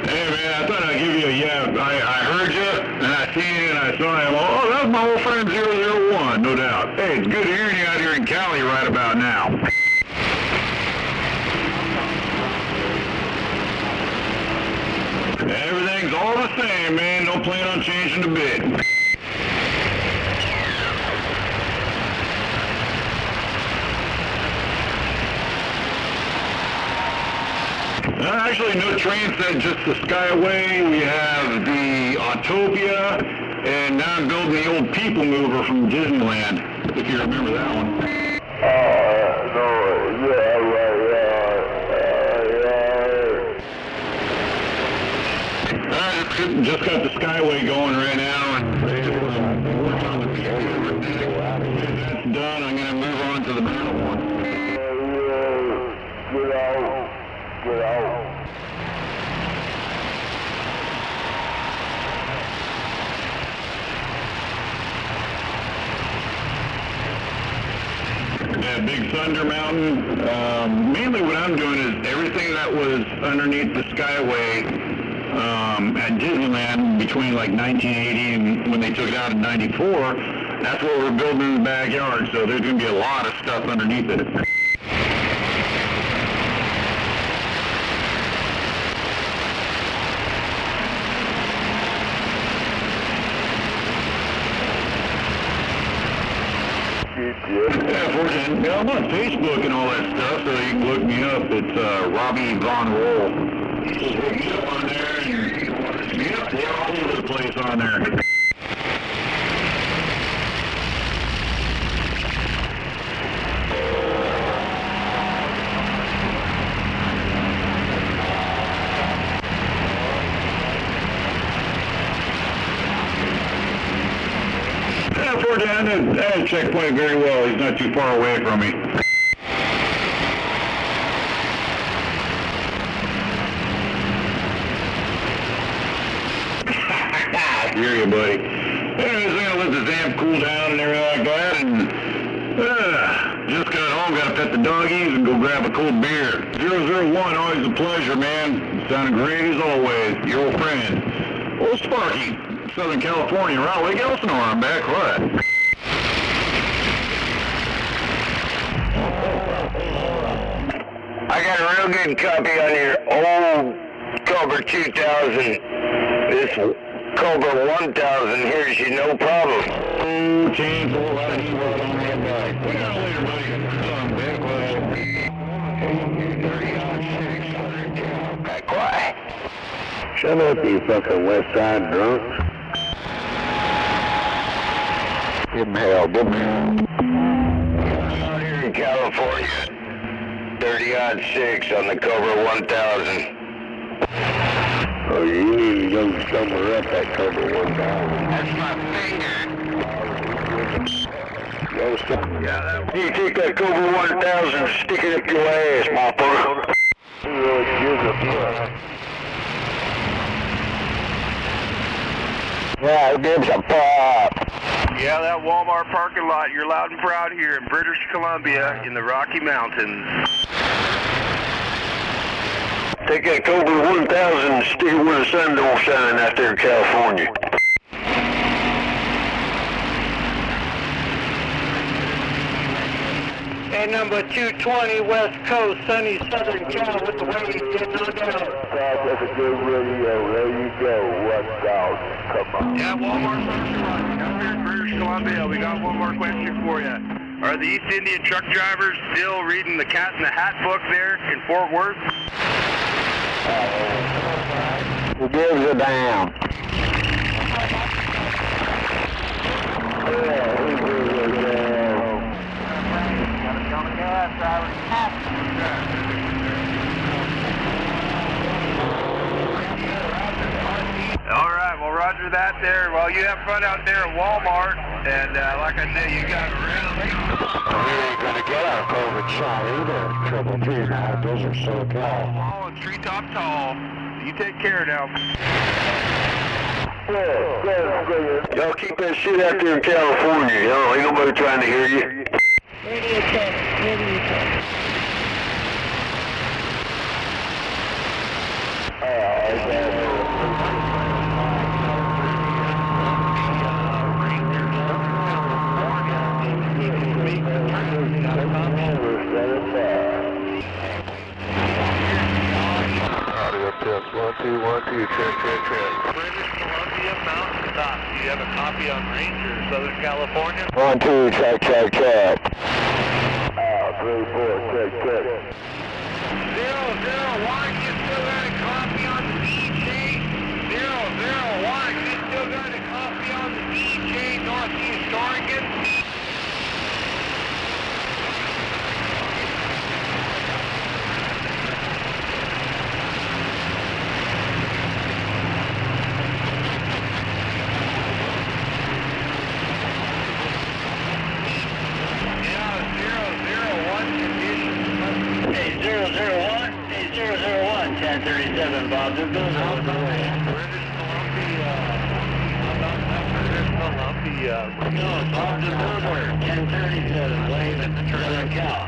Hey man, I thought I'd give you a yap. I heard you, and I seen you, and I saw him. Oh, that's my old friend 001, no doubt. Hey, it's good hearing you out here in Cali right about now. Everything's all the same, man. Don't plan on changing a bit. Actually, no train set, just the Skyway. We have the Autopia, and now I'm building the old People Mover from Disneyland, if you remember that one. Just got the Skyway going right now, and working on the People Mover. That's done. I'm going to move on to the metal one. Get out. Yeah, Big Thunder Mountain. Mainly what I'm doing is everything that was underneath the Skyway at Disneyland between like 1980 and when they took it out in 94, that's what we're building in the backyard. So there's going to be a lot of stuff underneath it. Yeah, 410. Yeah, I'm on Facebook and all that stuff, so you can look me up. It's Robbie Von Roll. Just look me up on there, and yeah, they're all over the place on there. That checkpoint very well. He's not too far away from me. I hear you, buddy. Anyways, I'm gonna let the amp cool down and everything like that, and just got home, gotta pet the doggies and go grab a cold beer. 001, always a pleasure, man. Sounding great as always. Your old friend, old Sparky, Southern California, around Lake Elsinore. I'm back. What? I got a real good copy on your old Cobra 2000. This Cobra 1000 here's you no problem. Oh, change the whole lot of work on that back. We got later, buddy. Quiet. Shut up, you fucking West Side drunks. Give him hell, give him hell. Out here in California. 30-6 on the Cobra 1000. Oh, you need to go somewhere up that Cobra 1000. That's my finger. Go somewhere. You take that Cobra 1000, stick it up your ass, motherfucker. Who really gives a fuck? Yeah, who gives a fuck? Yeah, that Walmart parking lot. You're loud and proud here in British Columbia in the Rocky Mountains. Take that Cobra 1000 and stick it where the sun don't shine out there in California. And number 220 West Coast, sunny Southern Cal with the waves getting on down. That's a good radio. There you go. What's out? Come on. Yeah, Walmart parking lot. Out here in British Columbia. We got one more question for you. Are the East Indian truck drivers still reading the Cat in the Hat book there in Fort Worth? Who gives a damn? All right, well, roger that there. Well, you have fun out there at Walmart, and like I said, you got around. We ain't gonna get our COVID shot either. Triple T now, those are so tall. Oh, treetop tall. You take care now. Y'all keep that shit out there in California. Y'all ain't nobody trying to hear you. Radio check, radio check. Test 1 2 1 2 check. British Columbia Mountaintop. Do you have a copy on Ranger, Southern California? 1 2 check. 3 4 check. 001, you still got a copy on the DJ? 001, you still got a copy on the DJ, Northeast Oregon? Hey, 001, 1037, Bob. They're going out the way. British Columbia. British Columbia. No, Bob the Burglar, 1037, wave at Southern Cal.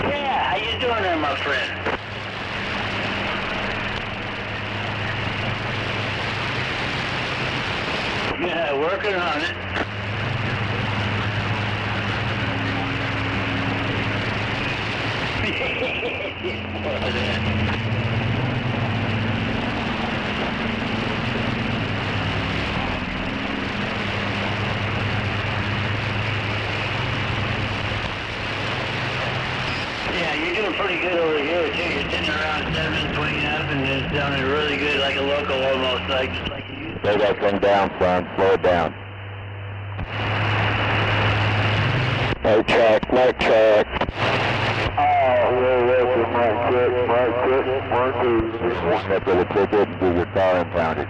Yeah, how you doing there, my friend? Yeah, working on it. really good over here too. You're sitting around 7, swinging up, and it's sounding really good, like a local almost, like you. Slow that thing down, son. Slow it down. Light track, light track. Walk up to the ticket and get your car impounded.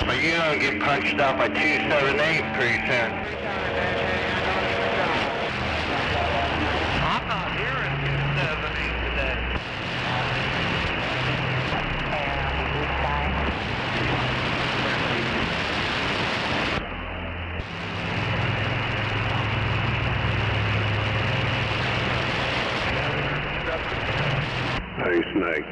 Are you gonna get punched out by 278 pretty soon? I'm not hearing 278 today. Hey, Snake.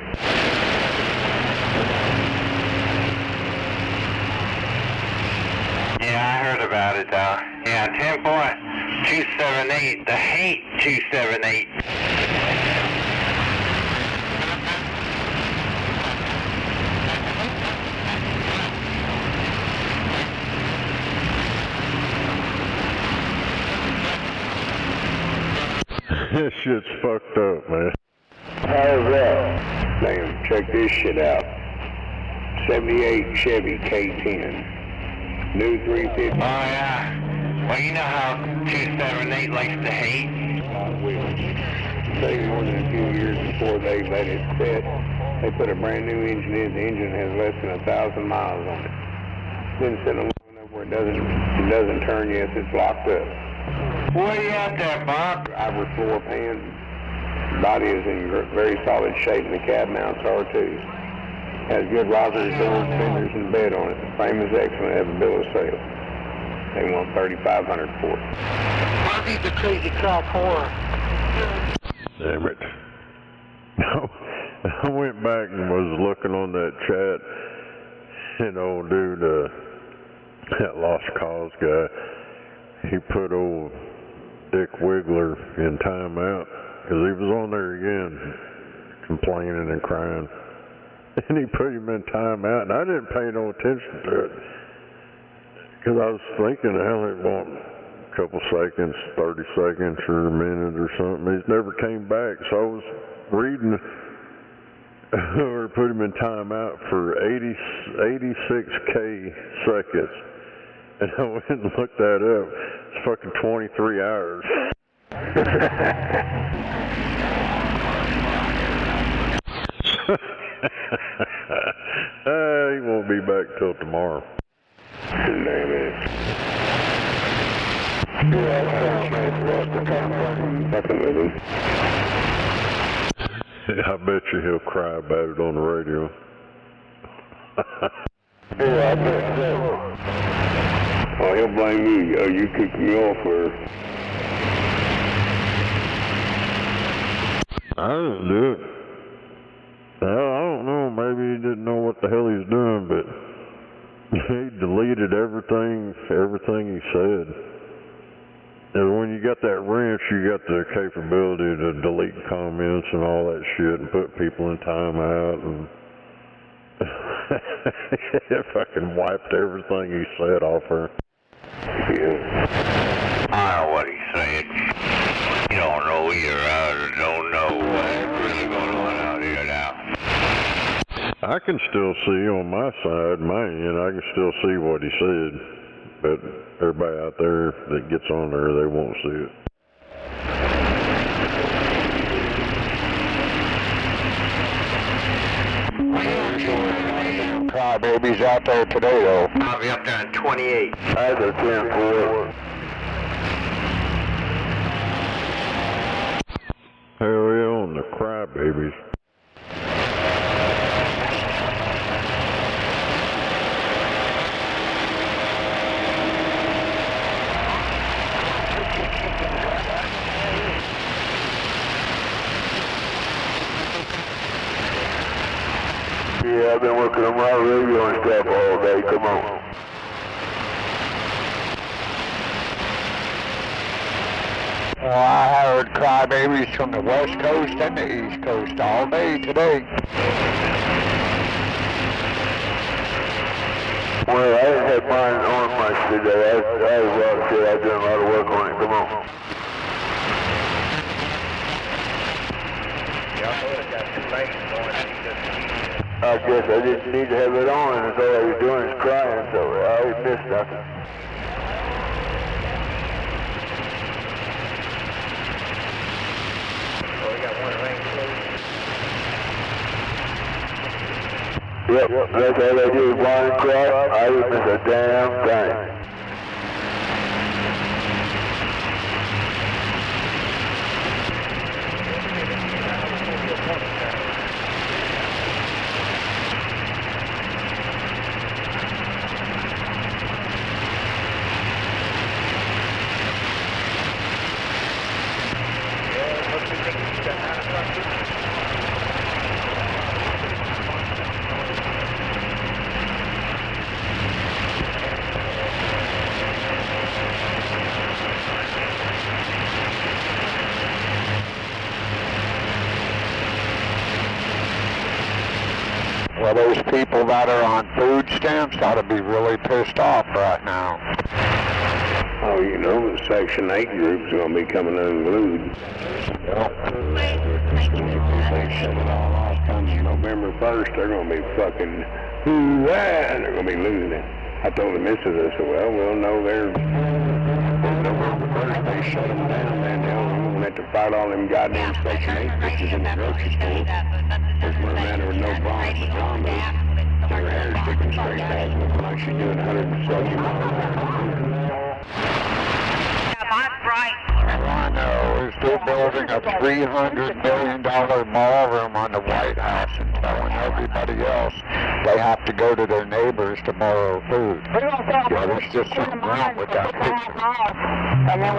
Yeah, I heard about it though. Yeah, 10.278, the hate 278. This shit's fucked up, man. How's that? Damn, check this shit out. 78 Chevy K10. New 350. Oh yeah. Well, you know how 278 likes to hate. Say more than a few years before they let it set, they put a brand new engine in. The engine has less than 1,000 miles on it. Been sitting long enough where it doesn't turn yet. It's locked up. What are you out there, Bob? Driver floor pan. Body is in very solid shape, and the cab mounts are too. Has good rockers, doors, fenders, and bed on it. The frame is excellent. Have a bill of sale. They want $3,500 for it. I'll be the crazy cop whore. Damn it. I went back and was looking on that chat, and old dude, that Lost Cause guy, he put old Dick Wiggler in timeout, because he was on there again, complaining and crying. And he put him in timeout, and I didn't pay no attention to it, because I was thinking, hell, it won't a couple seconds, 30 seconds, or a minute or something. He's never came back, so I was reading, or put him in timeout for 86K seconds. And I went and looked that up. It's fucking 23 hours. He won't be back till tomorrow. Damn it. Fucking with him. I bet you he'll cry about it on the radio. Yeah, I bet so. Oh, he'll blame you. Oh, you kicked me off for... I didn't do it. Well, I don't know. Maybe he didn't know what the hell he's doing, but he deleted everything he said. And when you got that wrench, you got the capability to delete comments and all that shit and put people in timeout, and it fucking wiped everything he said off her. Yeah. I don't know what he's saying. You don't know either. I don't know what's really going on out here now. I can still see on my side, my end, I can still see what he said. But everybody out there that gets on there, they won't see it. Crybabies out there today, though. I'll be up there in 28. That's a 10-4. Hell yeah, on the crybabies. Yeah, I've been working on my radio and stuff all day. Come on. Well, I heard crybabies from the West Coast and the East Coast all day today. Well, I didn't have mine on much today. I was a lot of shit. I was doing a lot of work on it. Come on. I guess I didn't need to have it on, and all I was doing is crying, so I missed nothing. Yep, that's all I do is whine and cry. I didn't miss a damn thing. Well, those people that are on food stamps ought to be really pissed off right now. Oh, you know, the Section 8 group's going to be coming unglued. They shut it all off coming November 1st. They're going to be fucking, and they're going to be losing it. I told the missus, I said, well, we'll know they're November 1st. They shut them down, man. They'll have to fight all them goddamn Section 8 bitches in the grocery store. There's no matter with no bronze pajamas. Her hair sticking straight back, looking like she's doing 170 miles an hour. Mine's right. I know. They're building a $300 million ballroom on the White House and telling everybody else they have to go to their neighbors to borrow food. Yeah, there's just something wrong with that picture. And then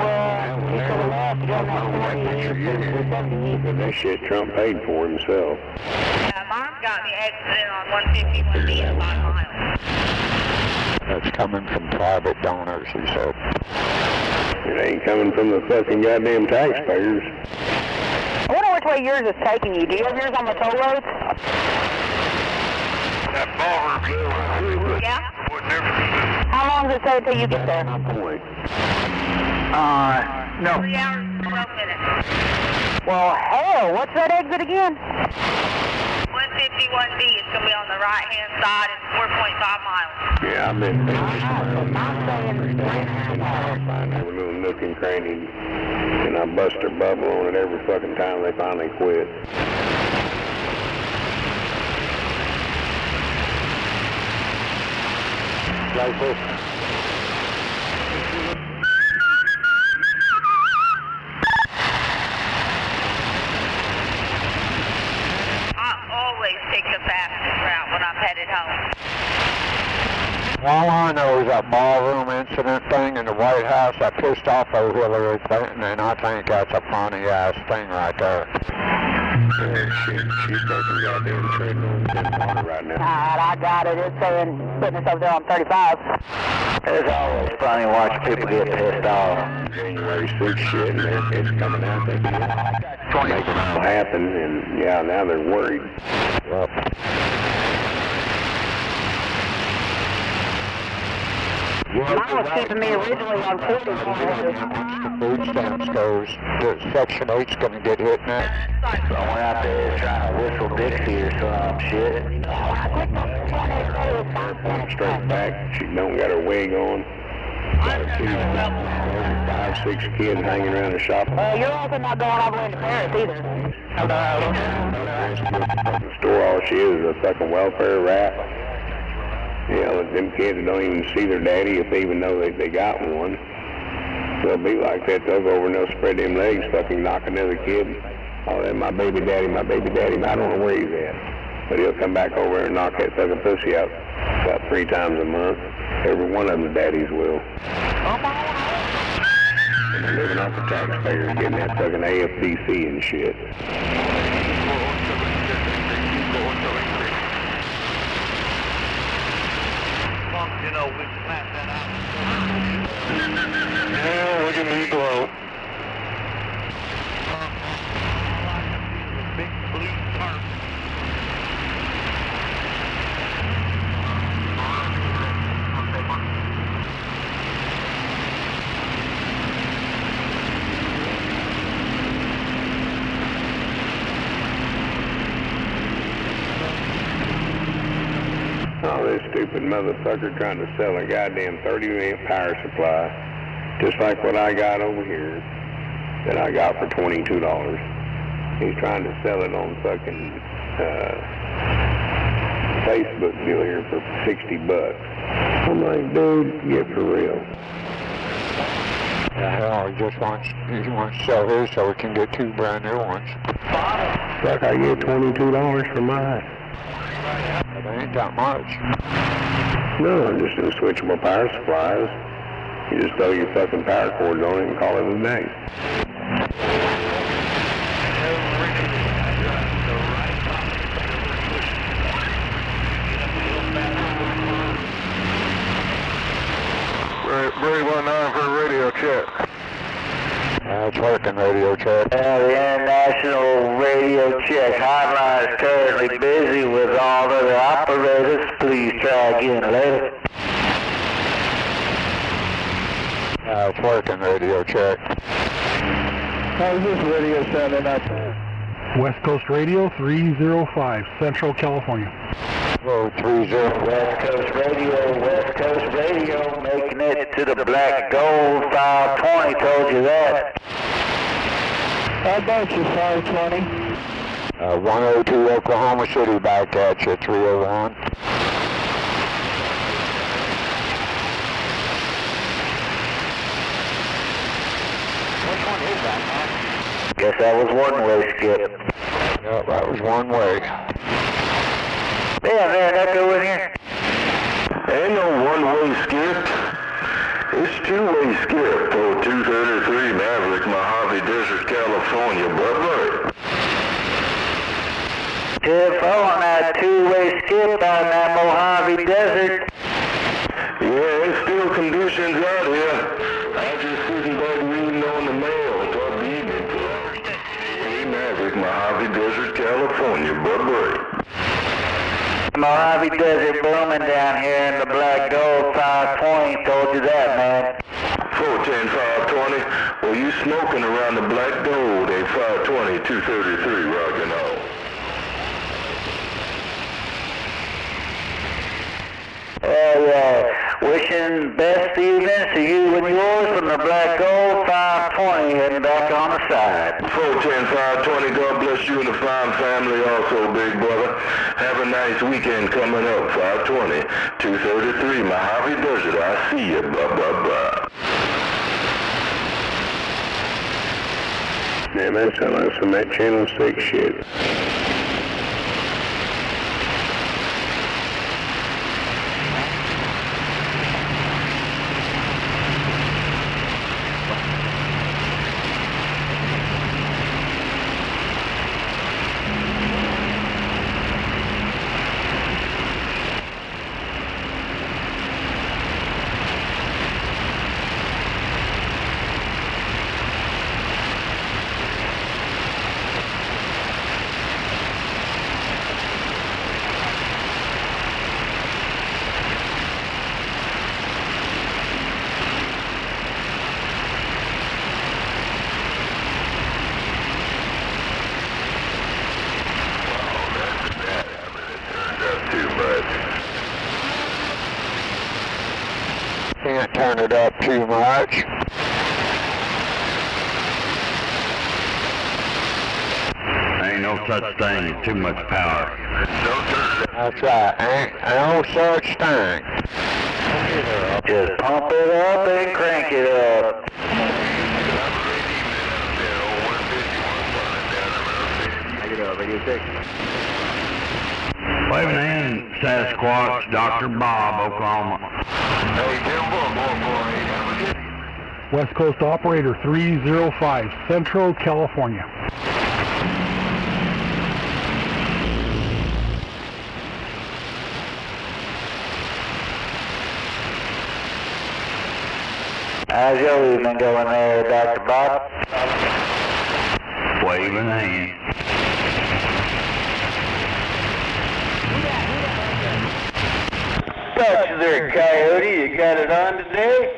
But that shit Trump paid for himself. yeah, Mom's got me exiting on 151B at 5 miles. That's coming from private donors, he said. It ain't coming from the fucking goddamn taxpayers. I wonder which way yours is taking you. Do you have yours on the toll roads? That ballroom. Yeah? How long does it take till you get there? No. 3 hours and 12 minutes. Well, hell, what's that exit again? 151B. It's going to be on the right-hand side. It's 4.5 miles. Yeah, I've been find every little nook and cranny, and I bust their bubble on it every fucking time they finally quit. Like this. Always take the fastest route when I'm headed home. All I know is that ballroom incident thing in the White House, that pissed off old Hillary Clinton, and I think that's a funny-ass thing right there. She's taking goddamn treadmill in water right now. Alright, I got it. It's saying fitness over there on 35. It's always funny watching people get pissed off. January 6th shit, and it's coming out. They make it all happen, and yeah, now they're worried. Mine was keeping me originally on 40. The food stamps goes, the Section 8's going to get hit next. Someone out there trying to whistle Dixie or some shit. Straight back, she don't got her wig on. Got her two, 5, 6 kids hanging around the shop. You're also not going all the way into Paris either. The store, all she is a fucking welfare rat. You know, them kids don't even see their daddy if they even know they got one. They'll be like that. They'll go over and they'll spread them legs, fucking knock another kid. Oh, that's my baby daddy, my baby daddy. I don't know where he's at. But he'll come back over and knock that fucking pussy out about 3 times a month. Every one of them daddies will. And they're living off the taxpayers, getting that fucking AFDC and shit. You know, we can map that out. Yeah, look at me blow. stupid motherfucker trying to sell a goddamn 30-amp power supply, just like what I got over here, that I got for $22. He's trying to sell it on fucking Facebook deal here for $60. I'm like, dude, get for real. The hell, he wants to sell his so we can get 2 brand new ones. Fuck, I get $22 for mine. It ain't that much. No, just do switchable power supplies. You just throw your fucking power cords on it and call it a day. Brady 19 for a radio check. It's working, radio check. The international radio check hotline is currently busy with all other operators. Please try again later. It's working, radio check. How's this radio sounding up? West Coast Radio 305, Central California. Hello, 30. West Coast Radio, making it to the Black Gold 520, told you that. How about you, 520? 102 Oklahoma City, back at you, 301. Which one is that, man? Guess that was one-way, Skip. Yep, that was one way. Yeah, there, that go in here. Ain't no one-way Skip. It's two-way Skip for 233 Maverick, Mojave Desert, California, brother. If on that two-way Skip out in that Mojave Desert. Yeah, there's still conditions out here. I just sitting back reading on the mail. Talk to evening for Maverick, Mojave Desert, California, brother. Mojave Desert booming down here in the Black Gold 520, told you that, man. 410, 520. Well, you smoking around the Black Gold, a 520, 233, rockin' on. Wishing best evenings to you and yours from the Black Gold 520 and back on the side. 410, 520, God bless you and the fine family also, big brother. Have a nice weekend coming up, 520, 233, Mojave Desert, I see you, blah, blah, blah. Man, that sounds like some of that Channel 6 shit. Can't turn it up too much. Ain't no such thing as too much power. That's right, ain't no such thing. Just pump it up and crank it up. Make it up, radio check. Waving in, Sasquatch, Dr. Bob, Oklahoma. West Coast Operator 305, Central California. How's your evening going there, Dr. Bob? Waving a hand. Got you there, Coyote. You got it on today?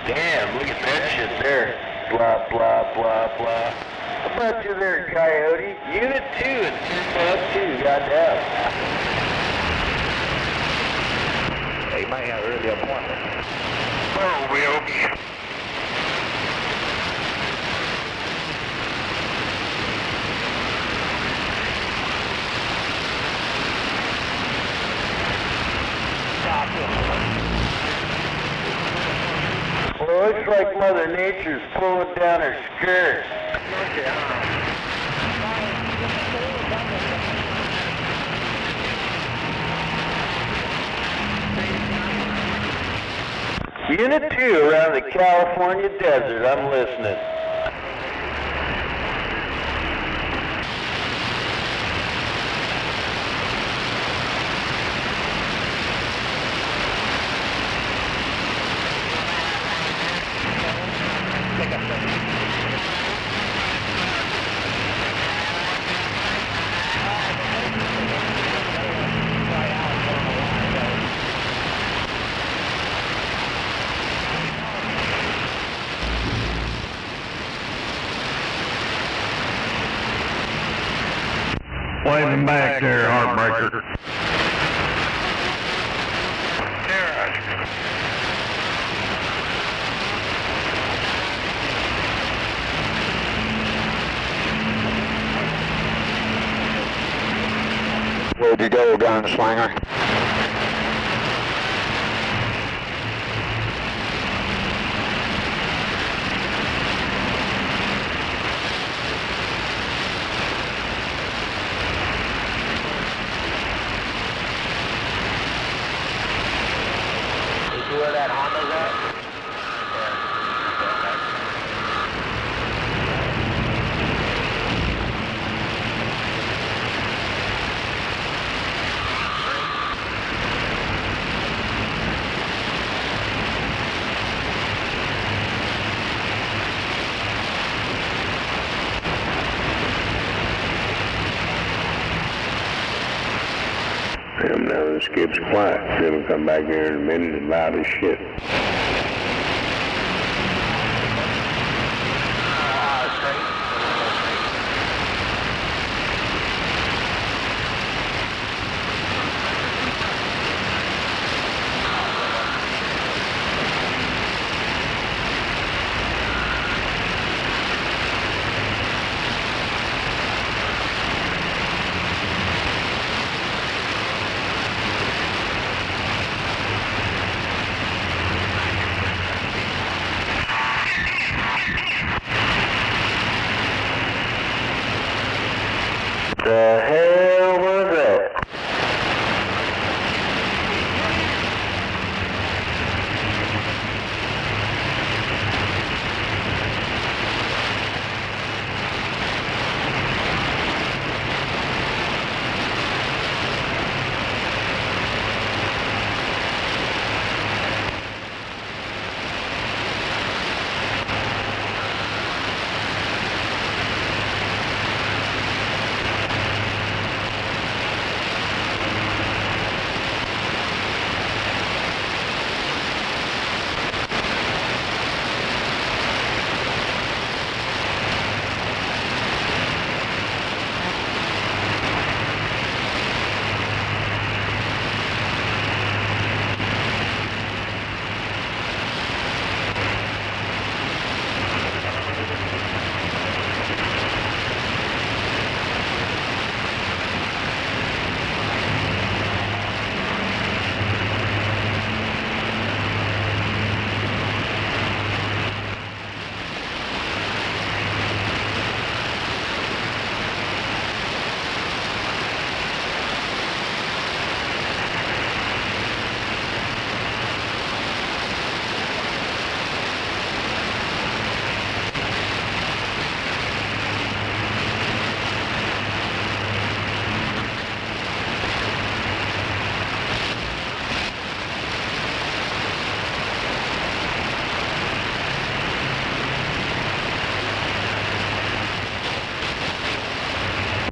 Damn, look at that shit there. Blah, blah, blah, blah. How about you there, Coyote? Unit 2 and 2, goddamn. He might have early appointment. Oh, we okay. Well, looks like Mother Nature's pulling down her skirt. Unit 2 around the California desert. I'm listening. Waving back there, Heartbreaker. Where'd you go, gunslinger? Where that Honda's at? Damn, now the skip's quiet. He'll come back here in a minute and loud as shit. The hell was that?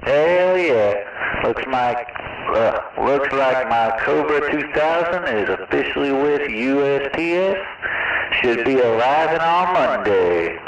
Hell yeah. Looks like my Cobra 2000 is officially with USPS. Should be arriving on Monday.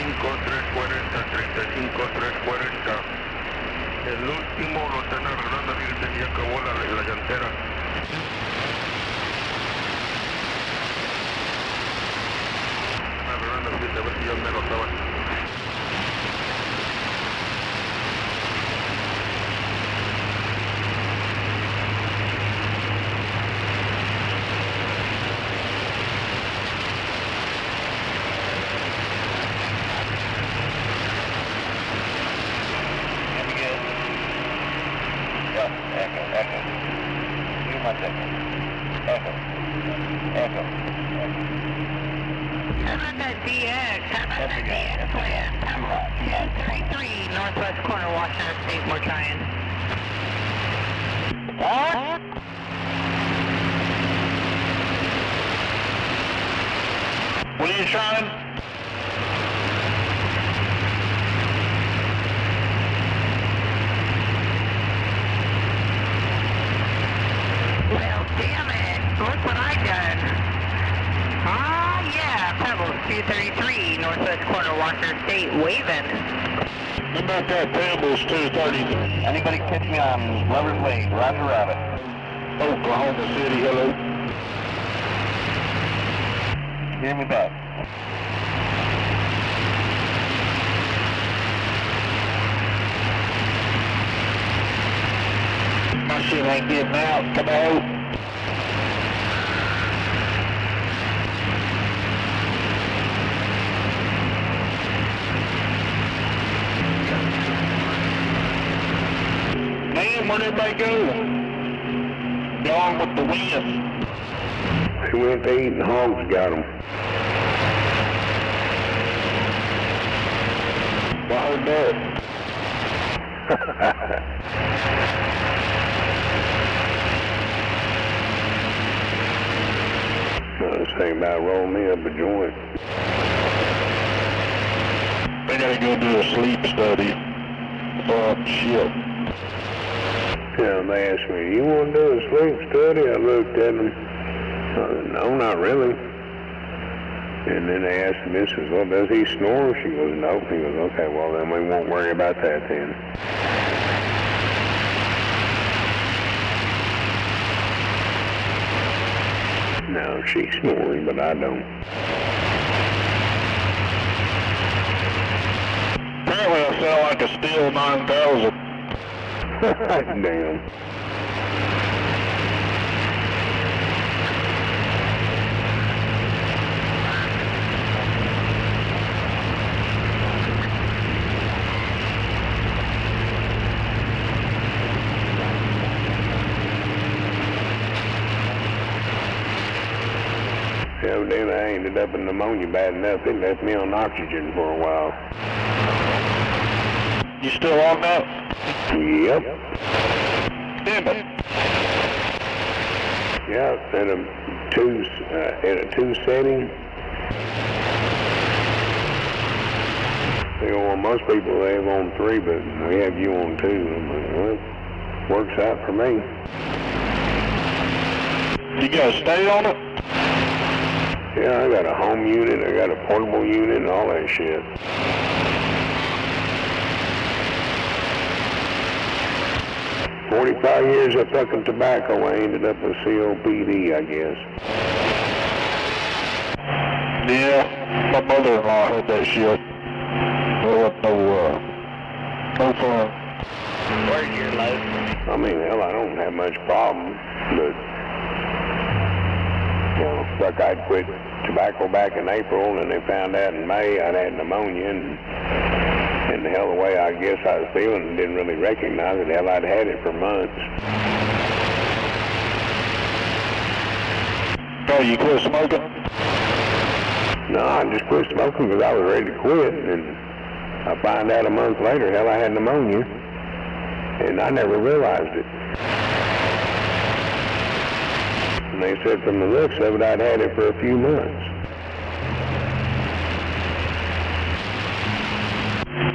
35-340. El último lo están arreglando, fíjate, ya acabó la llantera. Están arreglando, fíjate, a ver si ya me lo estaban. Northwest corner, Washington State, we're trying. What? What are you trying? Well, damn it. Look what I done. Ah, yeah. Pebbles 233, Northwest corner, Washington State, waving. How about that Pebbles 230? Anybody catch me on Lover's Lane, Roger Rabbit? Oklahoma City, hello. Hear me back. My shit ain't getting out, come on. Man, where'd everybody go? Gone with the wind. They went to eat and hogs got them. I heard that. I was thinking about rolling me up a joint. They gotta go do a sleep study. Oh, shit. Yeah, they asked me, you want to do a sleep study? I looked at them. I said, no, not really. And then they asked the missus, well, does he snore? She goes, no. He goes, okay, well, then we won't worry about that then. No, she's snoring, but I don't. Apparently I sound like a Steel 9000. Damn. Evidently, I ended up in pneumonia bad enough. It left me on oxygen for a while. You still on that? Yep. Damn it. Yeah, at a two setting. You know, well, most people they have on 3, but we have you on 2. I'm like, well, works out for me. You gotta stay on it? Yeah, I got a home unit, I got a portable unit, and all that shit. "45 years of fucking tobacco, I ended up with COPD, I guess." Yeah, my mother-in-law had that shit. There wasn't no fun. Where's your load? I mean, hell, I don't have much problem, but, you know, like I'd quit tobacco back in April, and they found out in May I'd had pneumonia, and the hell, the way I guess I was feeling, didn't really recognize it. Hell, I'd had it for months. Oh, you quit smoking? No, I just quit smoking because I was ready to quit, and I find out a month later, hell, I had pneumonia, and I never realized it. And they said from the looks of it, I'd had it for a few months.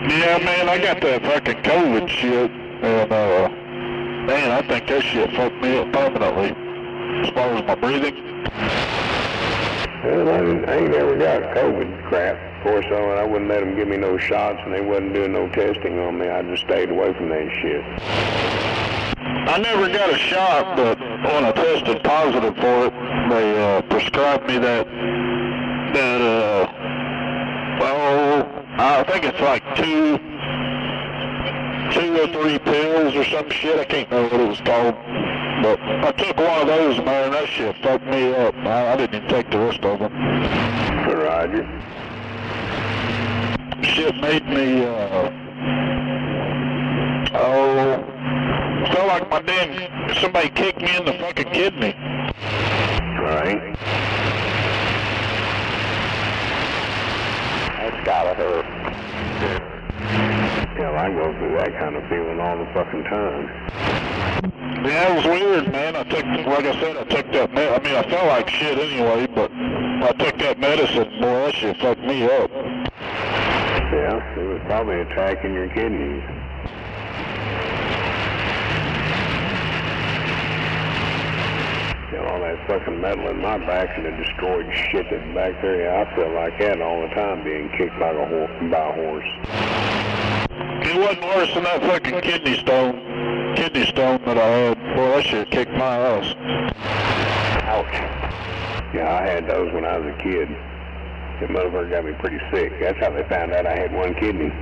Yeah, man, I got that fucking COVID shit, and, man, I think that shit fucked me up permanently, as far as my breathing. Well, I ain't ever got COVID crap. Of course, I wouldn't let them give me no shots, and they wasn't doing no testing on me. I just stayed away from that shit. I never got a shot, but when I tested positive for it, they prescribed me that I think it's like two or three pills or some shit. I can't remember what it was called. But I took one of those, man, that shit fucked me up. I didn't even take the rest of them. Roger. Shit made me, felt like my damn, somebody kicked me in the fucking kidney. Right. That's gotta hurt. Hell, I go through that kind of feeling all the fucking time. Yeah, it was weird, man. Like I said, I took that I mean, I felt like shit anyway, but I took that medicine, boy, that shit fucked me up. Yeah, it was probably attacking your kidneys. All that fucking metal in my back and the destroyed shit that's back there, yeah, I feel like that all the time being kicked by a horse. It wasn't worse than that fucking kidney stone that I had. Boy, that shit kicked my ass. Ouch. Yeah, I had those when I was a kid. The motherfucker got me pretty sick. That's how they found out I had one kidney.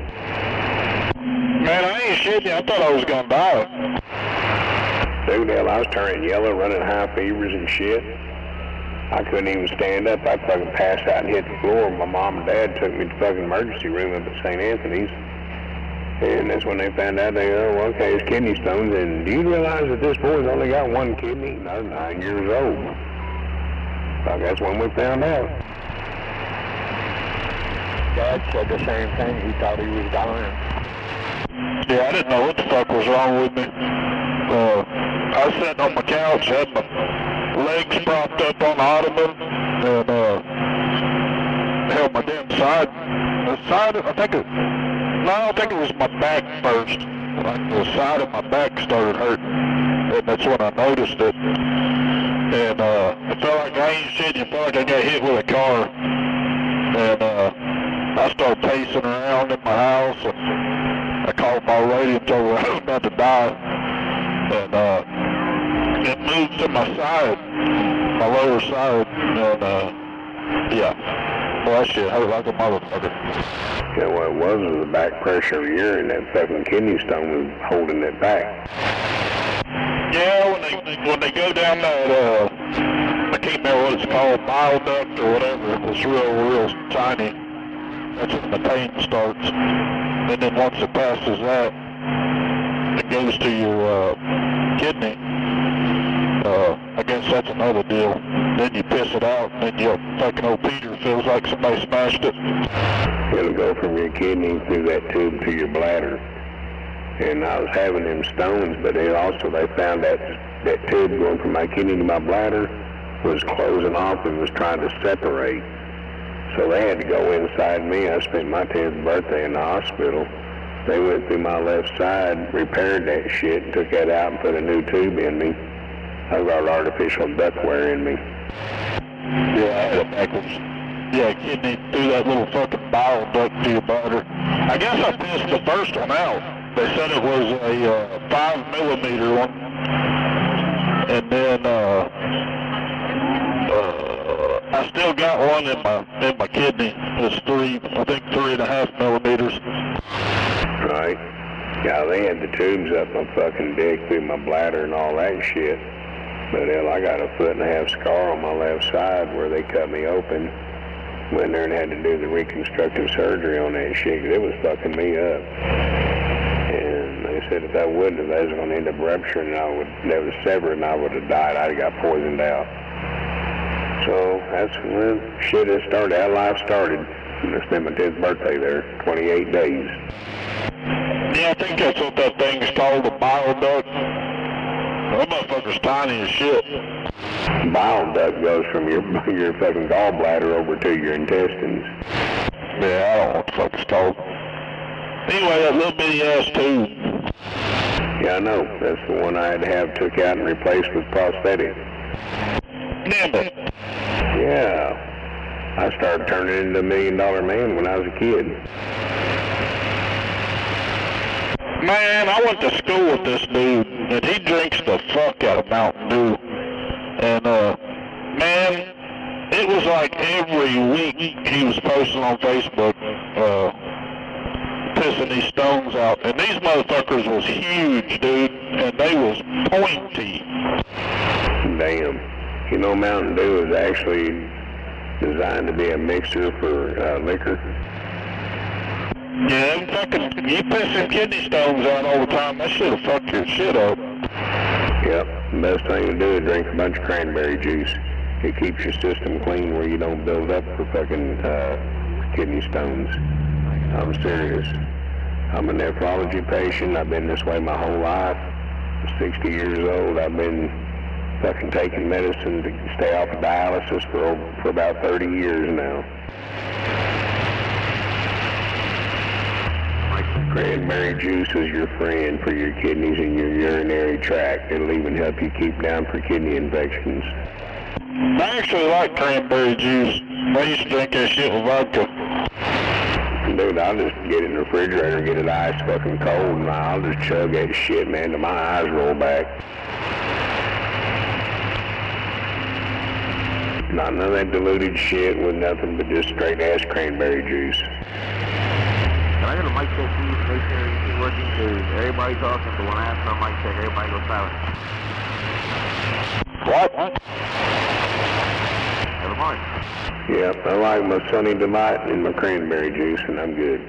Man, I ain't shitting you. I thought I was gonna die. Dude, hell, I was turning yellow, running high fevers and shit. I couldn't even stand up. I fucking passed out and hit the floor. My mom and dad took me to the fucking emergency room up at St. Anthony's. And that's when they found out, okay, it's kidney stones. And do you realize that this boy's only got one kidney? And I was 9 years old. Well, that's when we found out. Dad said the same thing. He thought he was dying. Yeah, I didn't know what the fuck was wrong with me. I was sitting on my couch, had my legs propped up on the ottoman, and held my damn side. I don't think it was my back first. Like the side of my back started hurting, and that's when I noticed it. And it felt like I ain't shit. It felt like I got hit with a car. And I started pacing around in my house, and I called my lady and told her I was about to die. And it moved to my side, my lower side, and yeah, boy, that shit hurt like a motherfucker. Yeah, what it was the back pressure of urine. That fucking kidney stone was holding it back. Yeah, when they go down that, I can't remember what it's called, bile duct or whatever, it's real tiny. That's when the pain starts. And then once it passes that, it goes to your kidney. I guess that's another deal. Then you piss it out, and then your fucking old Peter feels like somebody smashed it. It'll go from your kidney through that tube to your bladder. And I was having them stones, but they found that tube going from my kidney to my bladder was closing off and was trying to separate. So they had to go inside me. I spent my 10th birthday in the hospital. They went through my left side, repaired that shit, and took that out and put a new tube in me. I got artificial ductware in me. Yeah, I had it backwards. Yeah, kidney through that little fucking bile duct to your bladder. I guess I pissed the first one out. They said it was a 5mm one. And then I still got one in my kidney. It's 3.5mm. Right. Yeah, they had the tubes up my fucking dick through my bladder and all that shit. But hell, I got a 1.5 foot scar on my left side where they cut me open. Went there and had to do the reconstructive surgery on that shit because it was fucking me up. And they said if I wouldn't have, I was going to end up rupturing and that was severed and I would have died. I'd have got poisoned out. So that's when shit has started. That life started. And I spent my 10th birthday there, 28 days. Yeah, I think that's what that thing's called, a bile duct. That motherfucker's tiny as shit. Bile duct goes from your fucking gallbladder over to your intestines. Yeah, I don't know what the fuck it's called. Anyway, that little bitty ass tube. Yeah, I know. That's the one I had to have took out and replaced with prosthetic. Damn it. Yeah. I started turning into $1 million man when I was a kid. Man, I went to school with this dude, and he drinks the fuck out of Mountain Dew. And, man, it was like every week he was posting on Facebook, pissing these stones out. And these motherfuckers was huge, dude, and they was pointy. Damn. You know, Mountain Dew is actually designed to be a mixer for liquor. Yeah, them fucking, you piss them kidney stones out all the time, that shit'll fuck your shit up. Yep, the best thing to do is drink a bunch of cranberry juice. It keeps your system clean where you don't build up for fucking kidney stones. I'm serious. I'm a nephrology patient. I've been this way my whole life. I'm 60 years old. I've been fucking taking medicine to stay off of dialysis for about 30 years now. Cranberry juice is your friend for your kidneys and your urinary tract. It'll even help you keep down for kidney infections. I actually like cranberry juice. I used to drink that shit with vodka. Dude, I'll just get it in the refrigerator and get it ice fucking cold, and I'll just chug that shit, man, till my eyes roll back. Not none of that diluted shit with nothing but just straight ass cranberry juice. Can I get a mic check, please, to make sure it's working? Because everybody talking, but when I ask for a mic check, everybody goes silent. What? Never mind. Yep, I like my Sunny Delight and my cranberry juice, and I'm good.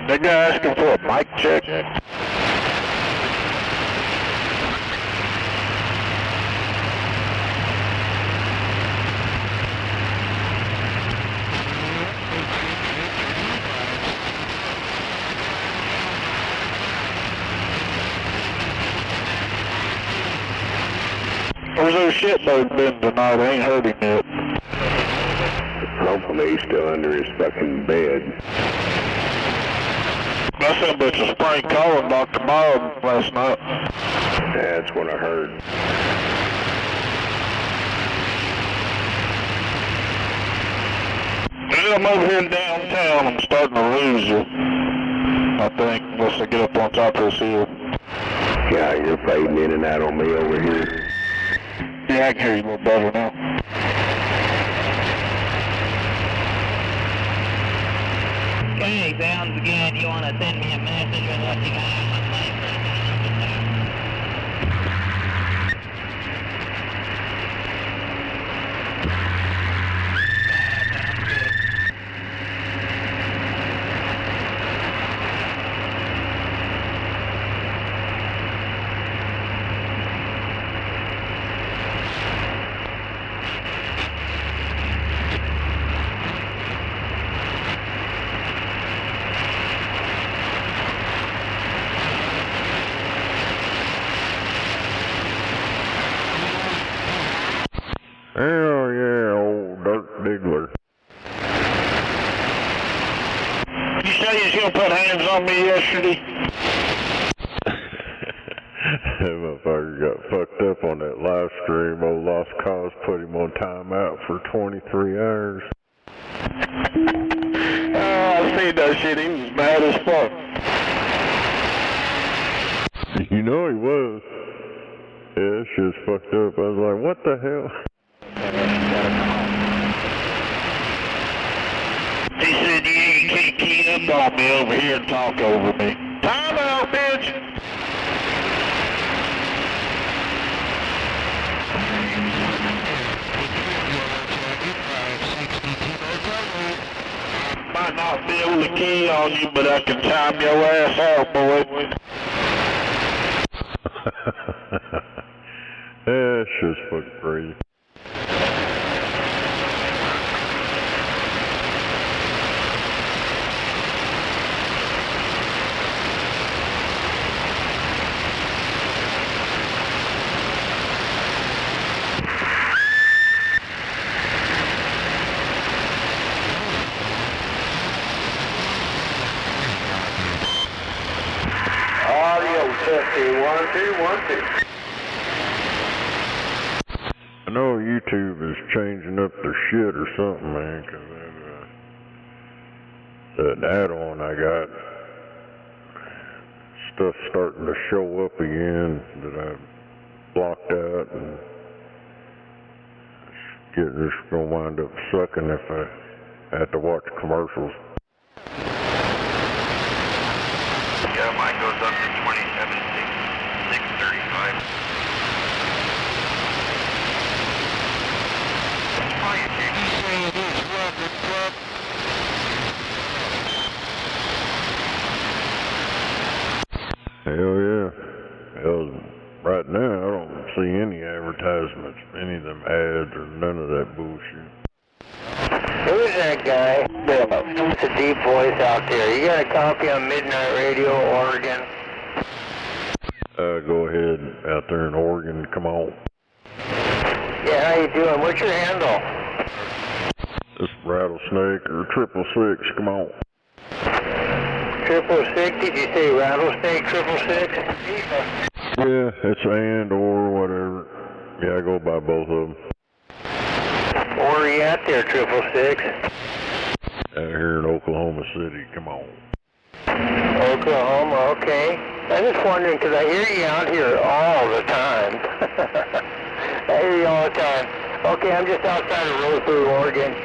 That guy asking for a mic check? Where's those shitbird been tonight? I ain't heard him yet. Hopefully he's still under his fucking bed. That son of a bitch was prank calling Dr. Bob last night. That's what I heard. I'm over here in downtown. I'm starting to lose you, I think, unless I get up on top of this hill. Yeah, you're fading in and out on me over here. Yeah, I can hear you a little better now. Okay, sounds again. You want to send me a message with what you got on my plate for a Oh yeah, old dirt diggler. You say you was gonna put hands on me yesterday? That motherfucker got fucked up on that live stream. Old Lost Cause put him on timeout for 23 hours. I seen that shit. He was mad as fuck. You know he was. Yeah, that shit's fucked up. I was like, what the hell? He said, yeah, you can't key up on me over here and talk over me. Time out, bitch! Might not be able to key on you, but I can time your ass out, boy. That shit's fucking crazy. Audio testing, 1, 2, 1, 2. I know YouTube is changing up their shit or something, man, 'cause that add-on I got, stuff's starting to show up again that I blocked out, and it's just gonna wind up sucking if I have to watch commercials. Yeah, mine goes up to 27,635. Hell yeah. Hell, right now I don't see any advertisements, any of them ads or none of that bullshit. Who's that guy? It's a deep voice out there. You got a copy on Midnight Radio, Oregon? Go ahead, out there in Oregon, come on. Yeah, how you doing? What's your handle? This Rattlesnake or 666, come on. 666? Did you say Rattlesnake 666? Yeah, it's and or whatever. Yeah, I go by both of them. Where are you at there, 666? Out here in Oklahoma City, come on. Oklahoma, okay. I'm just wondering, because I hear you out here all the time. I hear you all the time. Okay, I'm just outside of Roseburg, Oregon.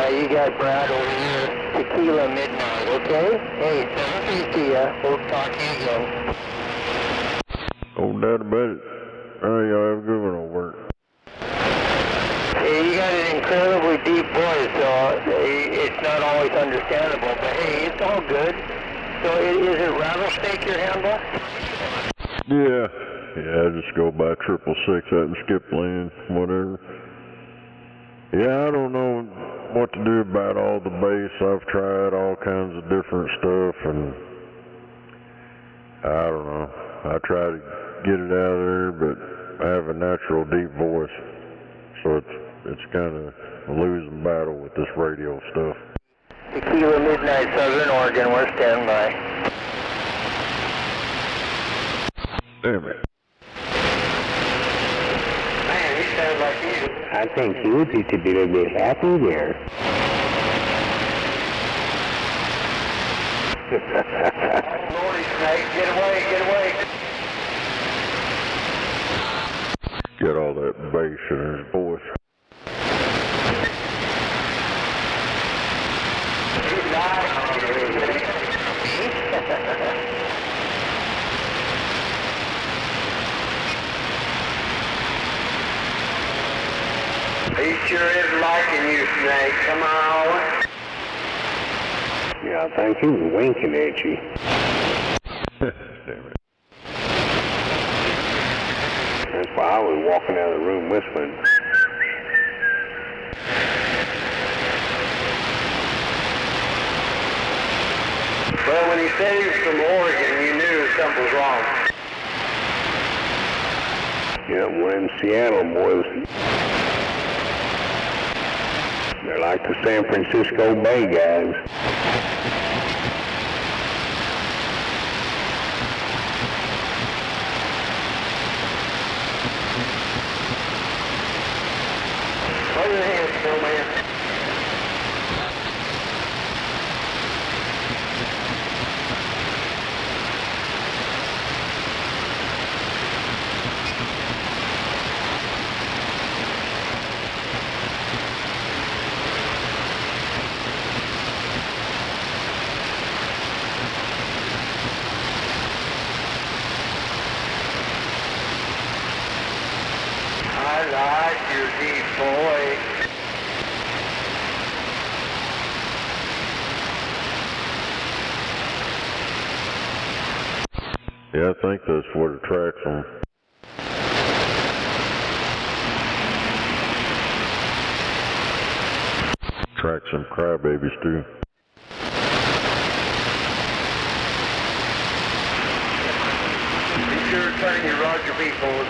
You got Brad over here, Tequila Midnight, okay? Hey, so I'll see you. We'll talk to you again. No doubt about it. All right, y'all have a good one over. Hey, you got an incredibly deep voice, so it's not always understandable, but hey, it's all good. So is it Rattlesnake your handle? Yeah, I just go by 666 out in Skip Land, whatever. Yeah, I don't know what to do about all the bass. I've tried all kinds of different stuff, and I don't know. I try to get it out of there, but I have a natural deep voice, so it's kind of a losing battle with this radio stuff. Tequila Midnight, Southern Oregon, we're standby. Damn it. Man, he sounds like you. I think you would be to be a little bit happy there. Lordy Snake, get away, get away. Get all that bass in his voice. He sure is liking you, Snake. Come on. Yeah, I think he was winking at you. Damn it. That's why I was walking out of the room whistling. Well, when he said he was from Oregon, you knew something was wrong. Yeah, one of them Seattle boys. They're like the San Francisco Bay guys. Put your hands, snowman. I like your deep voice. Yeah, I think that's what attracts them. Attracts some crybabies too. Be sure to turn your Roger B forward.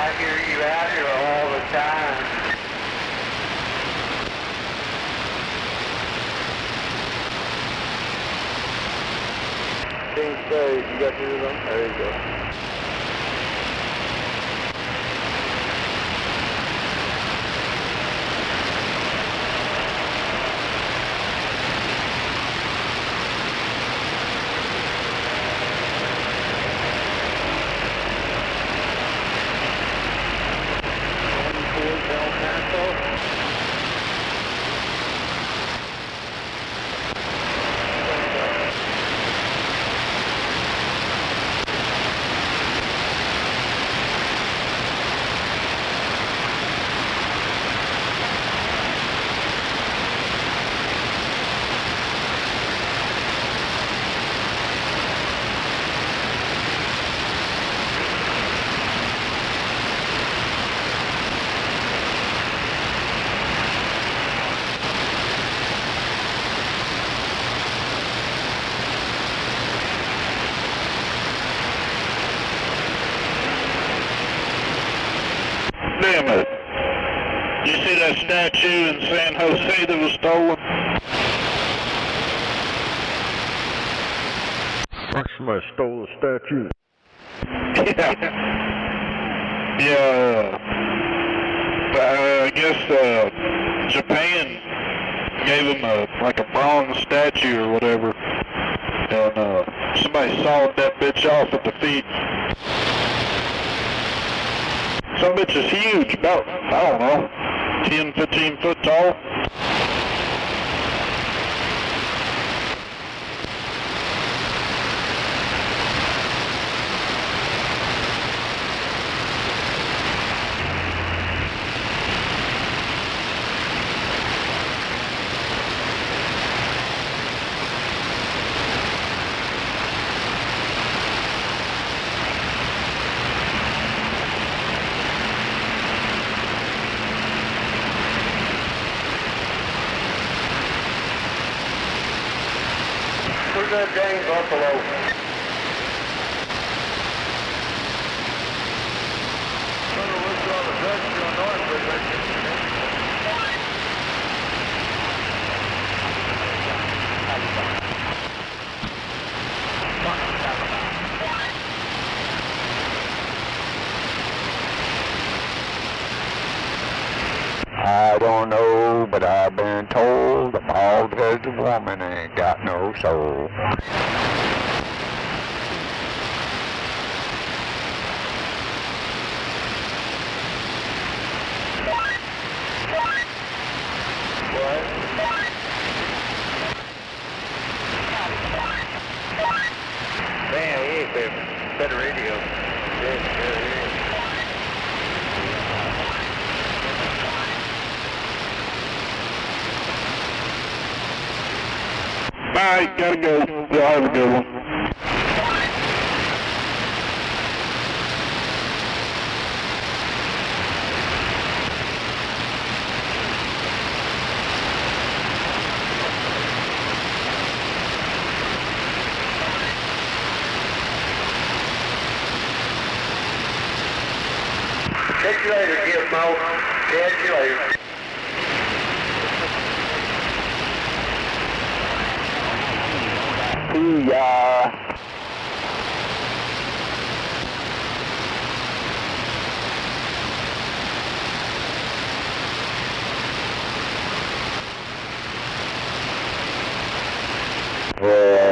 I hear you out here all the time. King Stage, you got yours on? There you go. Damn it. You see that statue in San Jose that was stolen? Somebody stole the statue. Yeah. I guess Japan gave him a bronze statue or whatever. And somebody sawed that bitch off at the feet. Some bitch is huge, about, I don't know, 10, 15 foot tall. Where's that dang buffalo? I don't know, but I've been told a bald-headed woman ain't got no soul. Man, he ain't better radio. Bye, gotta go. Y'all have a good one. Catch you later, Gizmo. Catch you later. See ya. Yeah.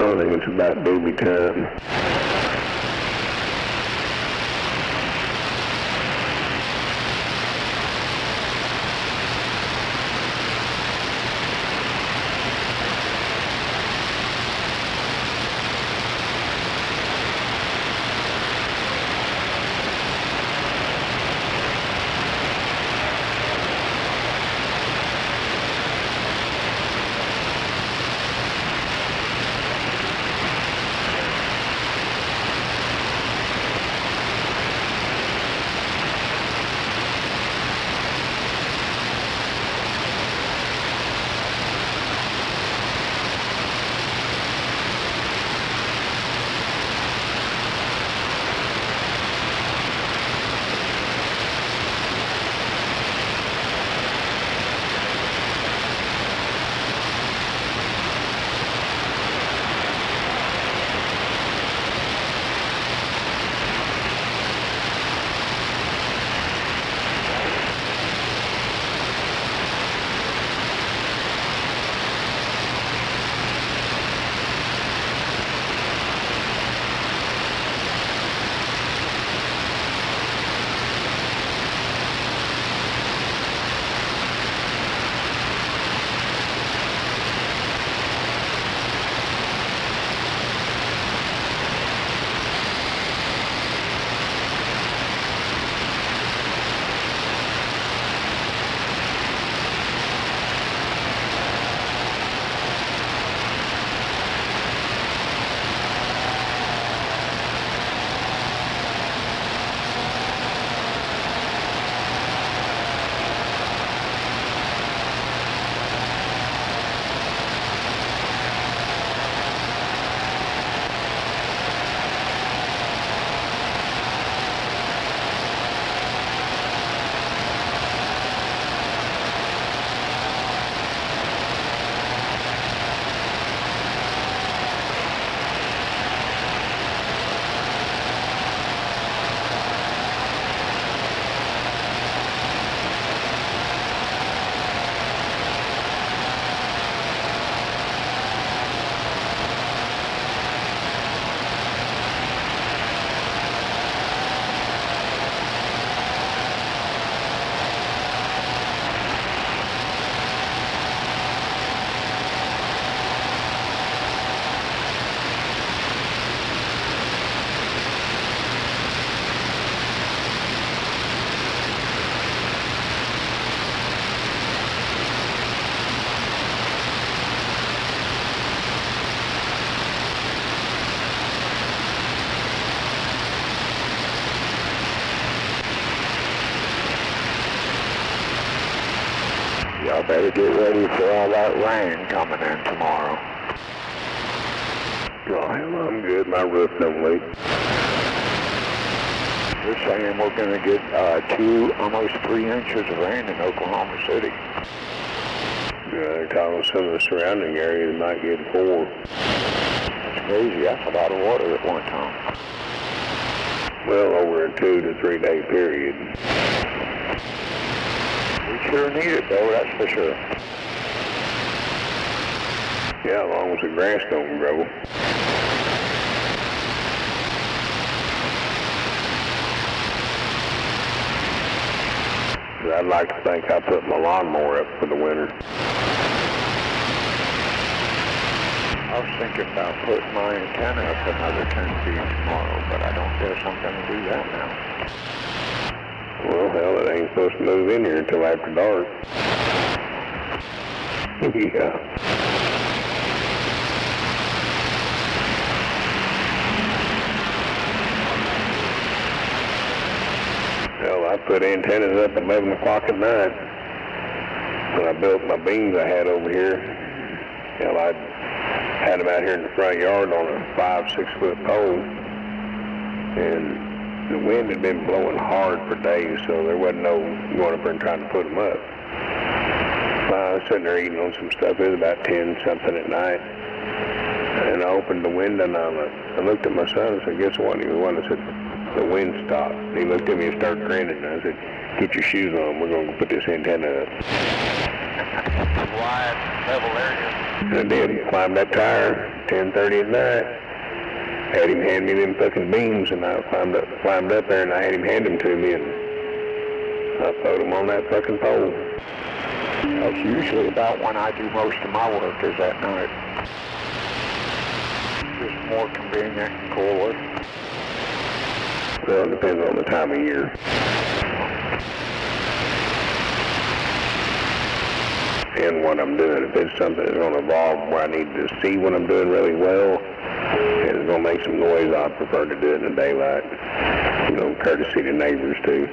I think it's about baby time. Y'all better get ready for all that rain coming in tomorrow. Oh, hell, I'm good. My roof don't leak. They're saying we're going to get 2, almost 3 inches of rain in Oklahoma City. They're talking some of the surrounding areas might get 4. That's crazy. That's a lot of water at one time. Well, over a 2 to 3 day period. We sure need it, though, that's for sure. Yeah, as long as the grass don't grow. But I'd like to think I put my lawnmower up for the winter. I was thinking about putting my antenna up another 10 feet tomorrow, but I don't guess I'm going to do that now. Well, hell, it ain't supposed to move in here until after dark. Yeah. Hell, I put antennas up at 11 o'clock at night. When I built my beams I had over here, hell, I had them out here in the front yard on a 5-6 foot pole. And the wind had been blowing hard for days, so there wasn't no going up there and trying to put them up. I was sitting there eating on some stuff. It was about 10-something at night. And I opened the window and I looked at my son and said, guess what? He was one. I said, the wind stopped. He looked at me and started grinning. And I said, get your shoes on. We're going to put this antenna up. Wide level area. I did. Climbed that tire 10:30 at night. Had him hand me them fucking beams, and I climbed up there, and I had him hand them to me, and I put them on that fucking pole. That's usually about when I do most of my work is at night. Just more convenient and cooler. Well, it depends on the time of year. And what I'm doing. If it's something that's going to involve where I need to see what I'm doing really well, and it's going to make some noise, I prefer to do it in the daylight. You know, courtesy to neighbors too.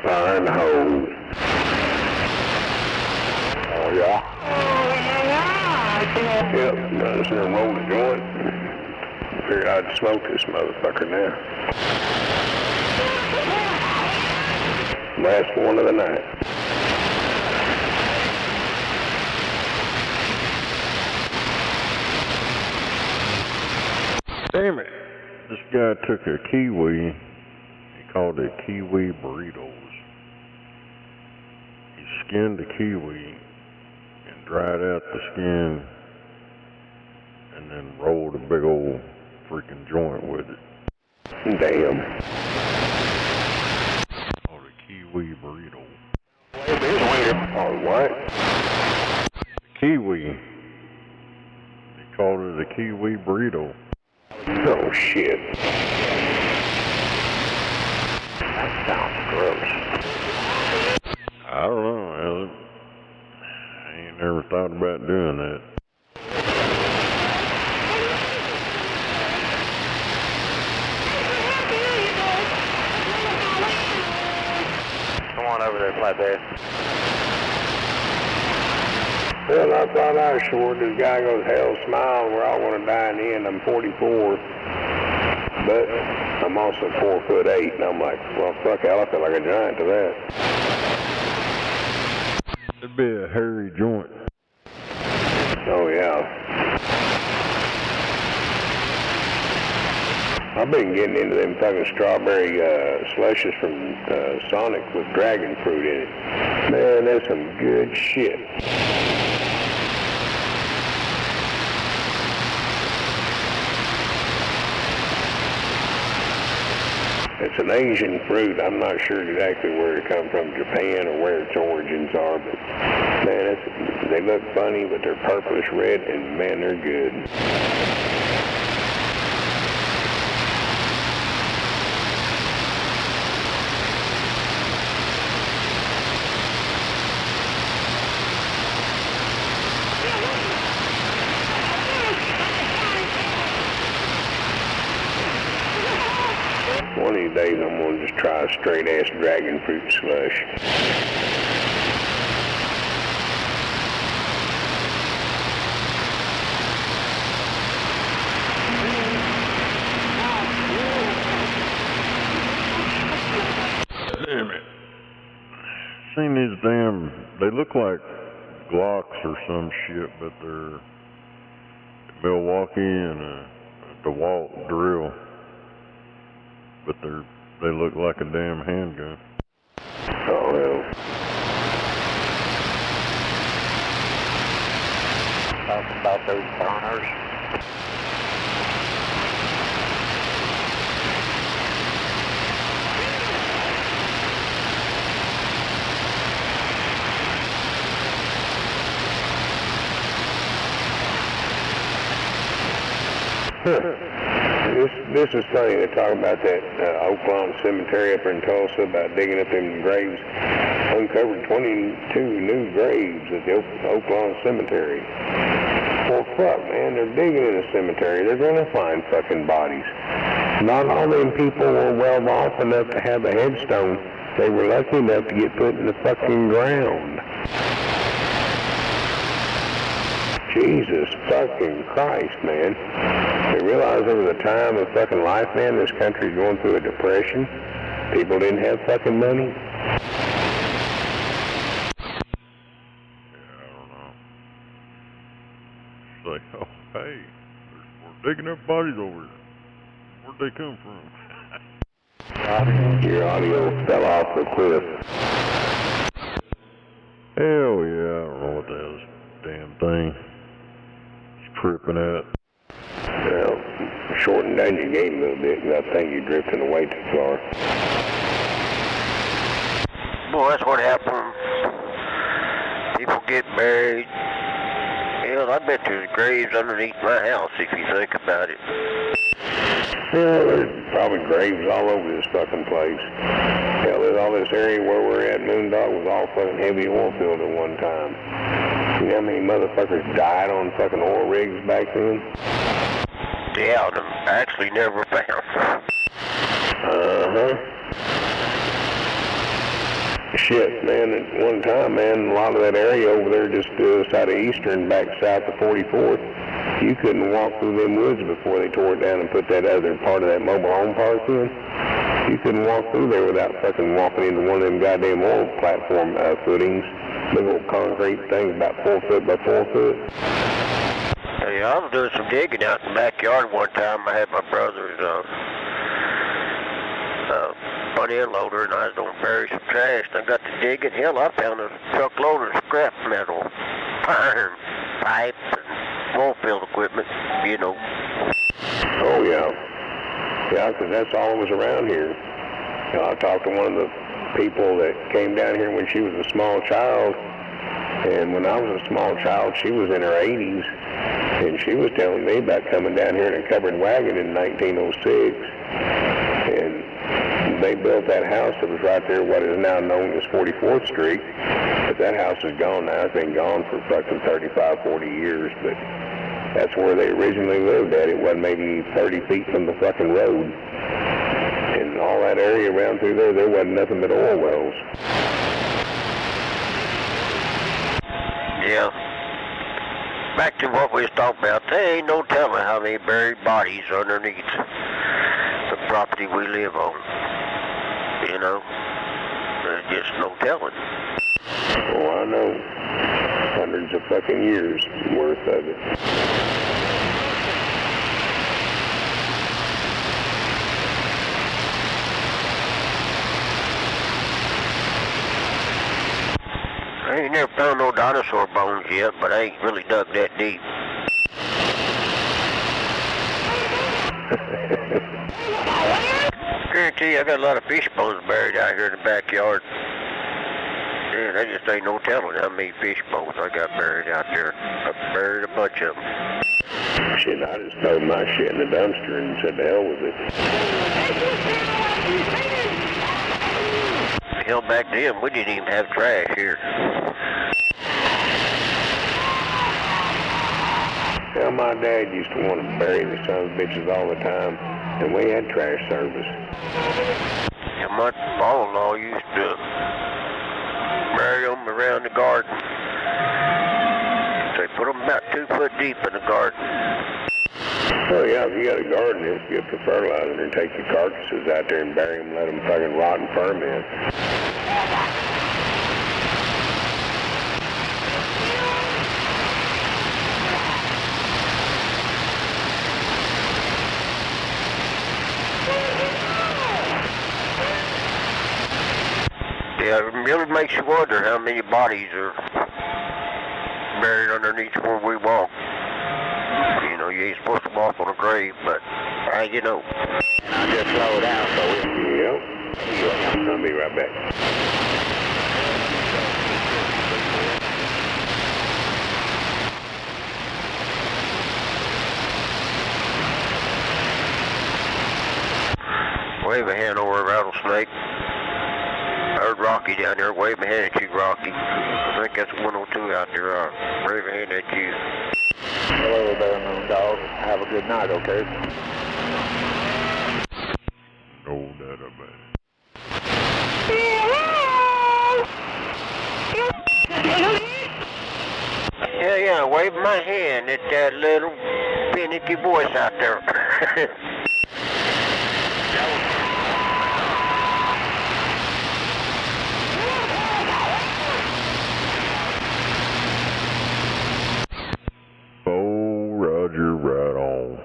Fire in the hole. Oh, yeah? Yep, I'm just gonna roll the joint. Figured I'd smoke this motherfucker now. Last one of the night. Damn it. This guy took a kiwi. He called it kiwi burritos. He skinned the kiwi and dried out the skin and then rolled a big old freaking joint with it. Damn. Called it kiwi burrito. Oh, what? Kiwi. He called it a kiwi burrito. Oh, shit. That sounds gross. I don't know, Alan. I ain't never thought about doing that. Come on over there, flatbed. Well, I thought I was short. This guy goes, hell, smile, we're all going to die in the end. I'm 44. But I'm also 4'8", and I'm like, well, fuck hell, I feel like a giant to that. It'd be a hairy joint. Oh, yeah. I've been getting into them fucking strawberry slushes from Sonic with dragon fruit in it. Man, that's some good shit. It's an Asian fruit. I'm not sure exactly where it come from, Japan, or where its origins are, but man, they look funny, but they're purplish red, and man, they're good. One of these days, I'm going to just try a straight-ass dragon fruit slush. Damn it. Seen these they look like Glocks or some shit, but they're Milwaukee and a DeWalt drill. But they look like a damn handgun. Oh, well. Talking about those burners. This is funny. They talk about that Oak Lawn Cemetery up in Tulsa, about digging up them graves. Uncovered 22 new graves at the Oak Lawn Cemetery. Well, fuck, man, they're digging in a cemetery. They're going to find fucking bodies. Not all them people were well off enough to have a headstone. They were lucky enough to get put in the fucking ground. Jesus fucking Christ, man. They realize there was a time of fucking life, man, this country's going through a depression. People didn't have fucking money. Yeah, I don't know. It's like, oh, hey, we're digging up bodies over here. Where'd they come from? Your audio fell off the cliff. Hell yeah, I don't know what the hell this damn thing is tripping at. Well, shorten down your game a little bit, because I think you're drifting away too far. Boy, that's what happens. People get buried. Hell, I bet there's graves underneath my house if you think about it. Well, there's probably graves all over this fucking place. Hell, there's all this area where we're at, Moondog, was all fucking heavy oil field at one time. You know how many motherfuckers died on fucking oil rigs back then? Yeah, them actually never found. Uh-huh. Shit, man, at one time, man, a lot of that area over there just side of Eastern, back south of 44th, you couldn't walk through them woods before they tore it down and put that other part of that mobile home park in. You couldn't walk through there without fucking walking into one of them goddamn oil platform footings. Big old concrete things about 4 foot by 4 foot. Hey, I was doing some digging out in the backyard one time. I had my brother's front end loader, and I was going to bury some trash. And I got to digging. Hell, I found a truckload of scrap metal, iron, pipe, and oil field equipment, you know. Oh, yeah. Yeah, because that's all that was around here. You know, I talked to one of the people that came down here when she was a small child, and when I was a small child, she was in her 80s, and she was telling me about coming down here in a covered wagon in 1906, and they built that house that was right there, what is now known as 44th Street, but that house is gone now. It's been gone for fucking 35, 40 years, but that's where they originally lived at. It wasn't maybe 30 feet from the fucking road. And all that area around through there wasn't nothing but oil wells. Yeah. Back to what we was talking about, there ain't no telling how many buried bodies underneath the property we live on. You know? There's just no telling. Oh, I know. Hundreds of fucking years worth of it. I ain't never found no dinosaur bones yet, but I ain't really dug that deep. guarantee you I got a lot of fish bones buried out here in the backyard. Yeah, there just ain't no telling how many fish bones I got buried out there. I buried a bunch of them. Shit, I just threw my shit in the dumpster and said the hell with it. Hell, back then, we didn't even have trash here. Hell, my dad used to want to bury the son of bitches all the time, and we had trash service. And my father-in-law used to bury them around the garden. They put them about 2 foot deep in the garden. Oh yeah, if you got a garden, it's good for fertilizer, and take the carcasses out there and bury them, let them fucking rot and ferment. Yeah, it really makes you wonder how many bodies are buried underneath where we walk. You know, you ain't supposed to walk on a grave, but how you know? I just slowed down, so yep. I'll be right back. Wave a hand over a rattlesnake. I heard Rocky down there. Wave a hand at you, Rocky. I think that's 102 out there. Wave a hand at you. Hello there, Moon Dog. Have a good night, okay? No doubt about it. Yeah, wave my hand at that little finicky voice out there. Oh, Roger, right on.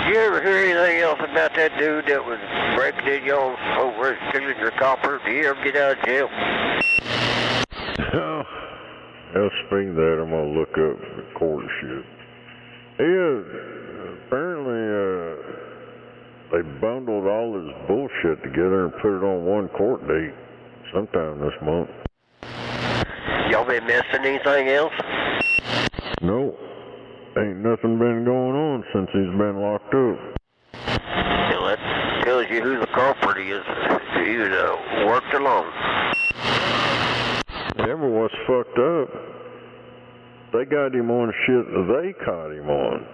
Did you ever hear anything else about that dude that was breaking in y'all over stealing your copper? Did he ever get out of jail? Well, speaking of that, I'm going to look up the court shit. Apparently, they bundled all this bullshit together and put it on one court date sometime this month. Y'all been missing anything else? No. Ain't nothing been going on since he's been locked up. Well, that tells you who the culprit is. He worked alone. Ever what's fucked up? They got him on shit that they caught him on.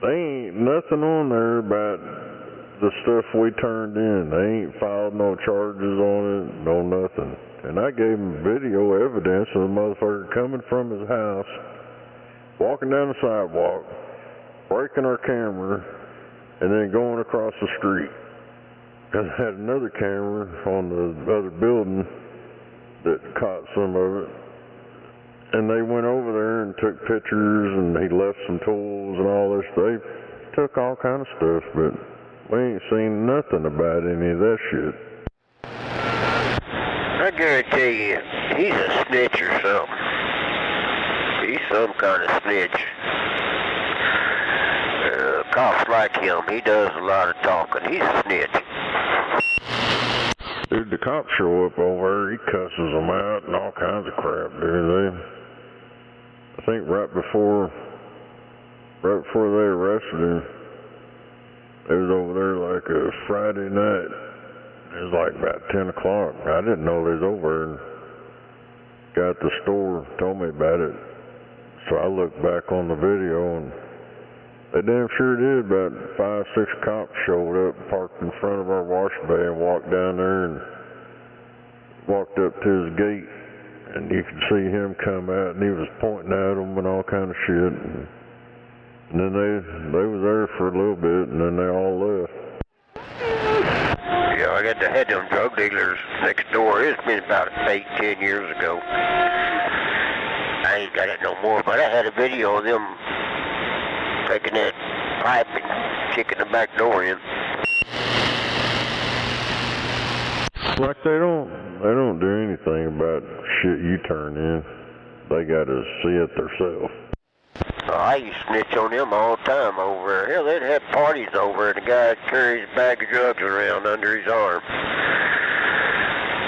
They ain't nothing on there about the stuff we turned in. They ain't filed no charges on it, no nothing. And I gave him video evidence of the motherfucker coming from his house, walking down the sidewalk, breaking our camera, and then going across the street. And I had another camera on the other building that caught some of it. And they went over there and took pictures, and he left some tools and all this. They took all kind of stuff, but we ain't seen nothing about any of that shit. I guarantee you, he's a snitch or something. He's some kind of snitch. Cops like him. He does a lot of talking. He's a snitch. Dude, the cops show up over there, he cusses them out and all kinds of crap, dude. I think right before they arrested him, they was over there like a Friday night. It was like about 10 o'clock. I didn't know they was over there, and guy at the store told me about it. So I looked back on the video, and they damn sure did. About 5, 6 cops showed up, parked in front of our wash bay, and walked down there and walked up to his gate. And you could see him come out, and he was pointing at them and all kind of shit. And then they was there for a little bit, and then they all left. Yeah, I had them drug dealers next door. It's been about 8, 10 years ago. I ain't got it no more, but I had a video of them taking that pipe and kicking the back door in. Like they don't do anything about shit you turn in. They gotta see it themselves. I used to snitch on them all the time over there. Hell, they'd have parties over and the guy carries a bag of drugs around under his arm.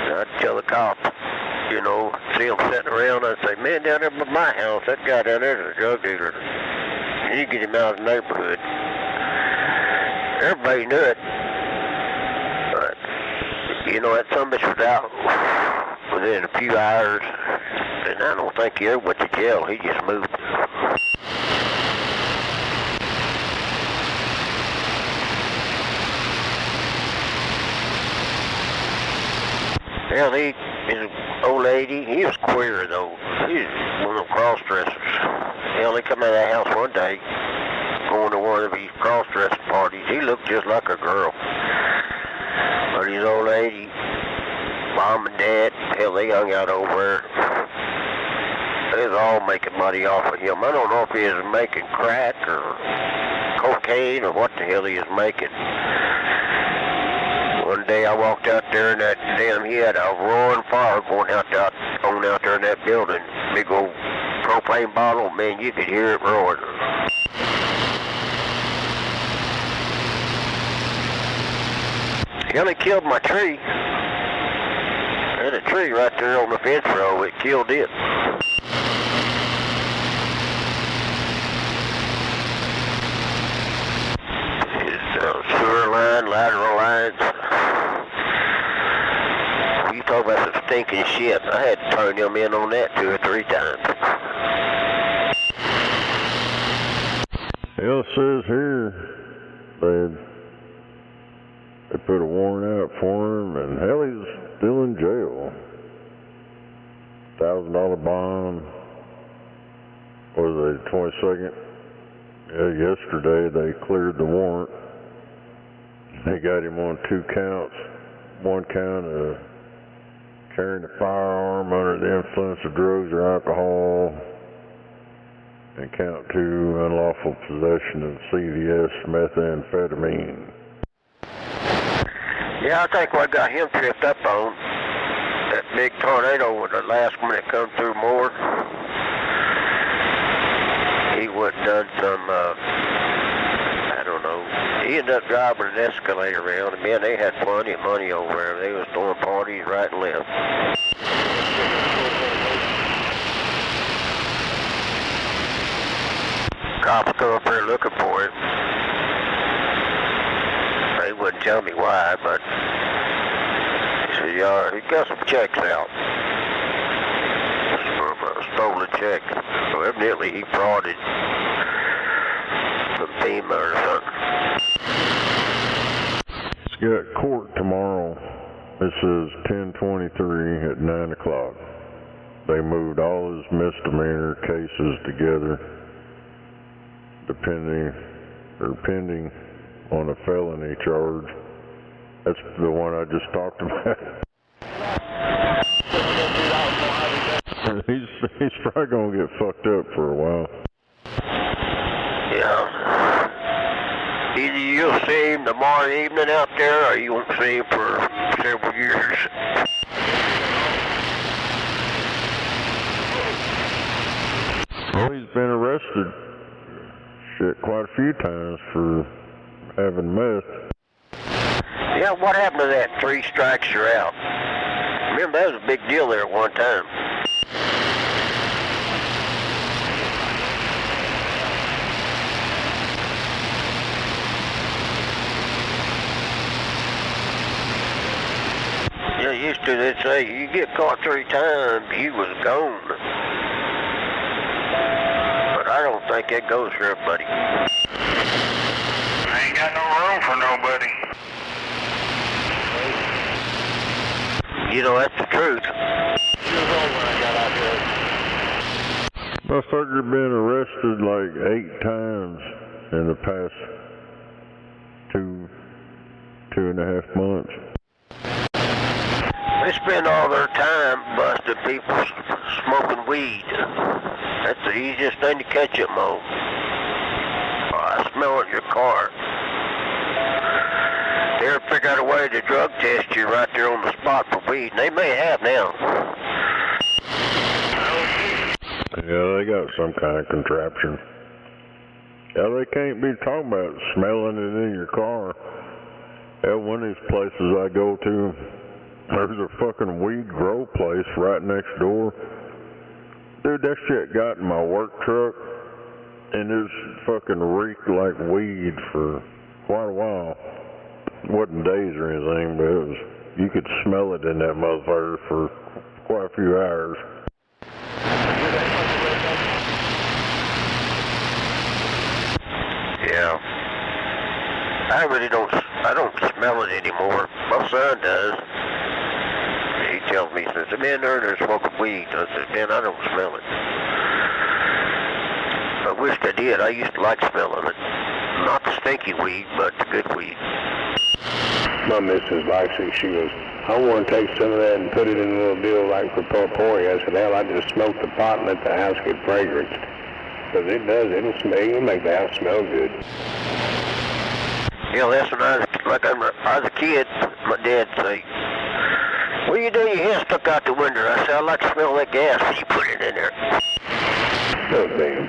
And I'd tell the cop, you know, see him sitting around, I'd say, man, down there by my house, that guy down there is a drug dealer. You get him out of the neighborhood. Everybody knew it. But, you know, that son bitch was out within a few hours, and I don't think he ever went to jail. He just moved. Hell, his old lady, he was queer though. He was one of them cross-dressers. Hell, he come out of that house one day, going to one of these cross-dressing parties. He looked just like a girl. But his old lady, mom and dad, hell, they hung out over there. They was all making money off of him. I don't know if he was making crack or cocaine or what the hell he was making. One day I walked out there and that he had a roaring fire going out there in that building. Big old propane bottle, man, you could hear it roaring. Hell, it killed my tree. I had a tree right there on the fence row. It killed it. Sewer line, lateral lines. You talk about some stinking shit. I had to turn them in on that 2 or 3 times. Hell, it says here they put a warrant out for him, and hell, he's still in jail. $1,000 bond. What was it, 22nd? Yeah, yesterday they cleared the warrant. They got him on 2 counts. One count of carrying a firearm under the influence of drugs or alcohol, and count 2, unlawful possession of CVS methamphetamine. Yeah, I think what got him tripped up on, that big tornado was the last one that come through Moore. He went and done some, I don't know. He ended up driving an escalator around, and man, they had plenty of money over there. They was throwing parties right and left. Cops come up here looking for him. They wouldn't tell me why, but he said, yeah, he got some checks out. From a stolen check. So evidently he frauded some FEMA or something. He's got court tomorrow. This is 10/23 at 9 o'clock. They moved all his misdemeanor cases together, pending on a felony charge. That's the one I just talked about. He's probably gonna get fucked up for a while. Yeah. Either you'll see him tomorrow evening out there, or you won't see him for several years. Well, he's been arrested quite a few times for having meth. Yeah, what happened to that 3 strikes you're out? Remember, that was a big deal there at one time. Yeah, used to, they'd say, you get caught 3 times, you was gone. But I don't think that goes for everybody. I ain't got no room for nobody. You know, that's the truth. Motherfucker been arrested like 8 times in the past 2.5 months. They spend all their time busting people smoking weed. That's the easiest thing to catch them on. I smell it in your car. They ever figure out a way to drug test you right there on the spot for weed? And they may have now. Yeah, they got some kind of contraption. Yeah, they can't be talking about smelling it in your car. At one of these places I go to, there's a fucking weed grow place right next door. Dude, that shit got in my work truck, and it fucking reeked like weed for quite a while. It wasn't days or anything, but it was, you could smell it in that motherfucker for quite a few hours. Yeah. I don't smell it anymore. My son does. He tells me, he says, man, they're smoking weed. I said, man, I don't smell it. I wished I did. I used to like smelling it. Not the stinky weed, but the good weed. My missus likes it. She goes, I want to take some of that and put it in a little deal like for potpourri. I said, hell, I just smoke the pot and let the house get fragrance. Because it does. It'll make the house smell good. You know, that's when I was a kid, my dad say, what are you doing? Your hand stuck out the window. I said, I like to smell that gas when you put it in there. Oh, damn.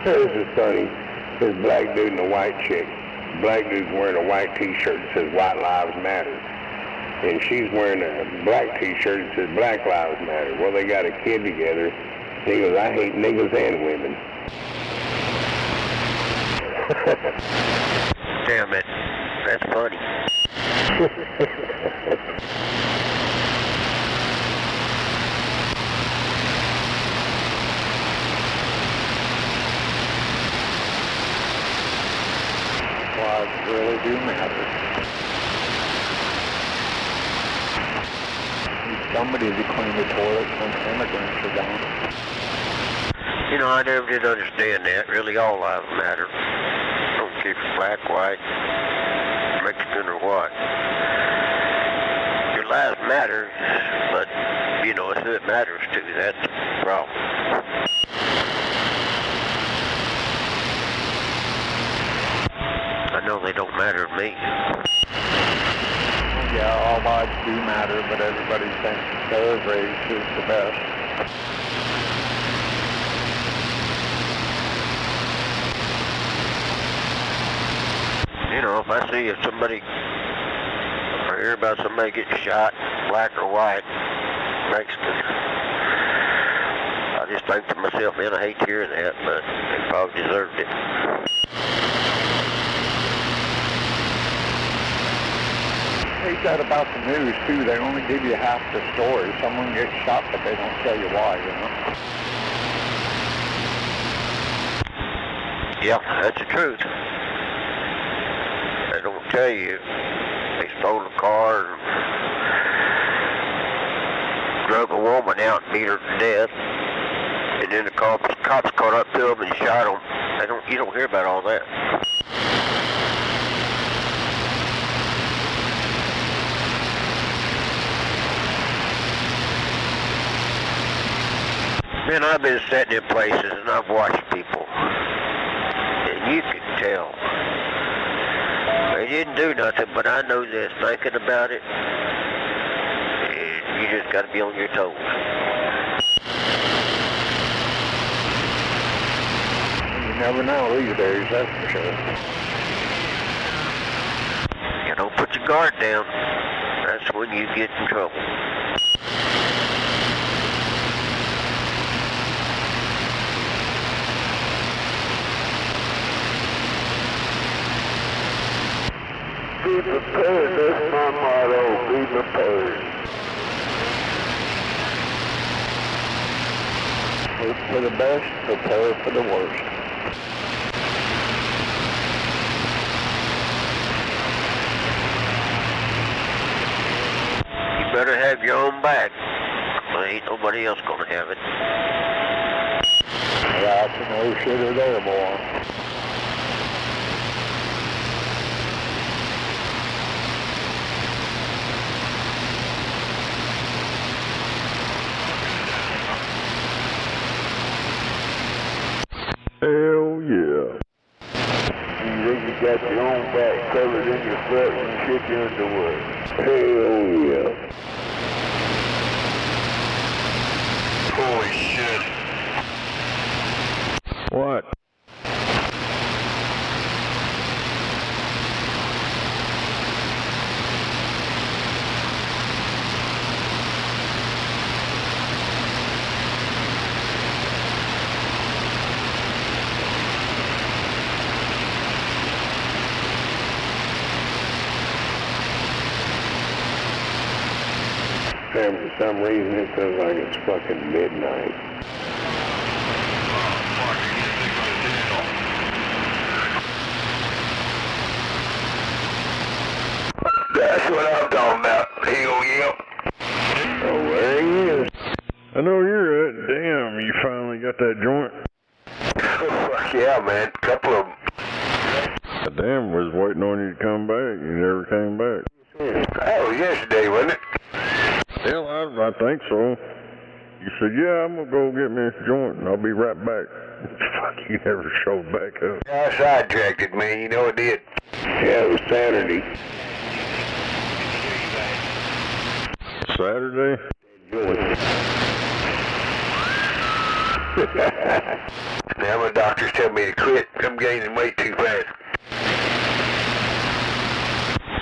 This is funny. This black dude and a white chick. Black dude's wearing a white t-shirt that says White Lives Matter. And she's wearing a black t-shirt that says Black Lives Matter. Well, they got a kid together. He goes, I hate niggas and women. Damn it. That's funny. Lives really do matter. Need somebody to clean the toilets when immigrants are gone. You know, I never did understand that. Really, all lives matter. Don't care if you're black, white, Mexican, or what. Your lives matter, but, you know, it's who it matters to. That's the problem. I know they don't matter to me. Yeah, all lives do matter, but everybody thinks their race is the best. You know, if I see somebody, or hear about somebody getting shot, black or white, Mexican, I just think to myself, man, I hate hearing that, but they probably deserved it. Hate that about the news, too. They only give you half the story. Someone gets shot, but they don't tell you why, you know? Yeah, that's the truth. They don't tell you they stole a car and drug a woman out and beat her to death, and then the cops caught up to them and shot them. You don't hear about all that. Man, I've been sitting in places and I've watched people, and you can tell. They didn't do nothing, but I know this, thinking about it, you just got to be on your toes. You never know these days, that's for sure. You don't put your guard down. That's when you get in trouble. Be prepared, that's my motto, be prepared. Hope for the best, prepare for the worst. You better have your own back. Well, ain't nobody else gonna have it. That's a no-shitter there, boy. Hell yeah. You really got your own back covered in your foot and shit your underwear. Hell yeah. Holy shit. What? And for some reason it feels like it's fucking midnight. That's what I'm talking about. Hell yeah. Oh, there he is. I know you're it. Damn, you finally got that joint. Fuck yeah, man. Couple of them. Damn, was waiting on you to come back. You never came back. That was yesterday, wasn't it? Hell, I think so. You said, yeah, I'm going to go get me a joint and I'll be right back. Fuck, you never showed back up. I sidetracked it, man. You know it did. Yeah, it was Saturday. Saturday? Now my doctors tell me to quit. I'm gaining weight too fast.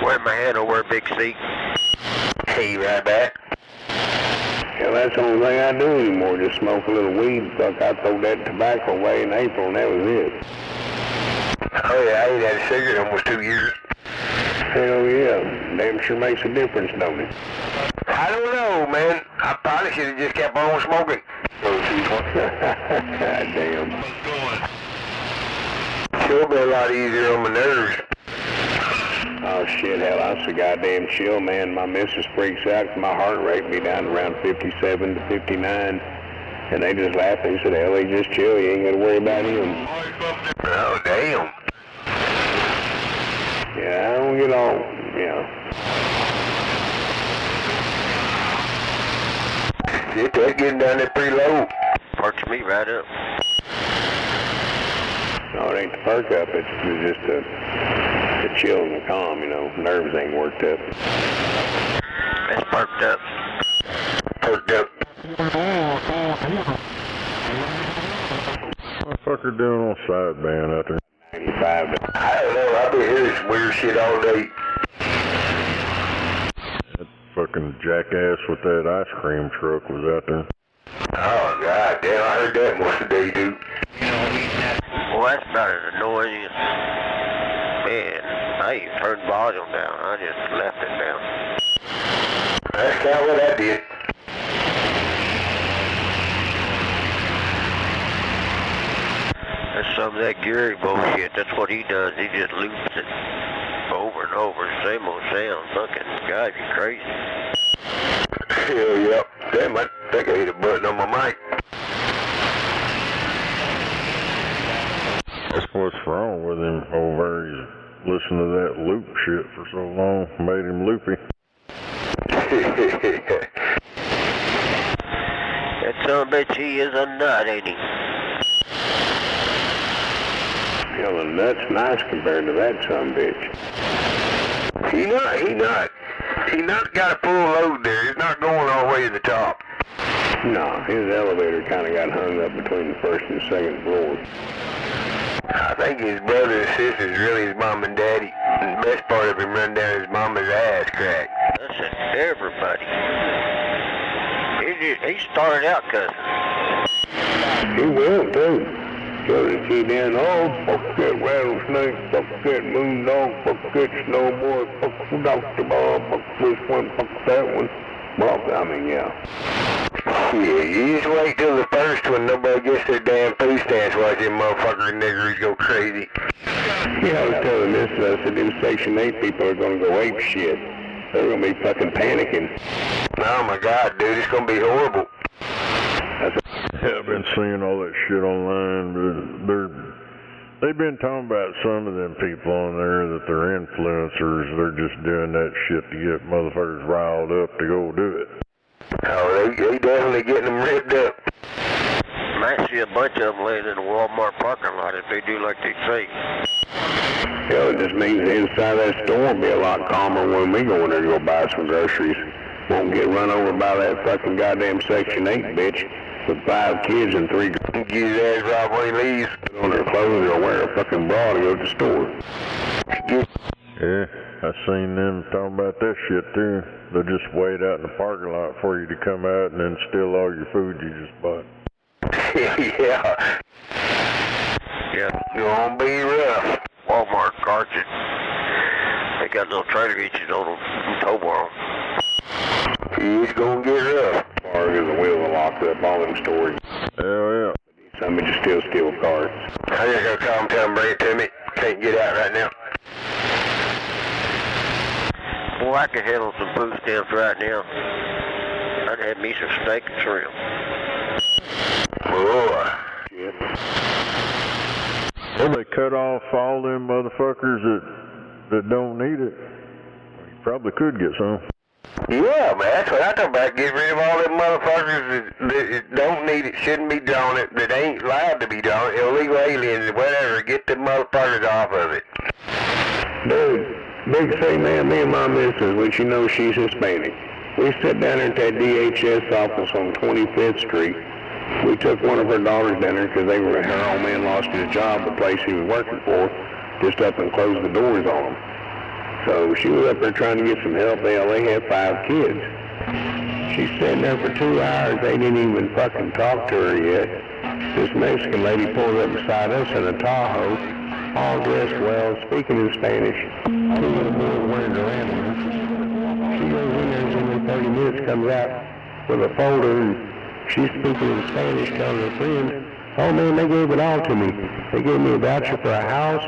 Wear my hand over a big seat. Hey, right back. Yeah, that's the only thing I do anymore, just smoke a little weed. Fuck, I throw that tobacco away in April and that was it. Oh yeah, I ain't had a cigarette in almost 2 years. Hell yeah, damn sure makes a difference, don't it? I don't know, man. I probably should have just kept on smoking. Damn. Sure been a lot easier on my nerves. Oh shit, hell, I was so goddamn chill, man. My missus freaks out 'cause my heart rate be down around 57 to 59. And they just laugh. They said, hell, they just chill. You ain't got to worry about him. Oh, damn. Yeah, I don't get all, you know. Shit, that's getting down there pretty low. Perks me right up. No, it ain't the perk up. It's just the chill and the calm, you know. Nerves ain't worked up. It's perked up. Perked up. What the fuck are doing on sideband out there? 95. I don't know. I've been hearing some weird shit all day. That fucking jackass with that ice cream truck was out there. Oh, god damn. I heard that most of the day, dude. Well, that's about as annoying as... Man, I even turned the volume down. I just left it down. That's kind of what I did. That's some of that Gary bullshit. That's what he does. He just loops it over and over. Same old sound. Fucking drive you crazy. Hell yeah. Damn, I think I hit a button on my mic. That's what's wrong with him over. He's listened to that loop shit for so long. Made him loopy. That son of a bitch, he is a nut, ain't he? Hell, the nut's nice compared to that son of a bitch. He not got a full load there. He's not going all the way to the top. No, his elevator kind of got hung up between the first and second floor. I think his brother and sister's really his mom and daddy. And the best part of him run down his mama's ass crack. Listen, everybody. He started out cussing. He will, too. So he keep in, oh, fuck that rattlesnake, fuck that moondog, fuck that snowboard, fuck Dr. Bob, fuck this one, fuck that one. Well, I mean, yeah. Yeah, you just wait till the first one, nobody gets their damn food stamps watch them motherfucker niggers go crazy. Yeah, I was telling this, I said, them Section 8 people are going to go ape shit. They're going to be fucking panicking. Oh my god, dude, it's going to be horrible. Yeah, I've been seeing all that shit online, but they've been talking about some of them people on there that they're influencers. They're just doing that shit to get motherfuckers riled up to go do it. Oh, they definitely getting them ripped up. Might see a bunch of them laying in the Walmart parking lot if they do like they say. Hell, it just means the inside of that store will be a lot calmer when we go in there to go buy some groceries. Won't get run over by that fucking goddamn Section 8 bitch. with 5 kids and 3 Get his ass right when he leaves. put on their clothes or wear a fucking bra to go to the store. Yeah, I seen them talking about that shit too. They'll just wait out in the parking lot for you to come out and then steal all your food you just bought. Yeah. Yeah, it's gonna be rough. Walmart carts, they got little trailer hitches on them from tow bar. It's gonna get rough. Bar is the wheel locked up all them stores. Hell yeah. Somebody just still steal carts. I just gotta call them, tell them bring it to me. Can't get out right now. Boy, I could handle some food stamps right now. I'd have me some steak and shrimp. Boy. Well, they cut off all them motherfuckers that don't need it. You probably could get some. Yeah, man, that's what I talk about. Get rid of all them motherfuckers that don't need it, shouldn't be doing it, that ain't allowed to be doing it, illegal aliens, whatever. Get them motherfuckers off of it. Dude, big thing, man, me and my missus, which you know she's Hispanic. We sat down at that DHS office on 25th Street. We took one of her daughters down there because her old man lost his job, the place he was working for, just up and closed the doors on him. So she was up there trying to get some help. They had 5 kids. She's sitting there for 2 hours. They didn't even fucking talk to her yet. This Mexican lady pulled up beside us in a Tahoe, all dressed well, speaking in Spanish. Two little boys wearing their ambulance. She goes in there in 30 minutes, comes out with a folder, and she's speaking in Spanish, telling her friends, oh man, they gave it all to me. They gave me a voucher for a house.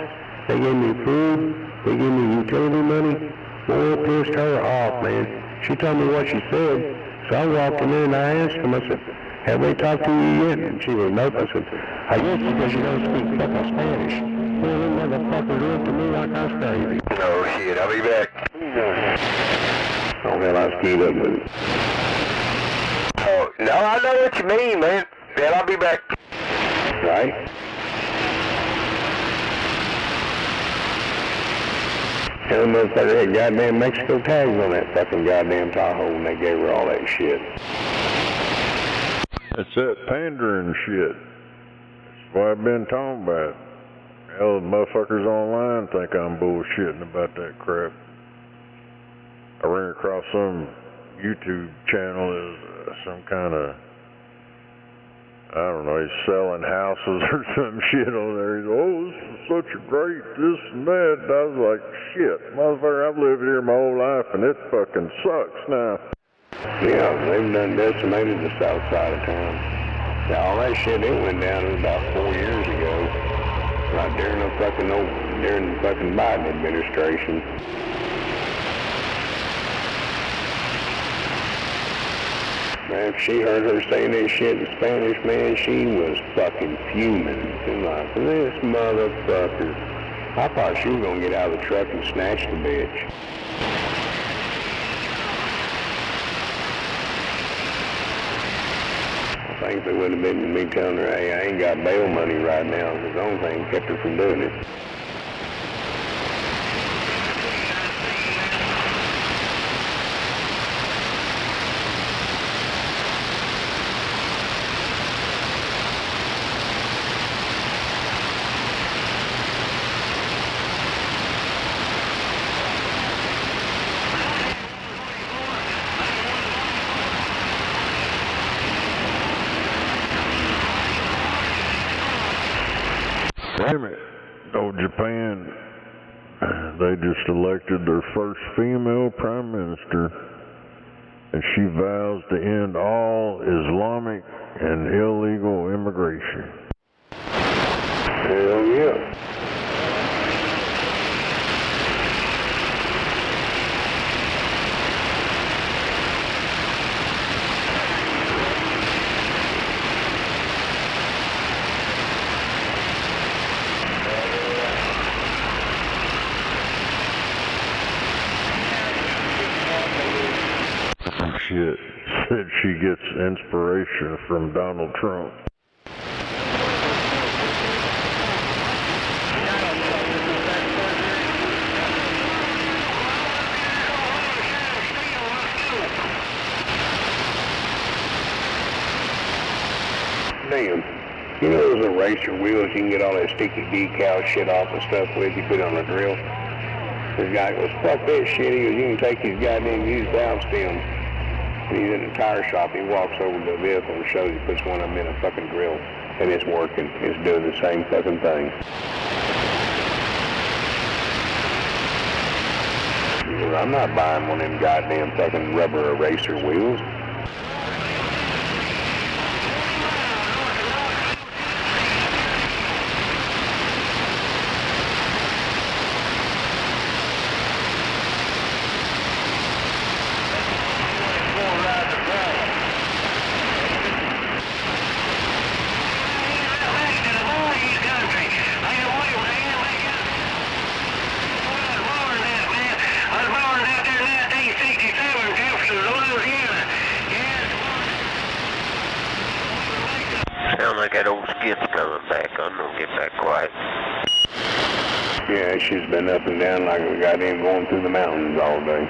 They gave me food. They gave me utility money. Boy, it pissed her off, man. She told me what she said. So I walked in there and I asked them, I said, have they talked to you yet? And she was, nope. I said, I guess because you don't speak fucking Spanish. Well, them motherfuckers looked at me like I was crazy. No shit, I'll be back. Oh, hell, I skied up with it. Oh, no, I know what you mean, man. Then I'll be back. Right? And the motherfucker had goddamn Mexico tags on that fucking goddamn Tahoe, and they gave her all that shit. It's that pandering shit. That's what I've been talking about. Hell, the motherfuckers online think I'm bullshitting about that crap. I ran across some YouTube channel as some kind of, I don't know, he's selling houses or some shit on there. He's, oh, this is such a great this and that. And I was like, shit, motherfucker, I've lived here my whole life and it fucking sucks now. Yeah, they've done decimated the south side of town. Yeah, all that shit, it went down about 4 years ago. Right during the fucking Biden administration. Man, if she heard her saying that shit in Spanish, man, she was fucking fuming. She's like, this motherfucker. I thought she was gonna get out of the truck and snatch the bitch. I think it would have been me telling her, hey, I ain't got bail money right now. It was the only thing that kept her from doing it. Damn it. Oh, Japan, they just elected their first female prime minister, and she vows to end all Islamic and illegal immigration. Hell yeah. Shit, said she gets inspiration from Donald Trump. saying. You know those eraser wheels you can get all that sticky decal shit off and stuff with, you put on a grill? This guy goes, fuck that shit. He goes, you can take these goddamn used valve stems. And he's in the tire shop. He walks over to the vehicle and shows he puts one of them in a fucking grill. And it's working. It's doing the same fucking thing. He goes, I'm not buying one of them goddamn fucking rubber eraser wheels. Sound like that old skip's coming back. I'm gonna get back quiet. Yeah, she's been up and down like a goddamn going through the mountains all day.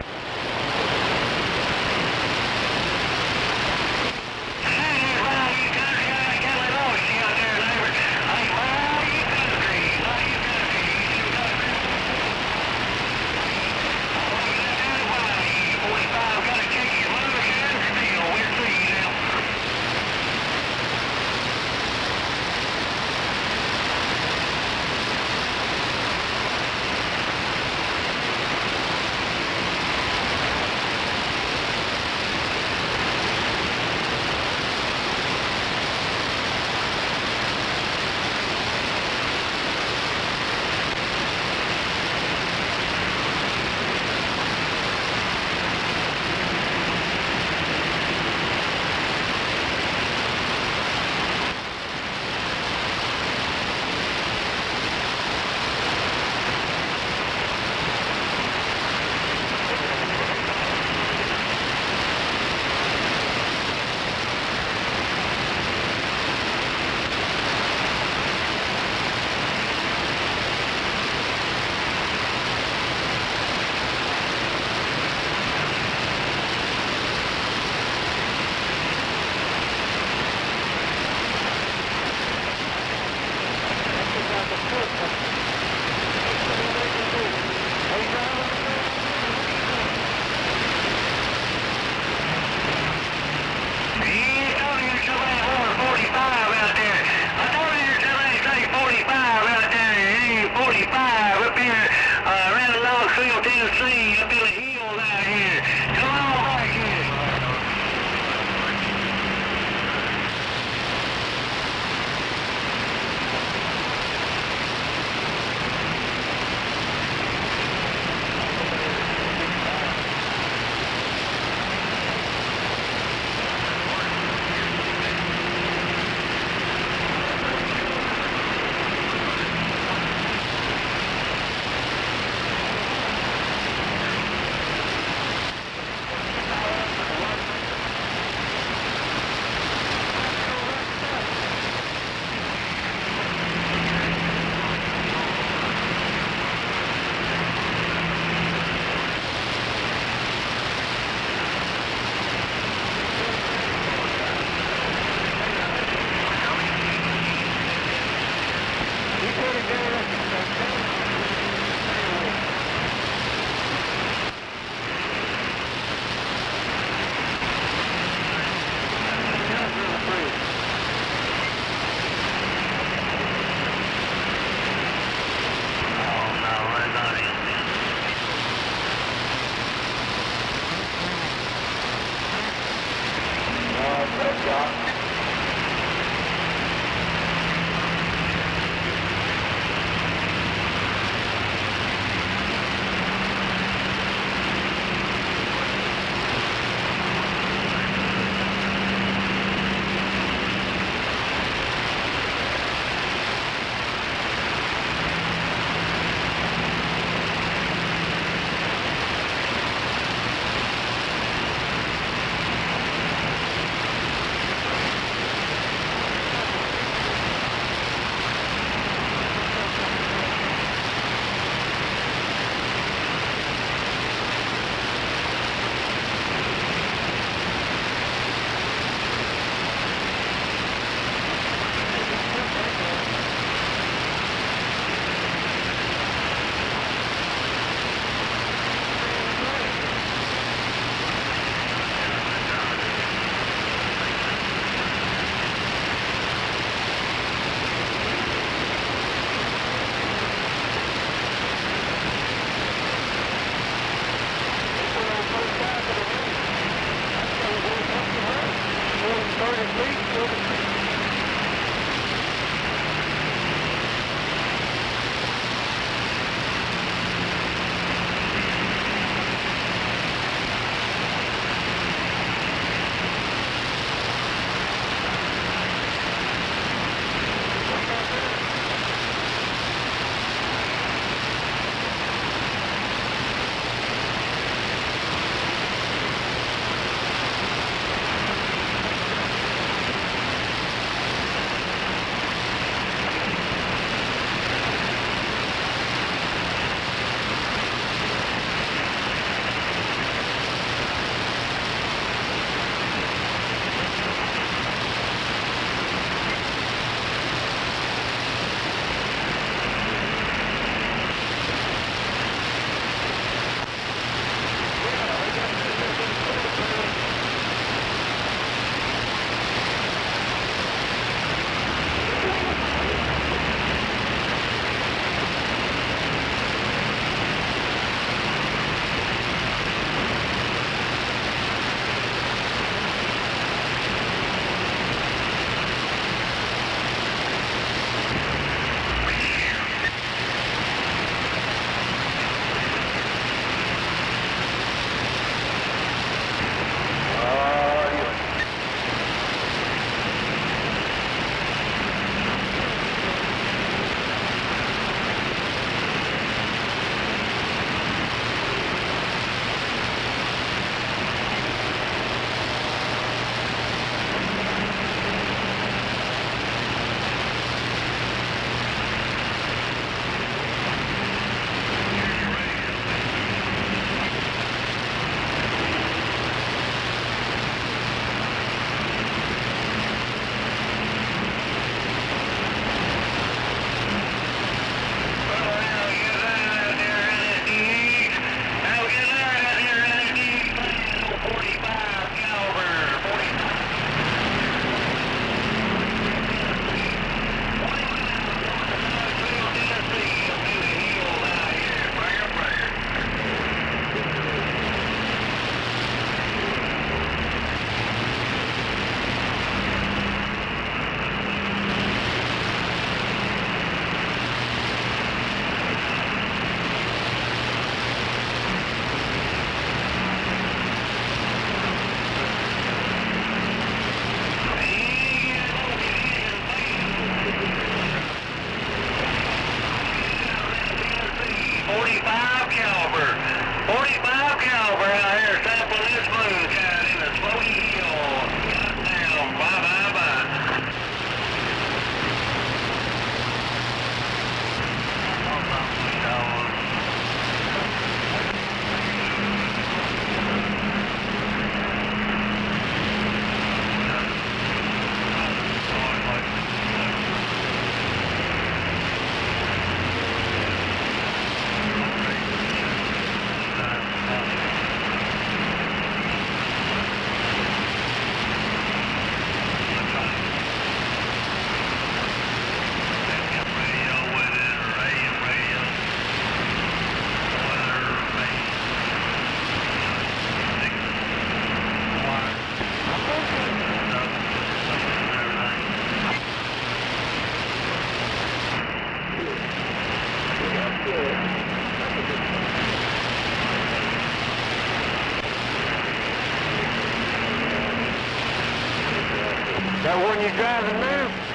That one you're driving now?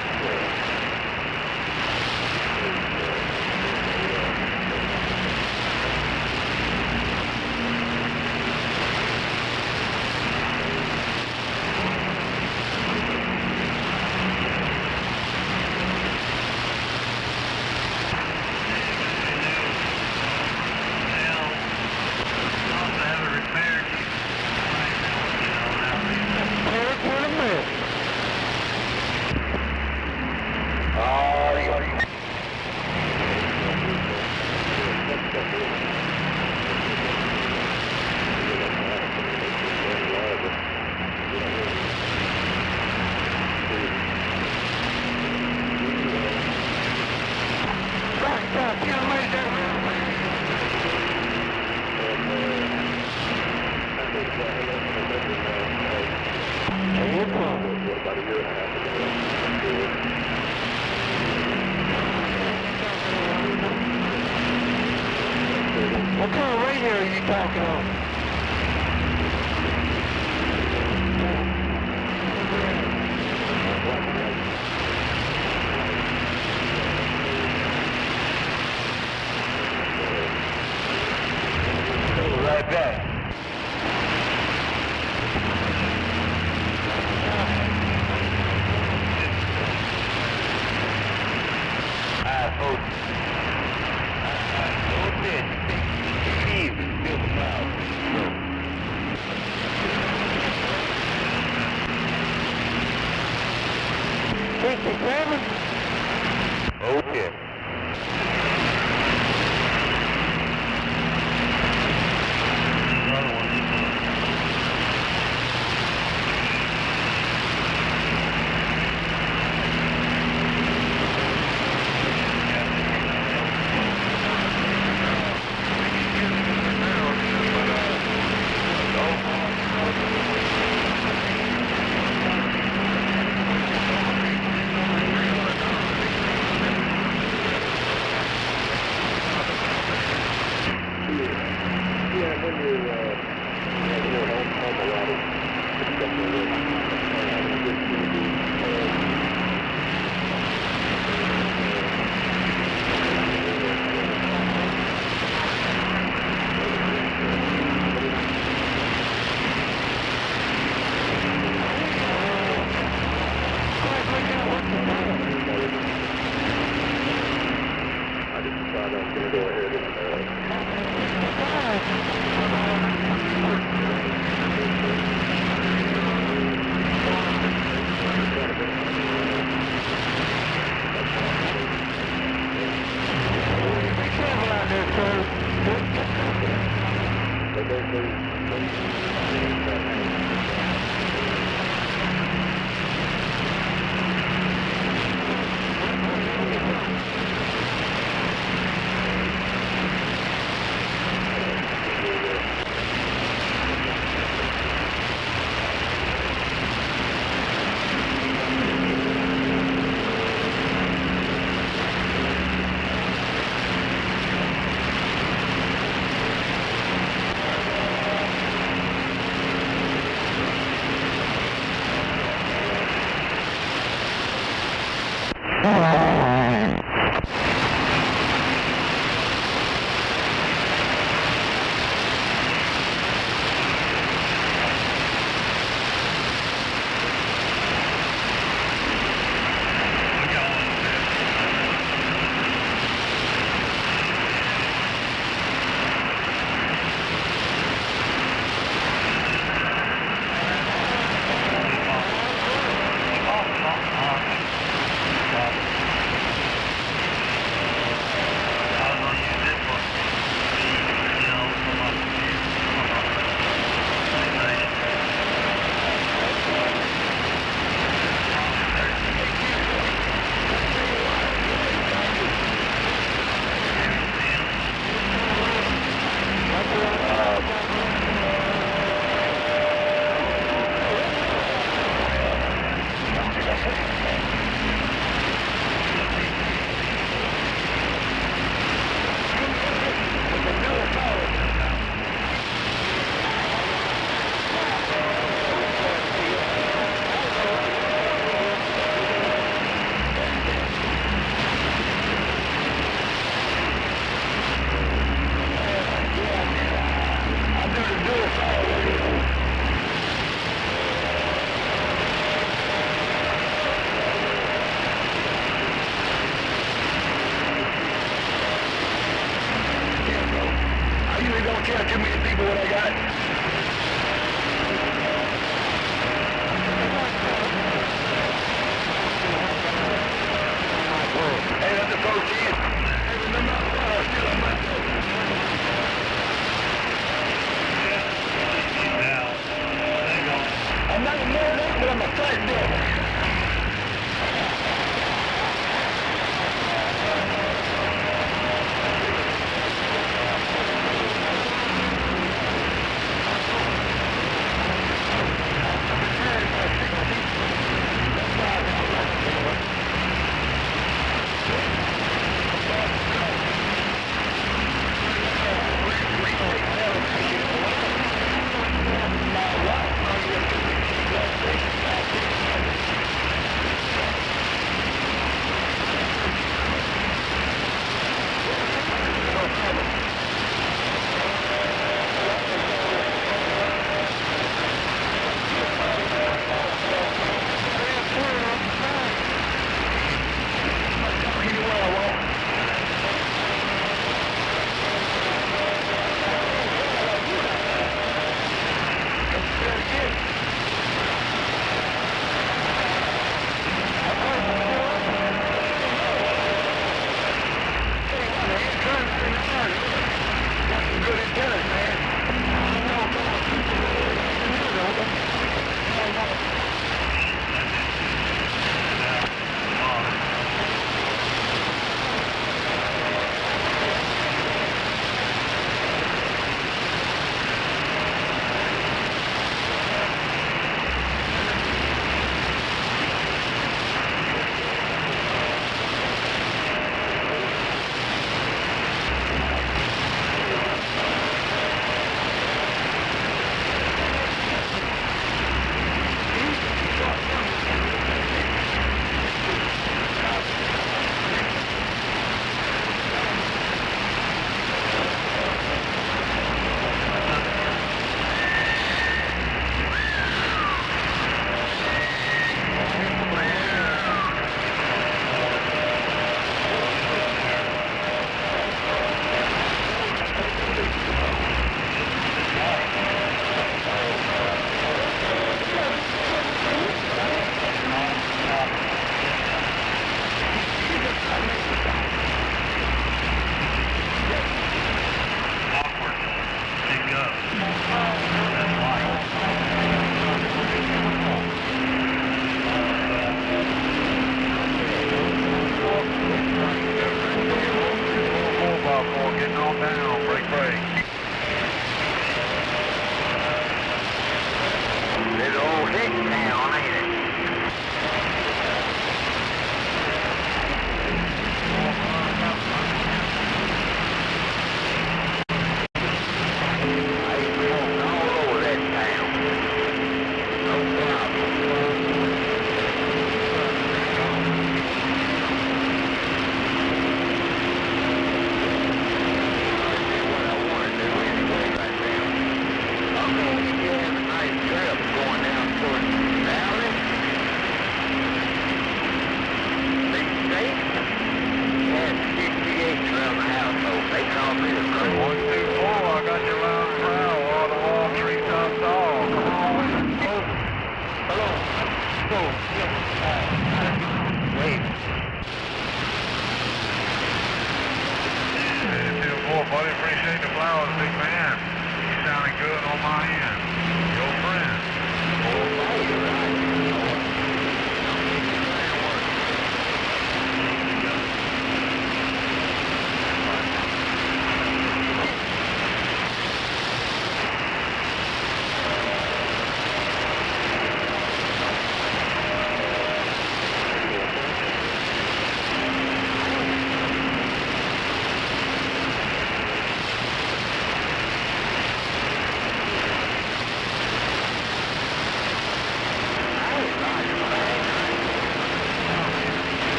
What kind of radio are you talking on? Right back. Okay. Wave. Hey, 2-4, buddy. Appreciate the flowers, big man. You sounding good on my end. Your friend.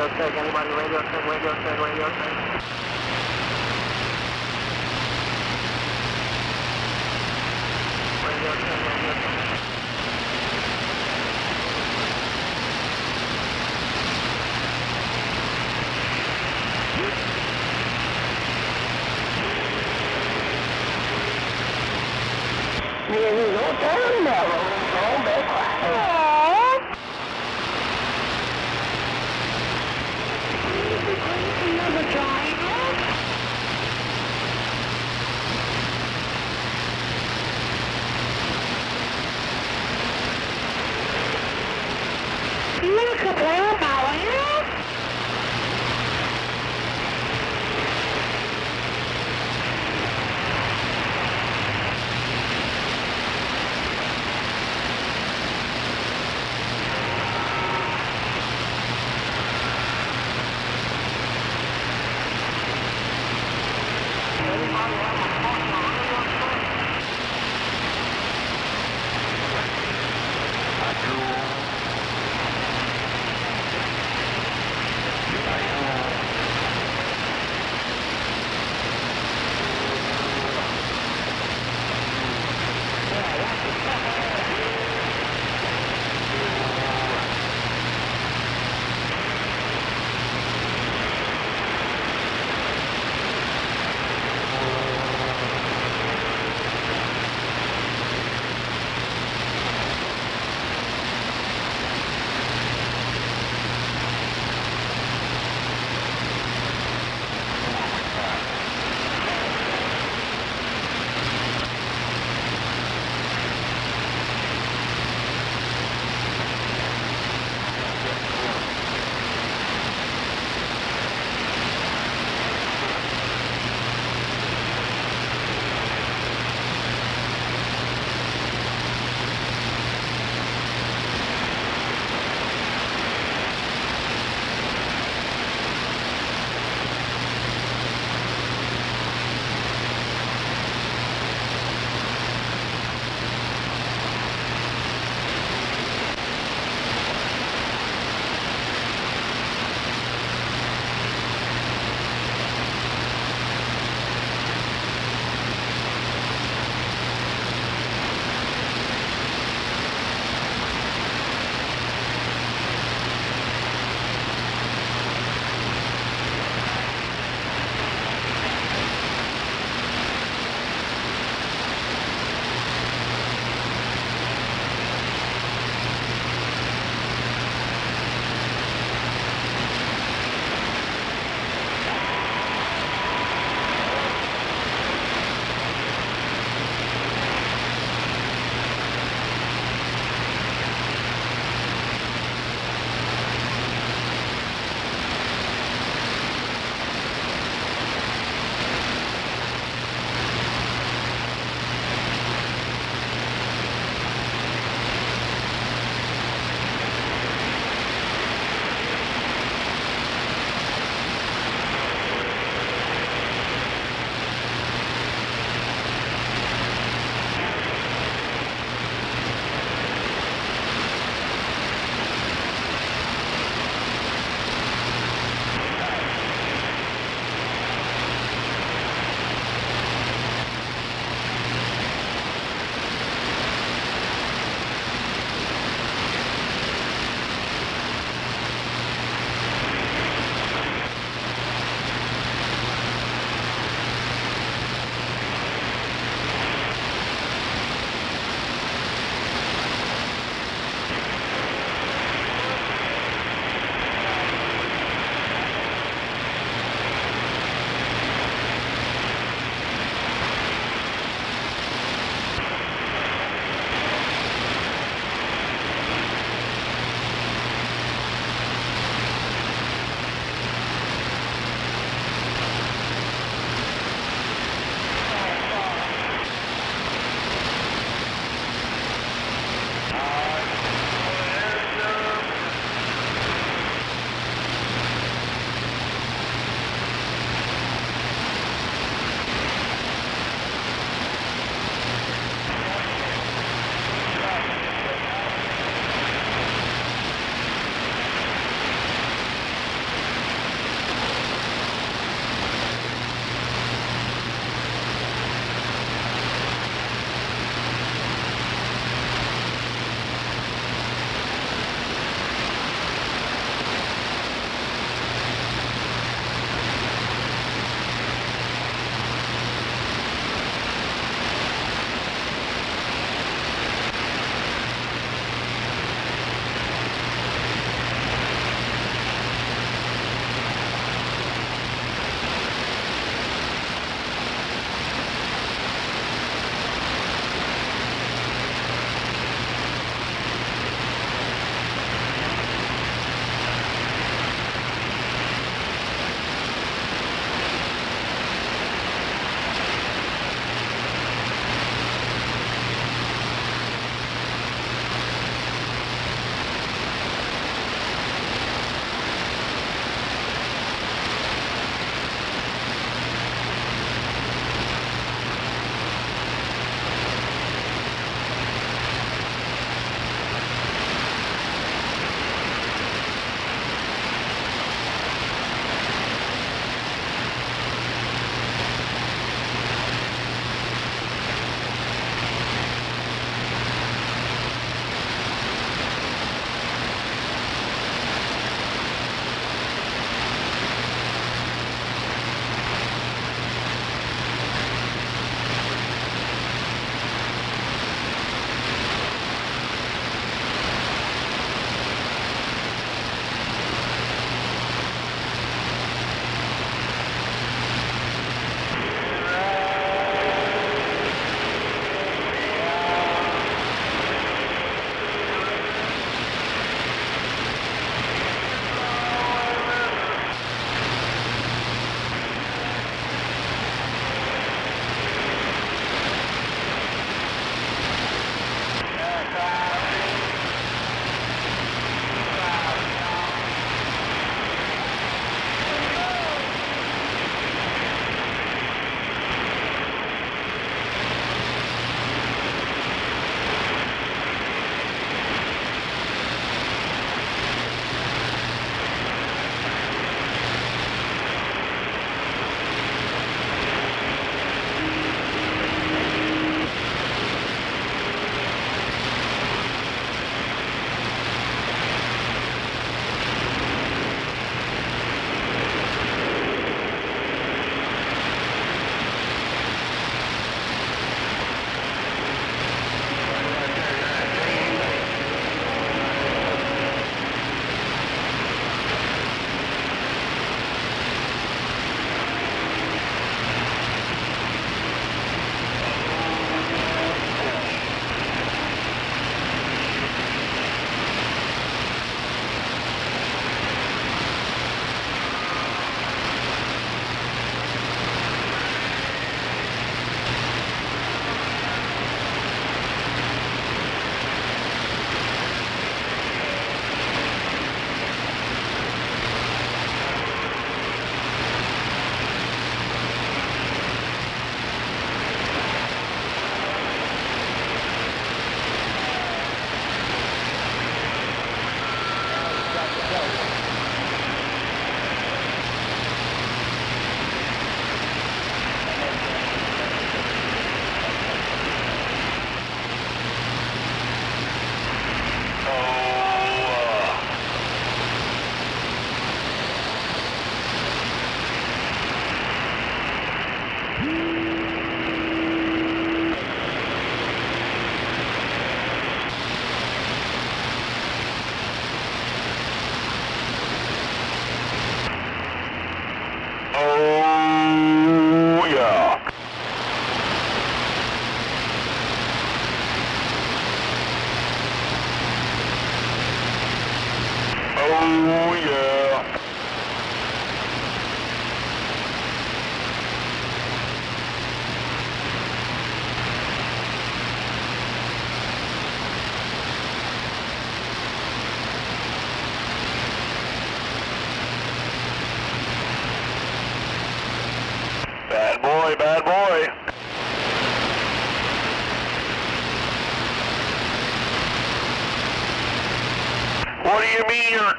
radio check. Anybody radio check, radio check, radio check. Radio check, radio check. Don't turn that road, back. Another triangle. Look at that, Molly.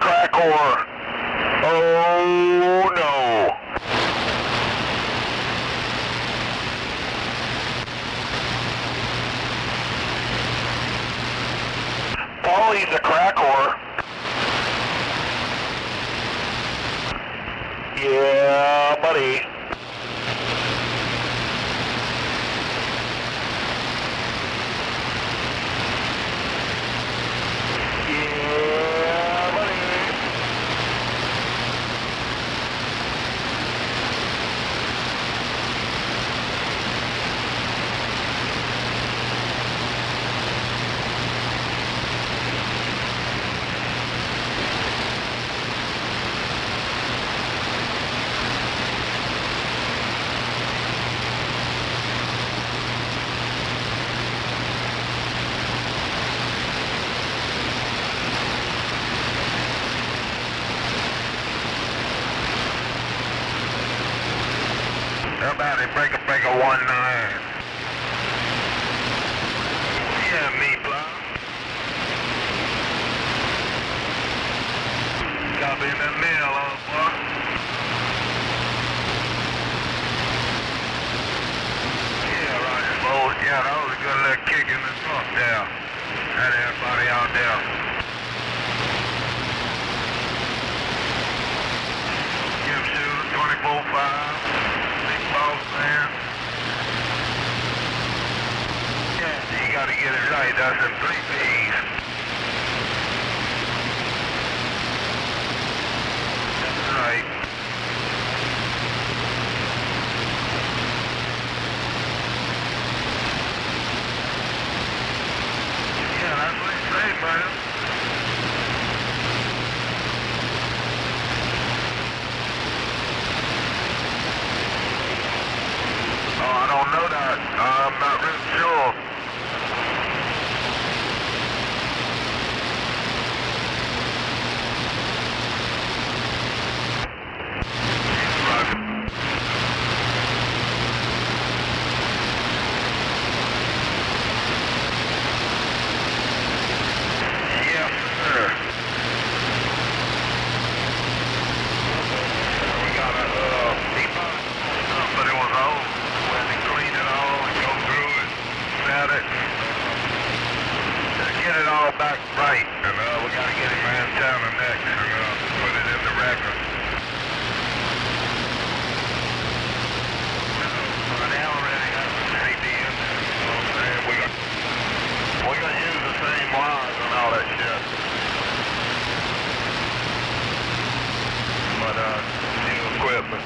crack whore. Oh no. Paulie's a crack whore. Yeah, buddy. Yeah, buddy. Everybody break a 1-9. Yeah, me, blah. Copy in that mail, old boy. Yeah, Roger, boys. Yeah, that was a good little kick in the trunk there. Had everybody out there. Give shooter 24-5. Man. Yeah, you gotta get it right. That's in 3 P's. That's right. Yeah, that's what you say, man. I don't know that. I'm not really sure. Yes, sir. We got a depot, but it was old. Clean it all and go through it, set it, just get it all back right, and we got to get him around town next and put it in the record. They already got the CD in there, you know what I'm saying? We're going to use the same wires and all that shit. But new equipment.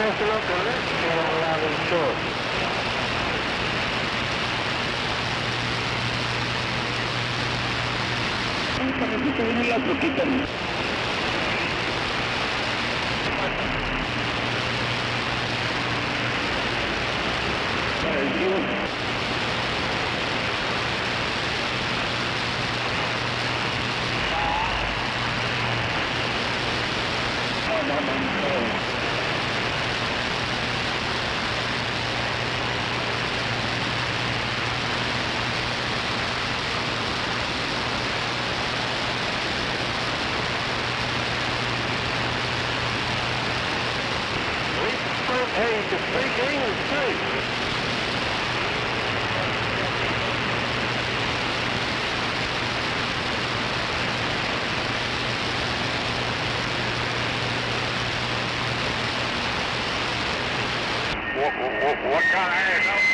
messing up the electrical on a lot of these trucks. La troquita. Hey, you can speak English too. What kind of asshole?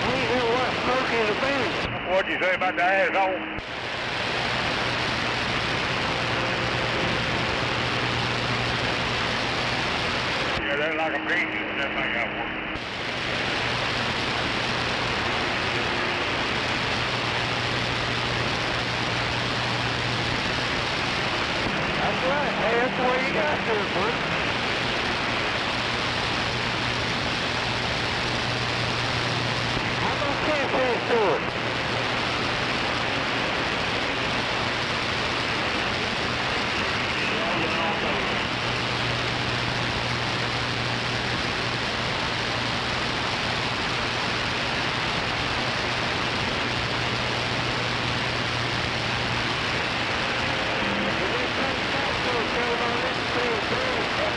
We ain't hear what smoke in the bin. What'd you say about the asshole? Yeah, they're like a beach. That thing got work. That's right. Hey, that's the way you got to do it, bud. How about catfish to it?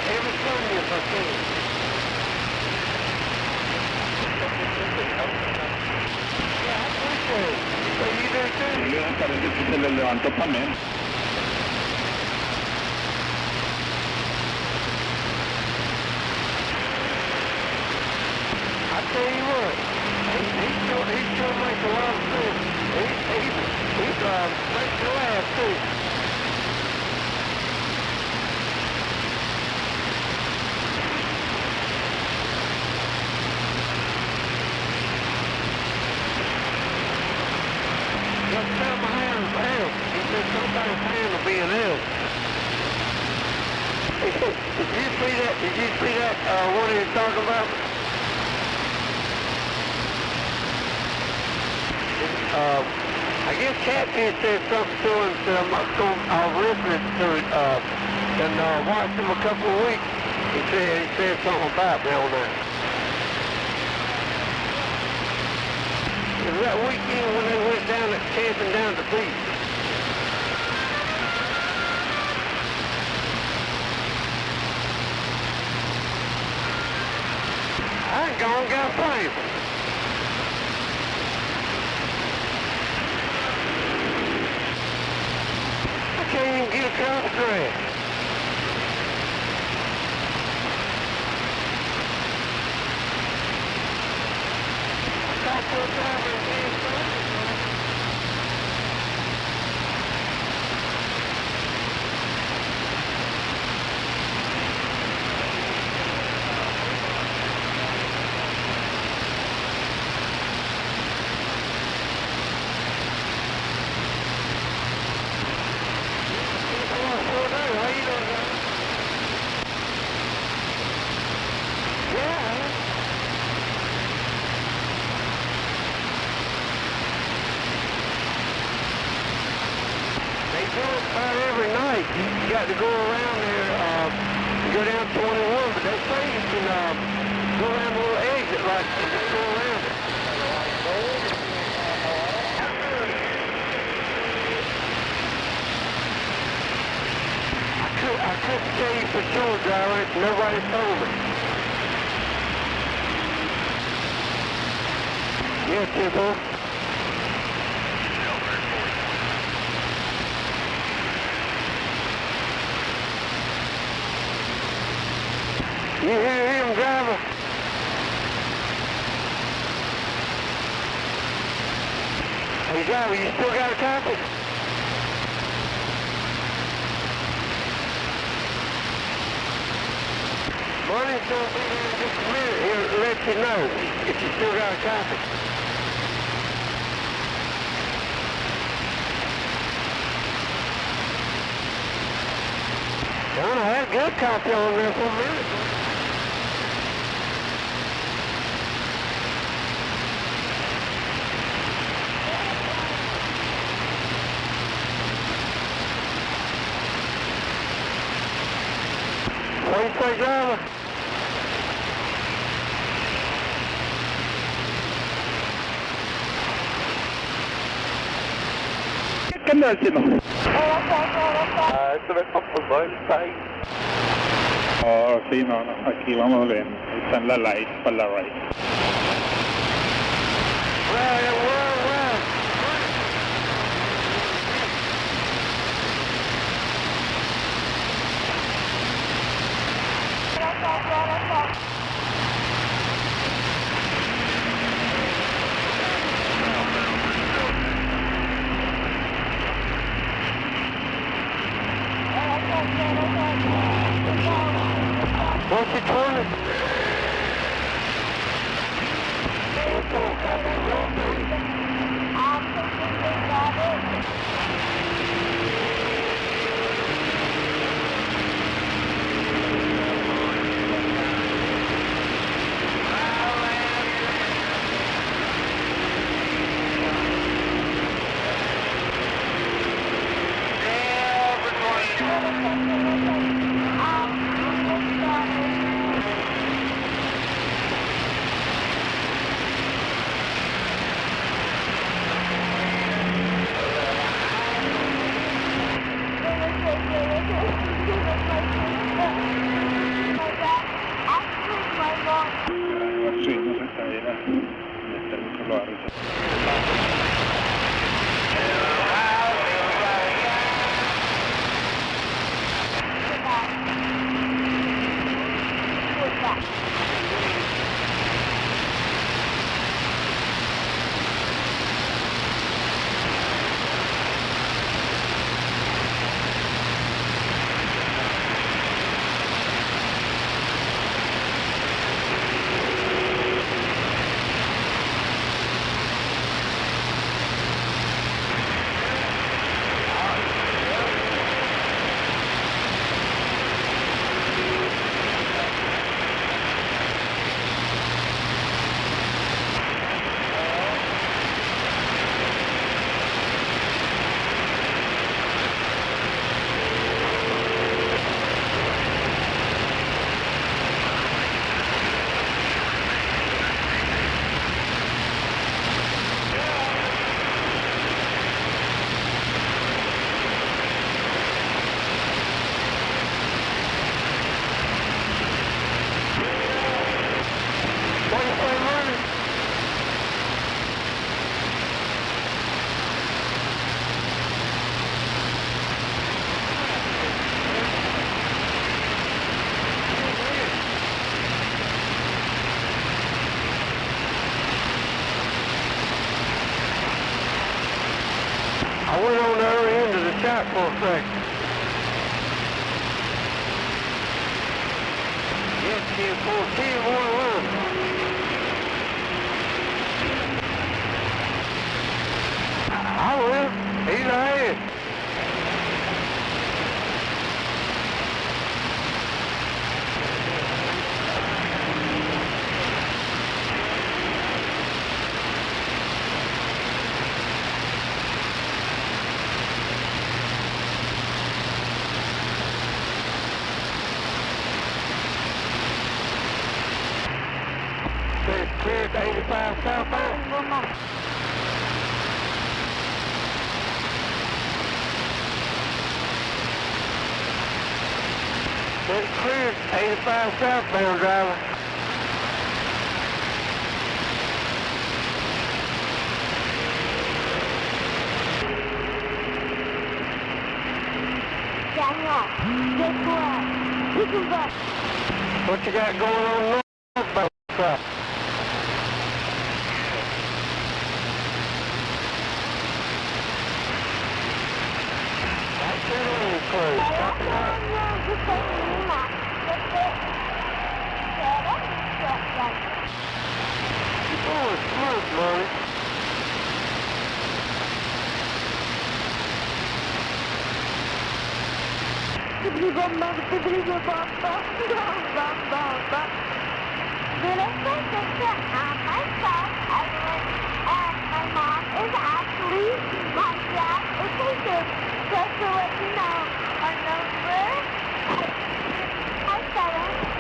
Every Sunday if I can. Yeah, I appreciate it. So you do too? Parece que se le levantó también. I tell you what, he sure makes a lot of sense. He makes you laugh too. Just tell my hand's out. He said somebody's hand will be an L. He said, did you see that, what he was talking about? I guess Catfish said something to him, so I was listening to it, and watched him a couple of weeks. He said something about me on that. It was that weekend when they went down camping down the beach. I ain't gone got a plane. I can't even get across the grass. I talked to a driver in Kansas. Every night you got to go around there, go down 21, but they say you can go around a little exit like you just go around it. I couldn't tell you for sure, driver. Nobody told me. Yes, Tipple. You hear him, driver? Hey, driver, you still got a copy? Money's going to be here in just a minute. He'll let you know if you still got a copy. John, I had a good copy on there for a minute. What do you say, driver? ¿Qué andas haciendo? Esto me pasó el país. Oh, sí, no, aquí vamos bien. Está en la light, para la right. What's your 20? Sí, no se está bien. Está el solo arriba. I went on the other end of the shot for a second. Yes, 10-14-1-1. I will. He's ahead. Clear to 85 southbound. It's clear, 85 southbound, driver. Daniel, guess what? This is up. What you got going on northbound side? money. Then I said that my son, Edwin, and my mom is actually my dad. Okay, so just to let you know, our number is 57.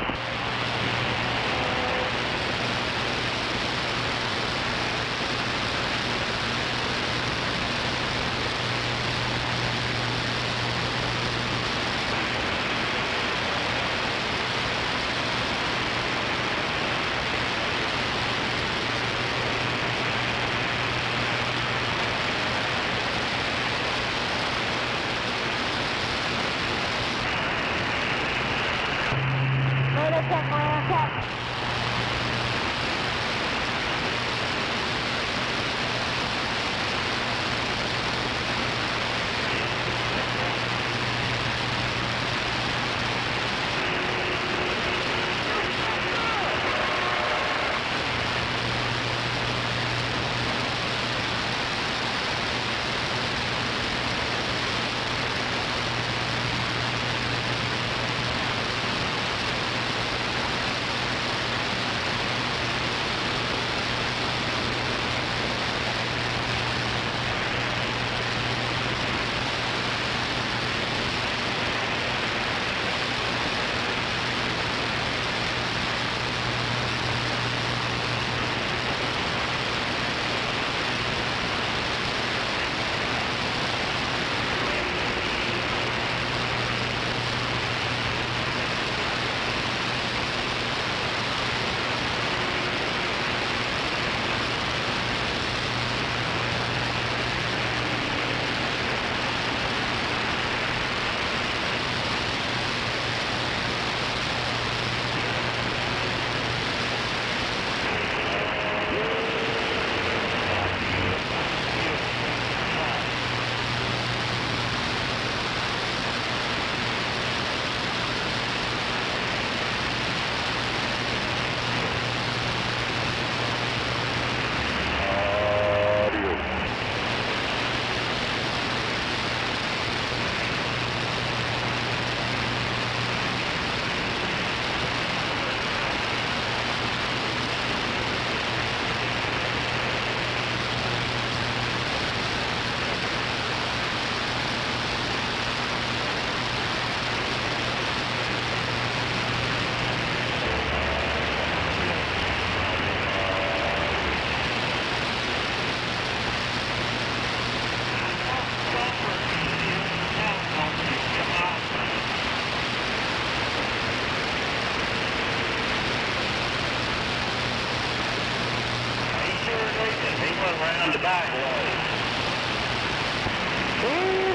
Around the back way.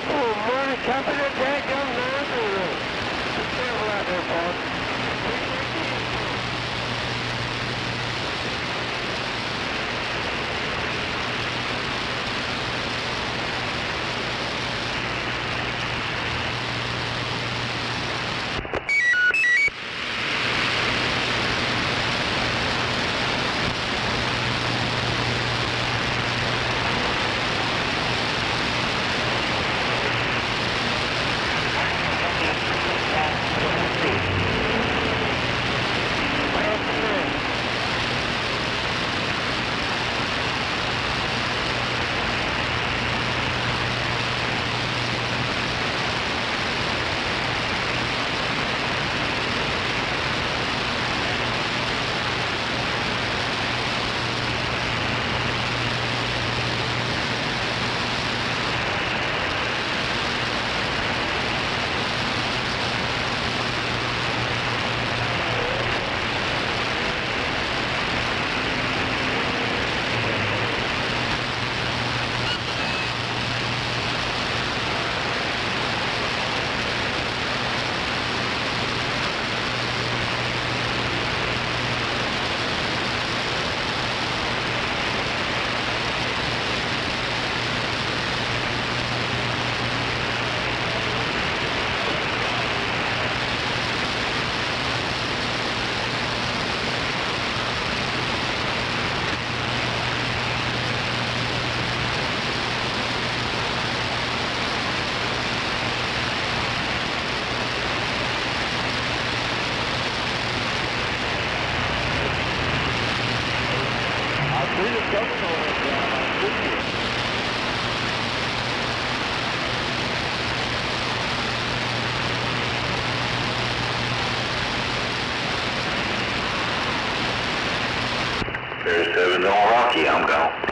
Poor money company, dadgum nonsense. Be careful out there, boss. There's 7's on Rocky, I'm gone.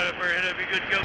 right up our head, that'd be good to go.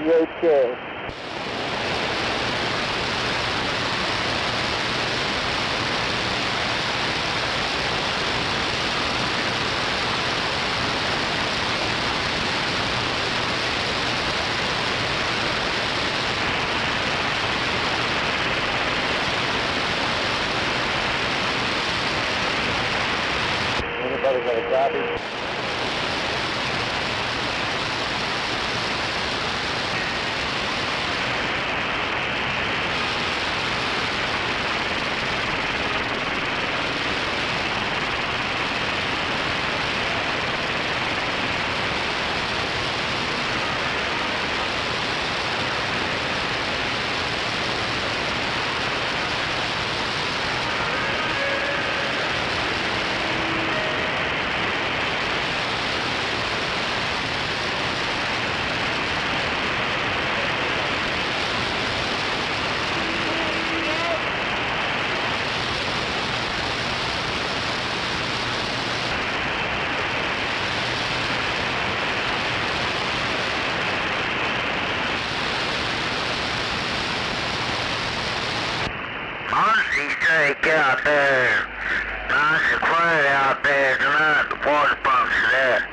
178K. Anybody got a copy? Get out there. Nice and quiet out there tonight. The water pumps are there.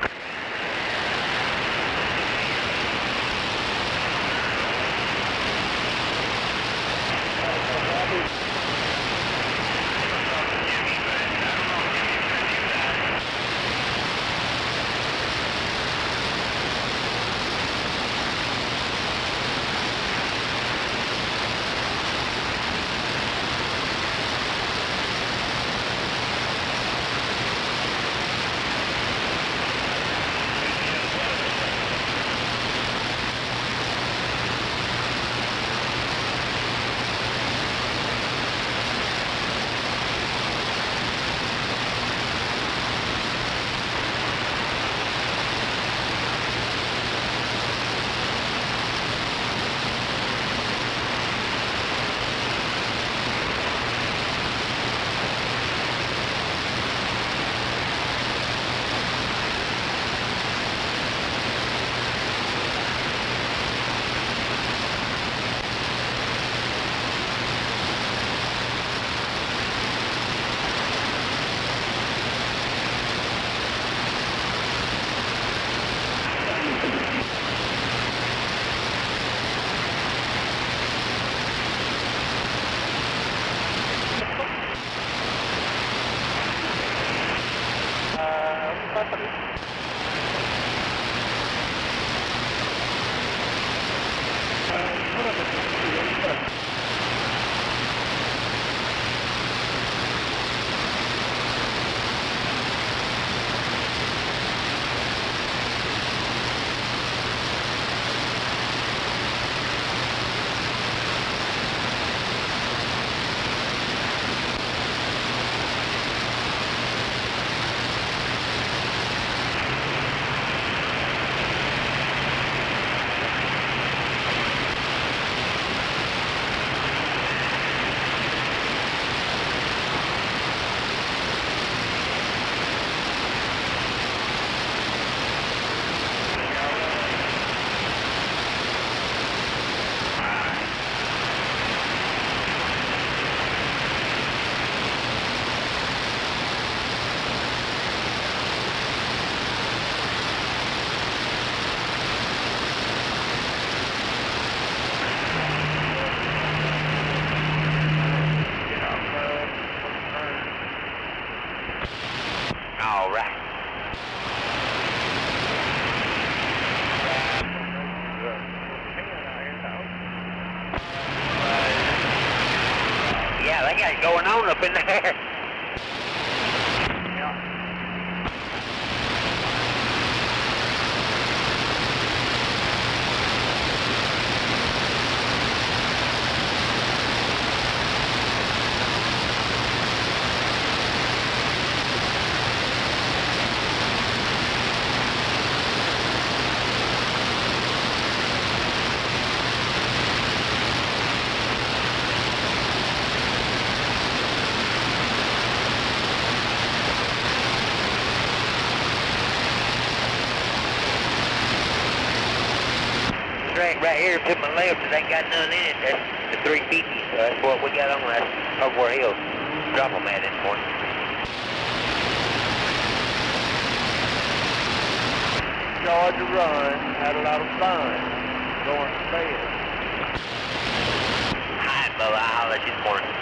Going on up in there. right here to my left, it ain't got none in it. That's the 350, so that's what we got on that over where he'll drop them at this point. Enjoyed the run, had a lot of fun, going to bed. Hi, Bubba, I'll holler at you this morning.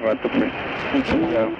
rato, pues. Mucho cuidado.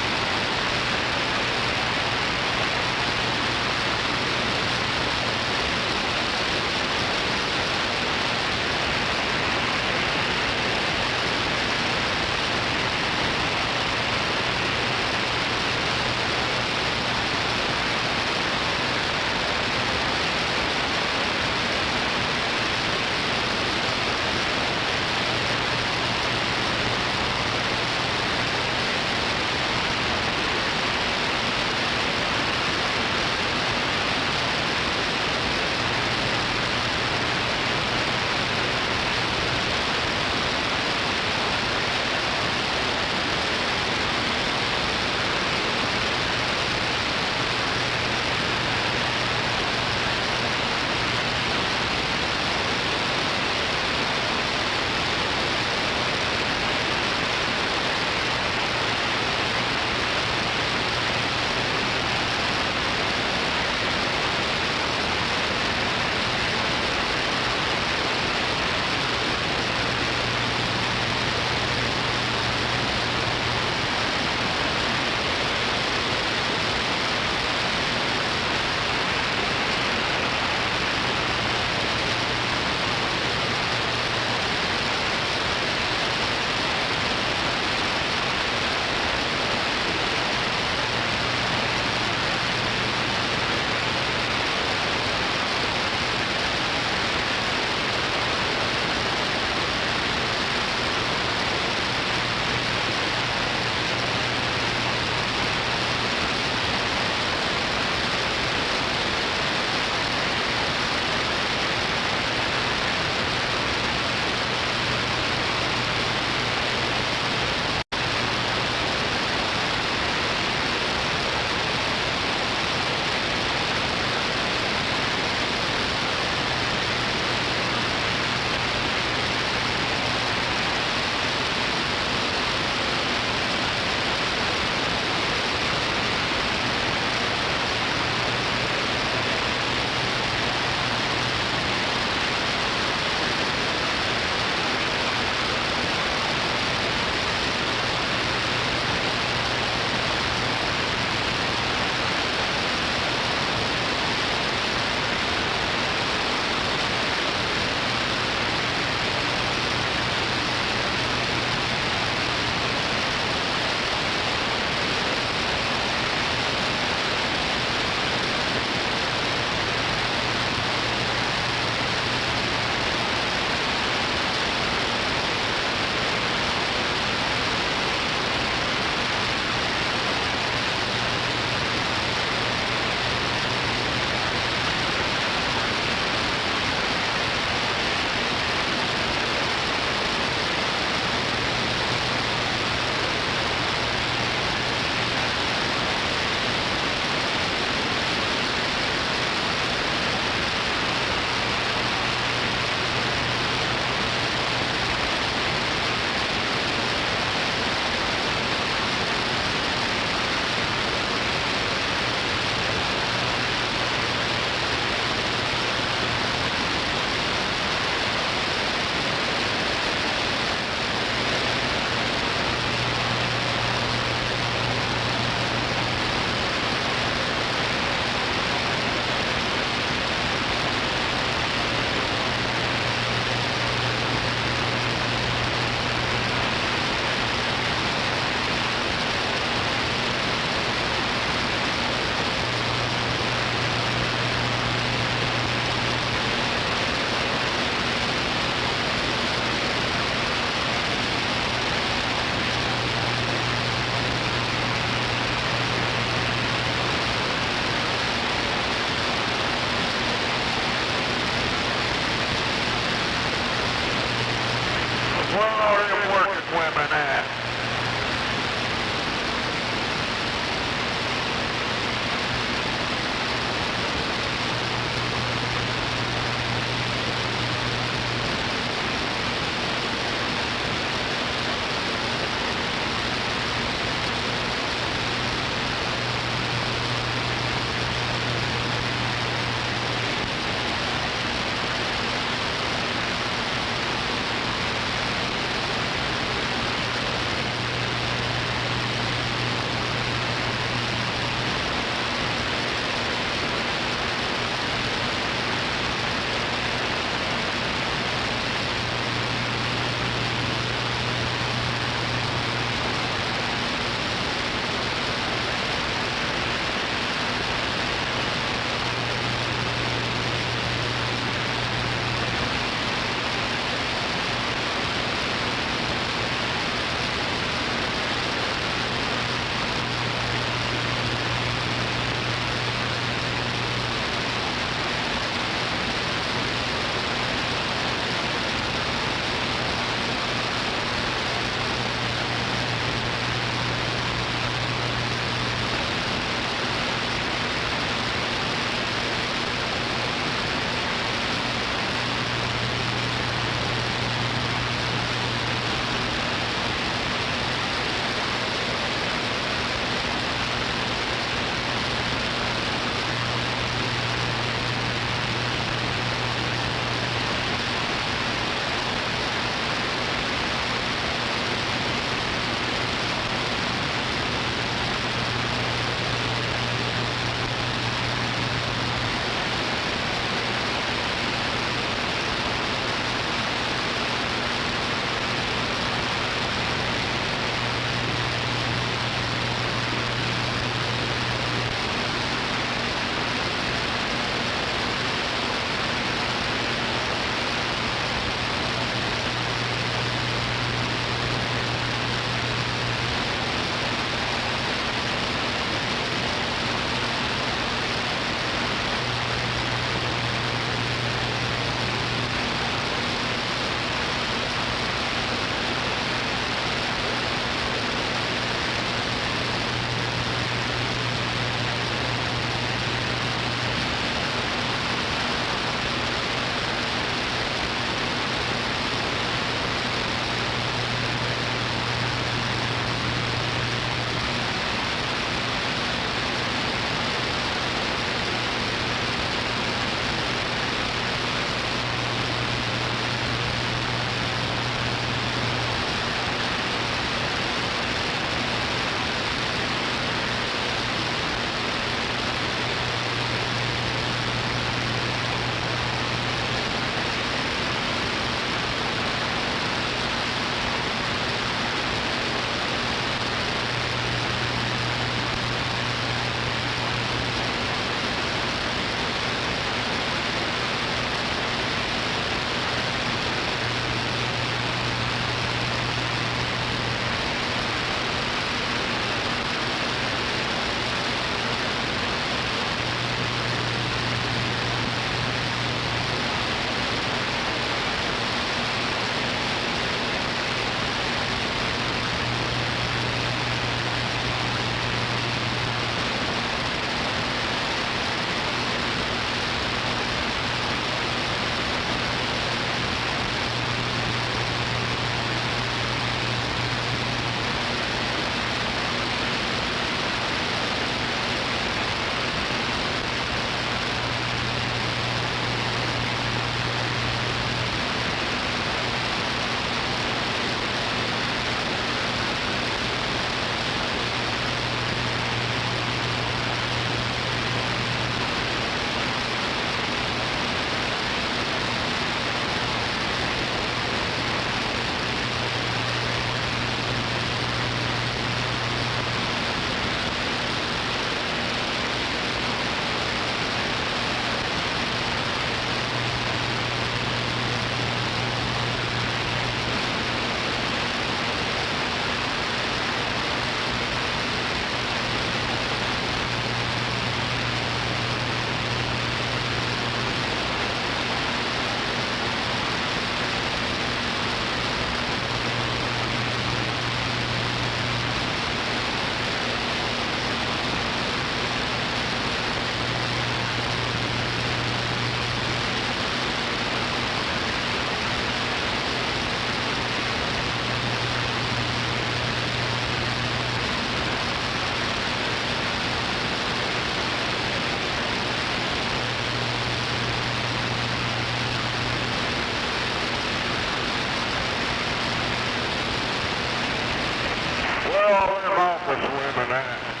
all them office women at?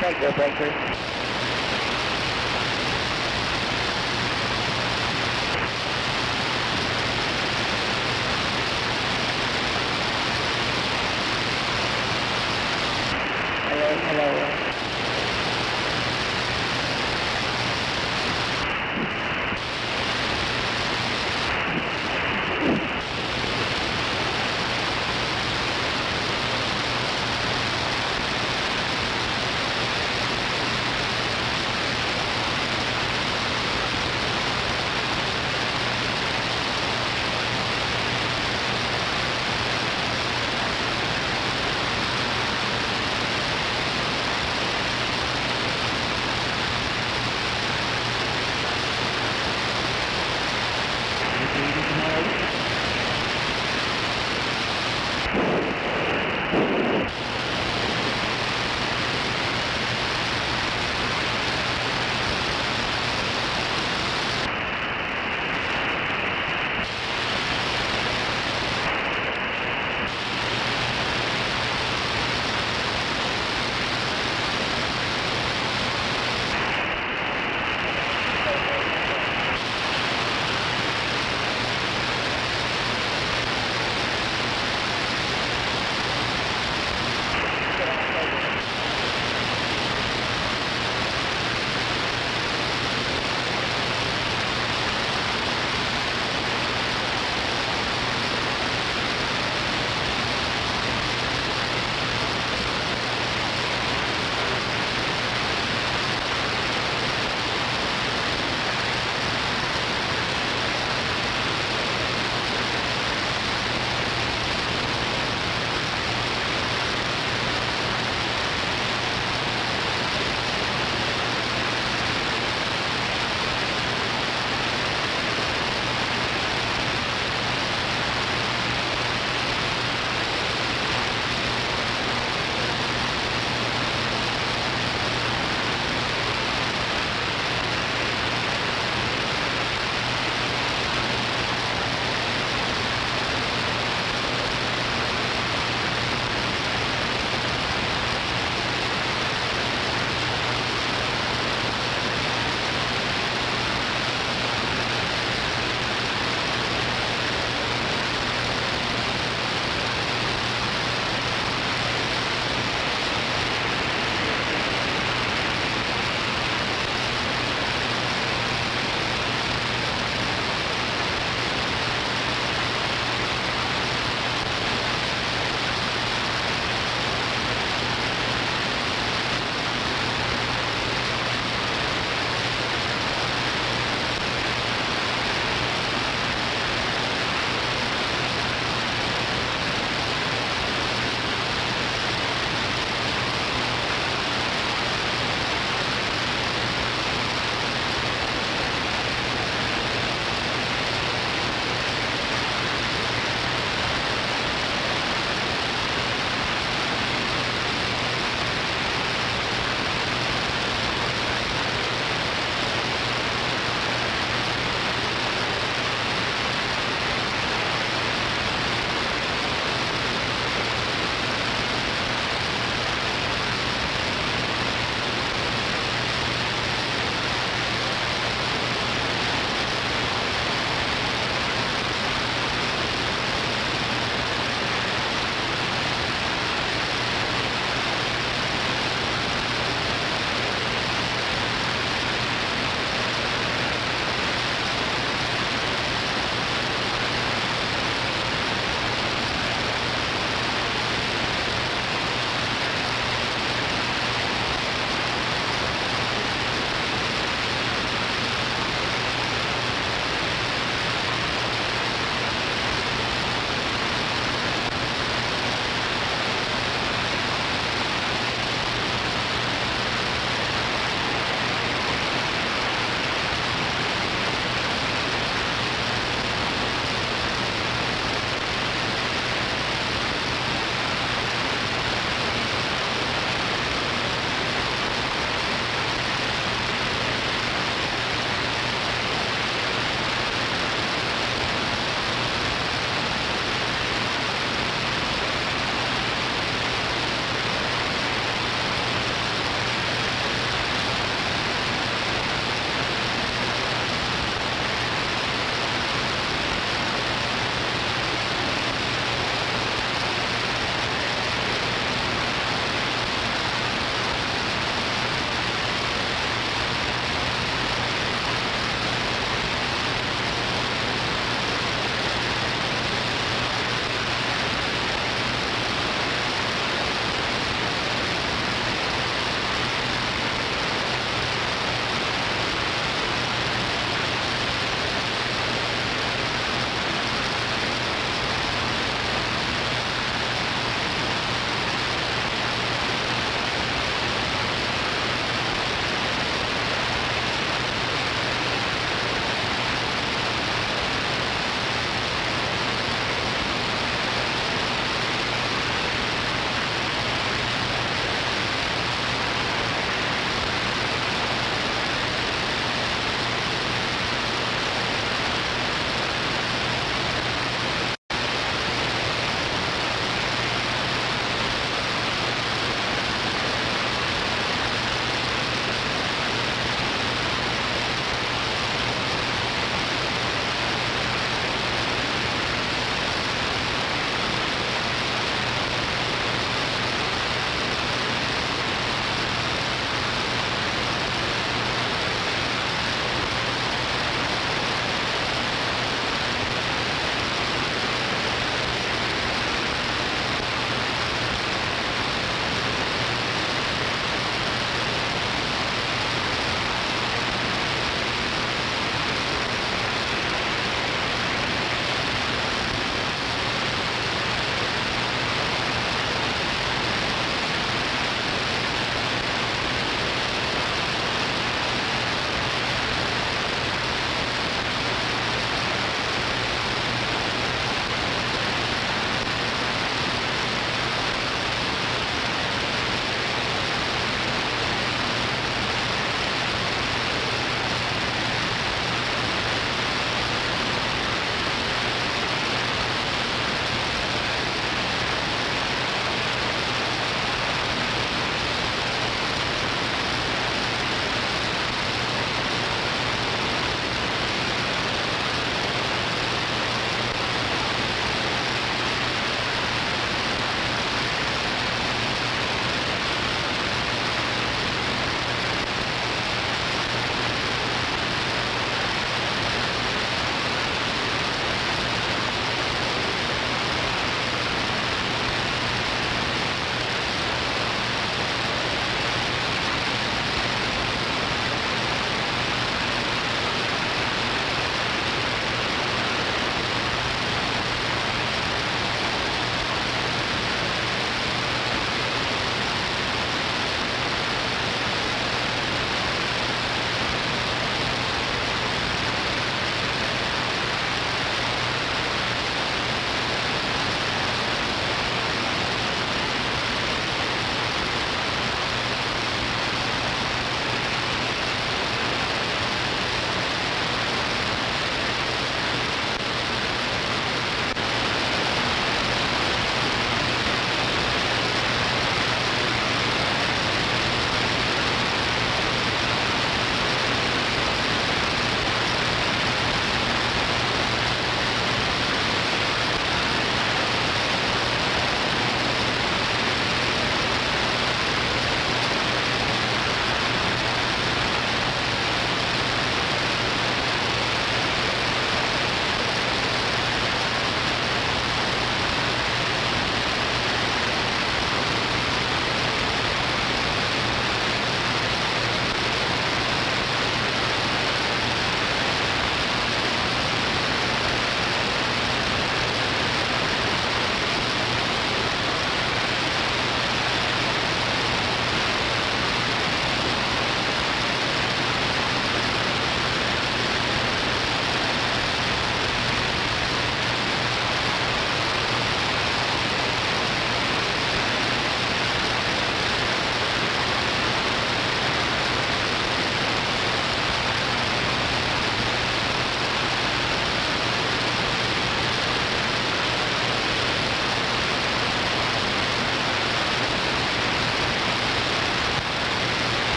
breaker. Breaker. Hello.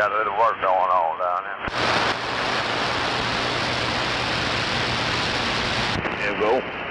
got a little work going on down here. Yeah, go.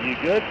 You good?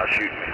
now shooting me.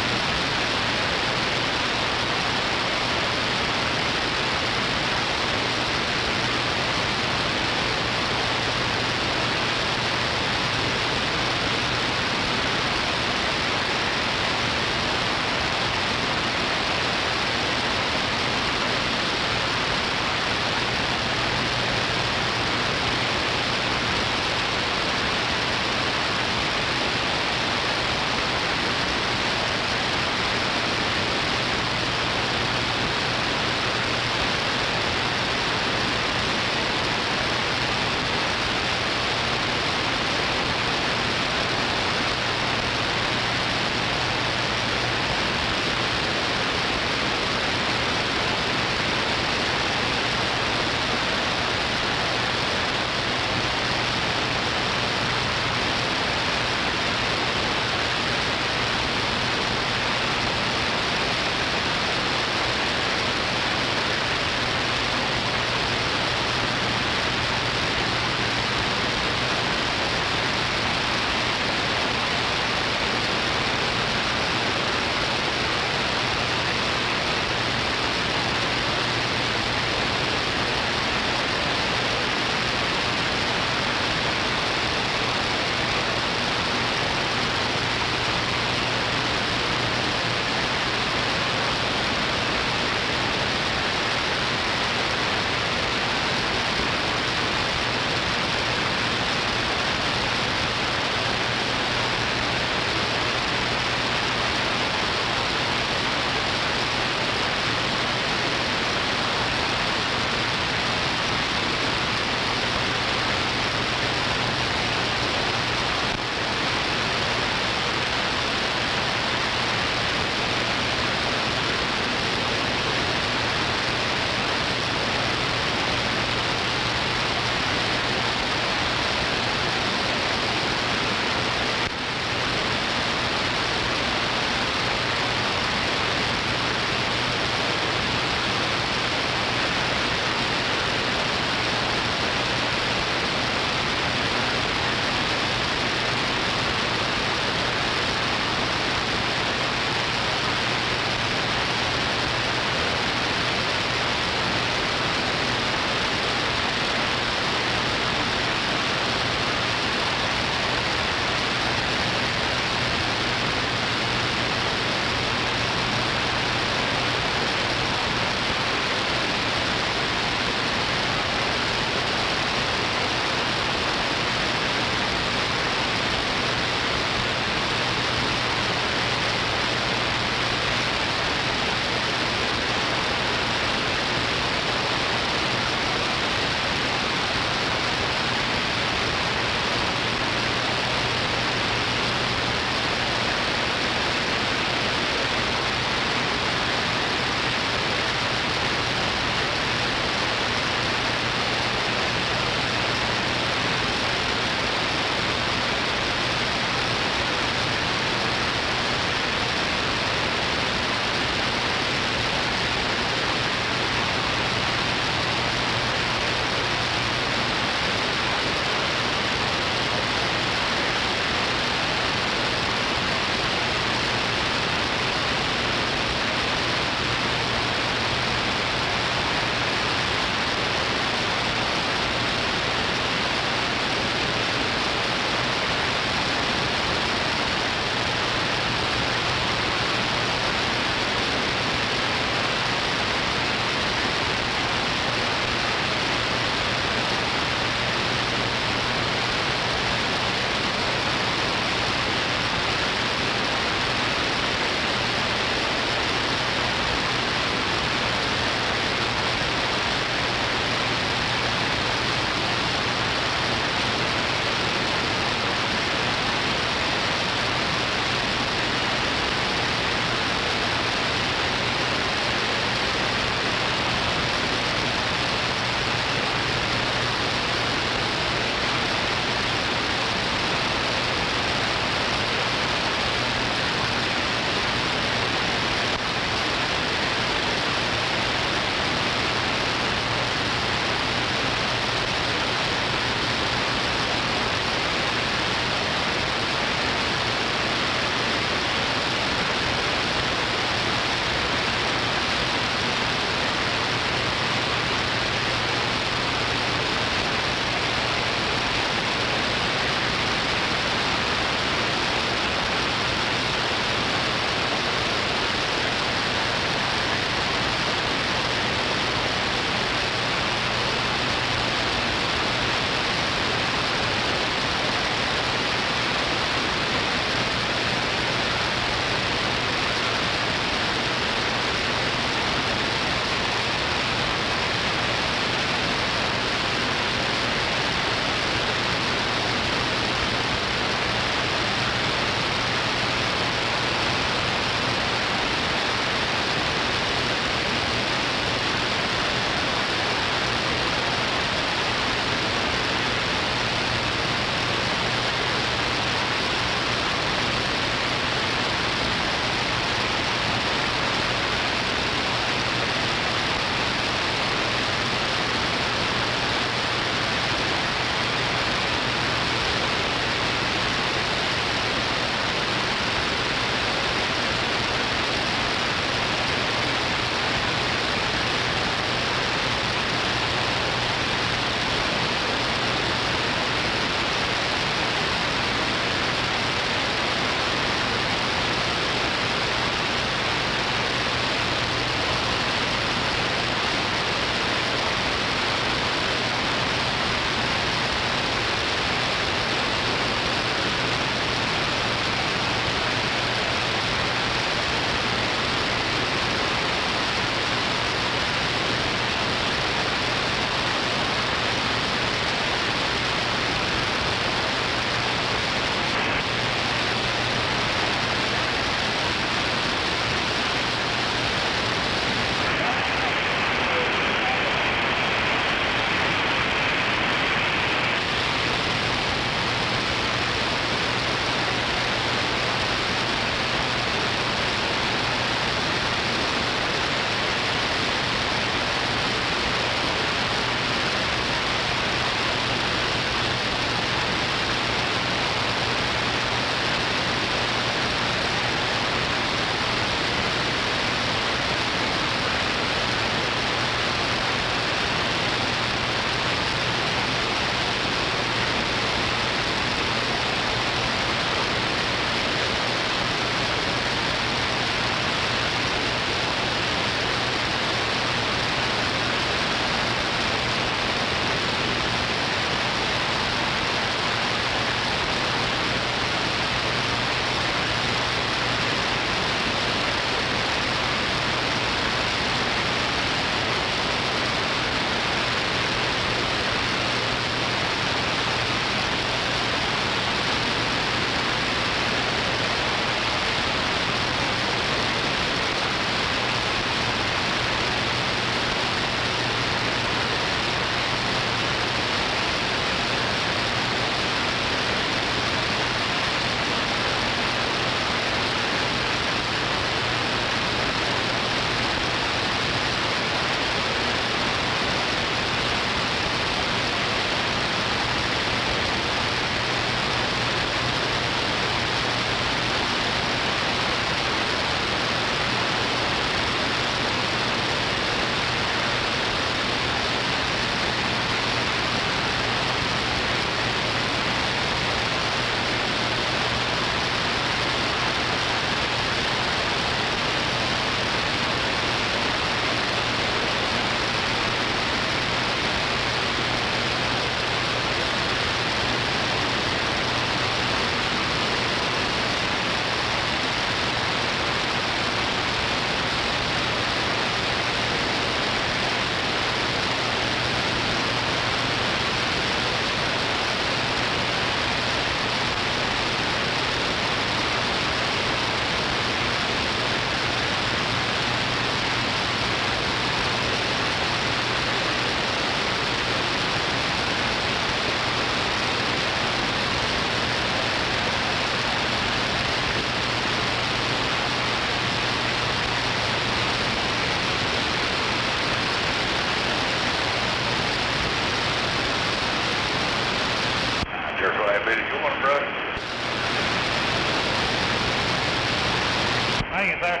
there?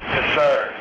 Yes, sir.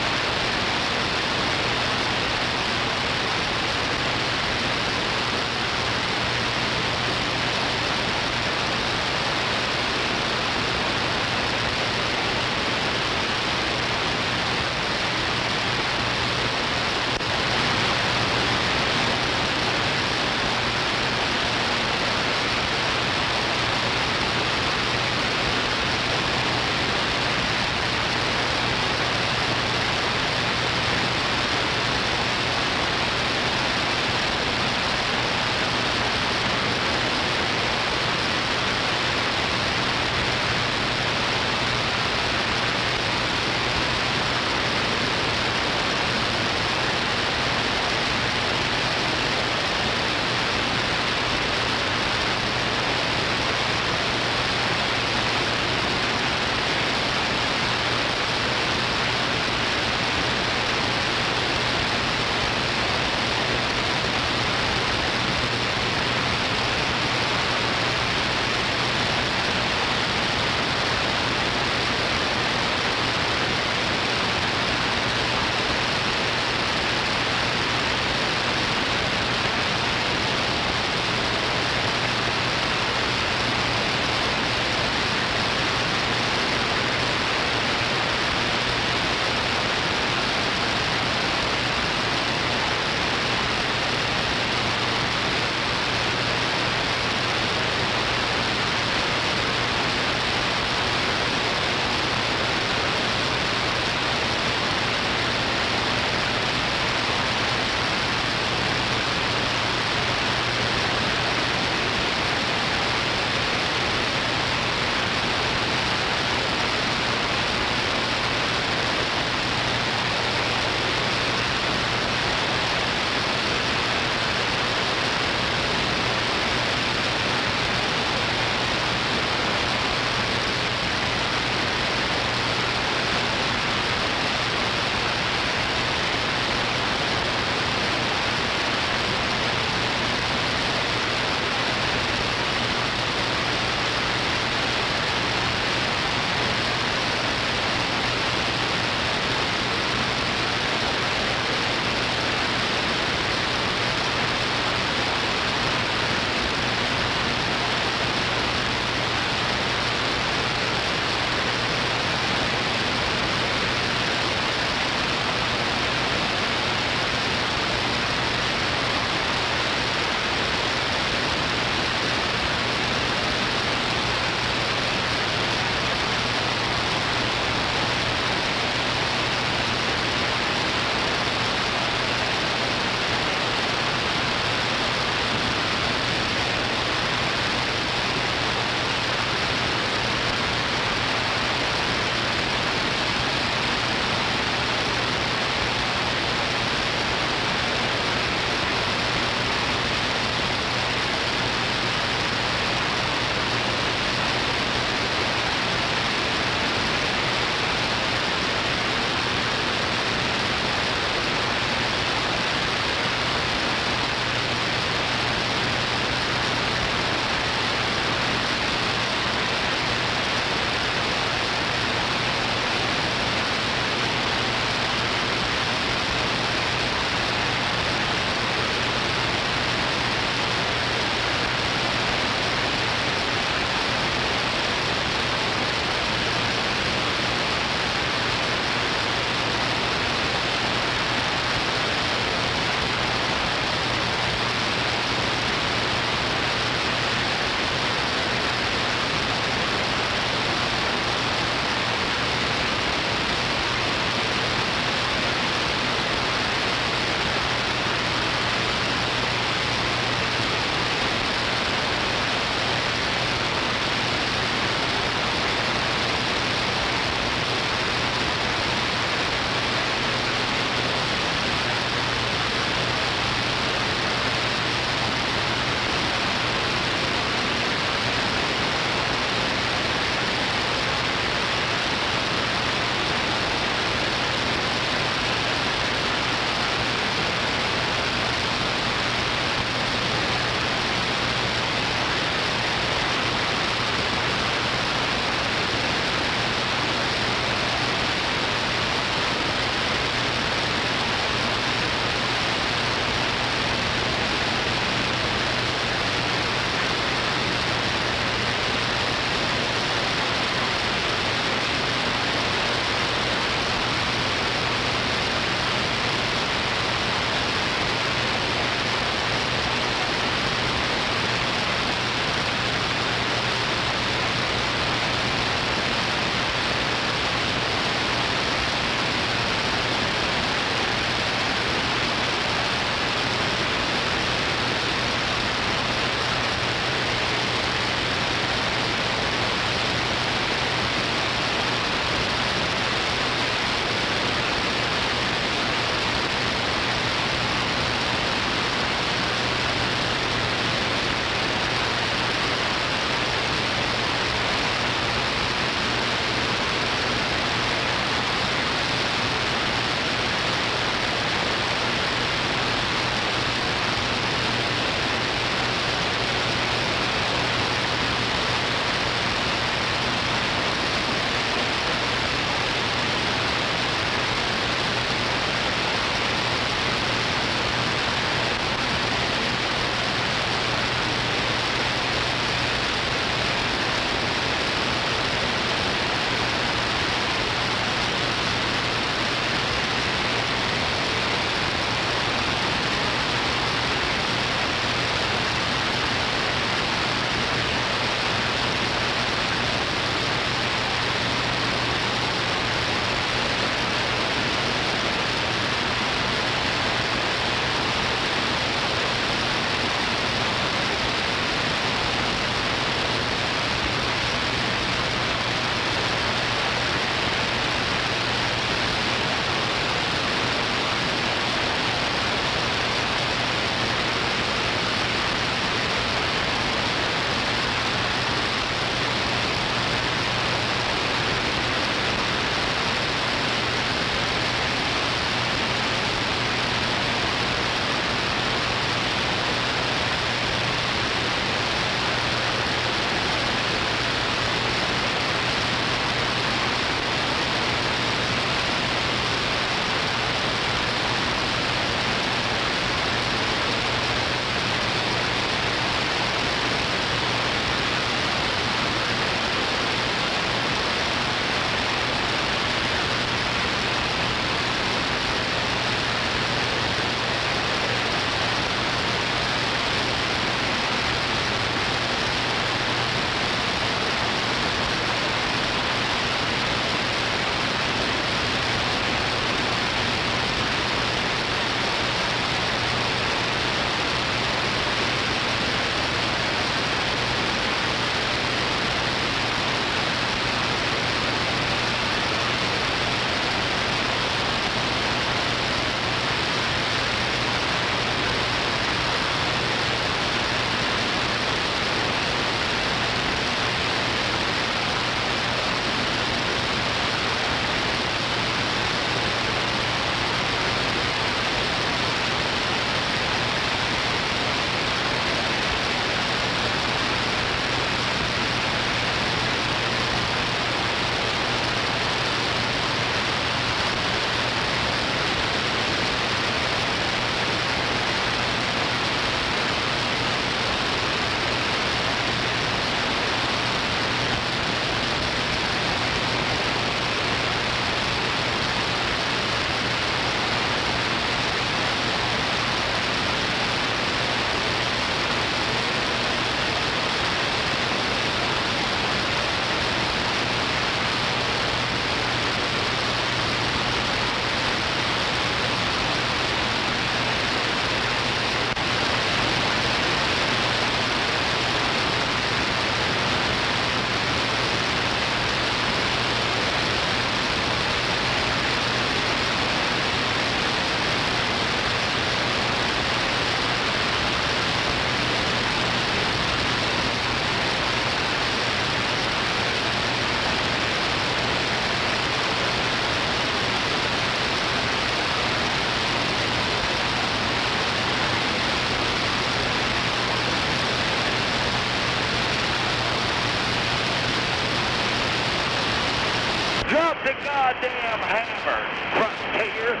goddamn hammer, Frontier.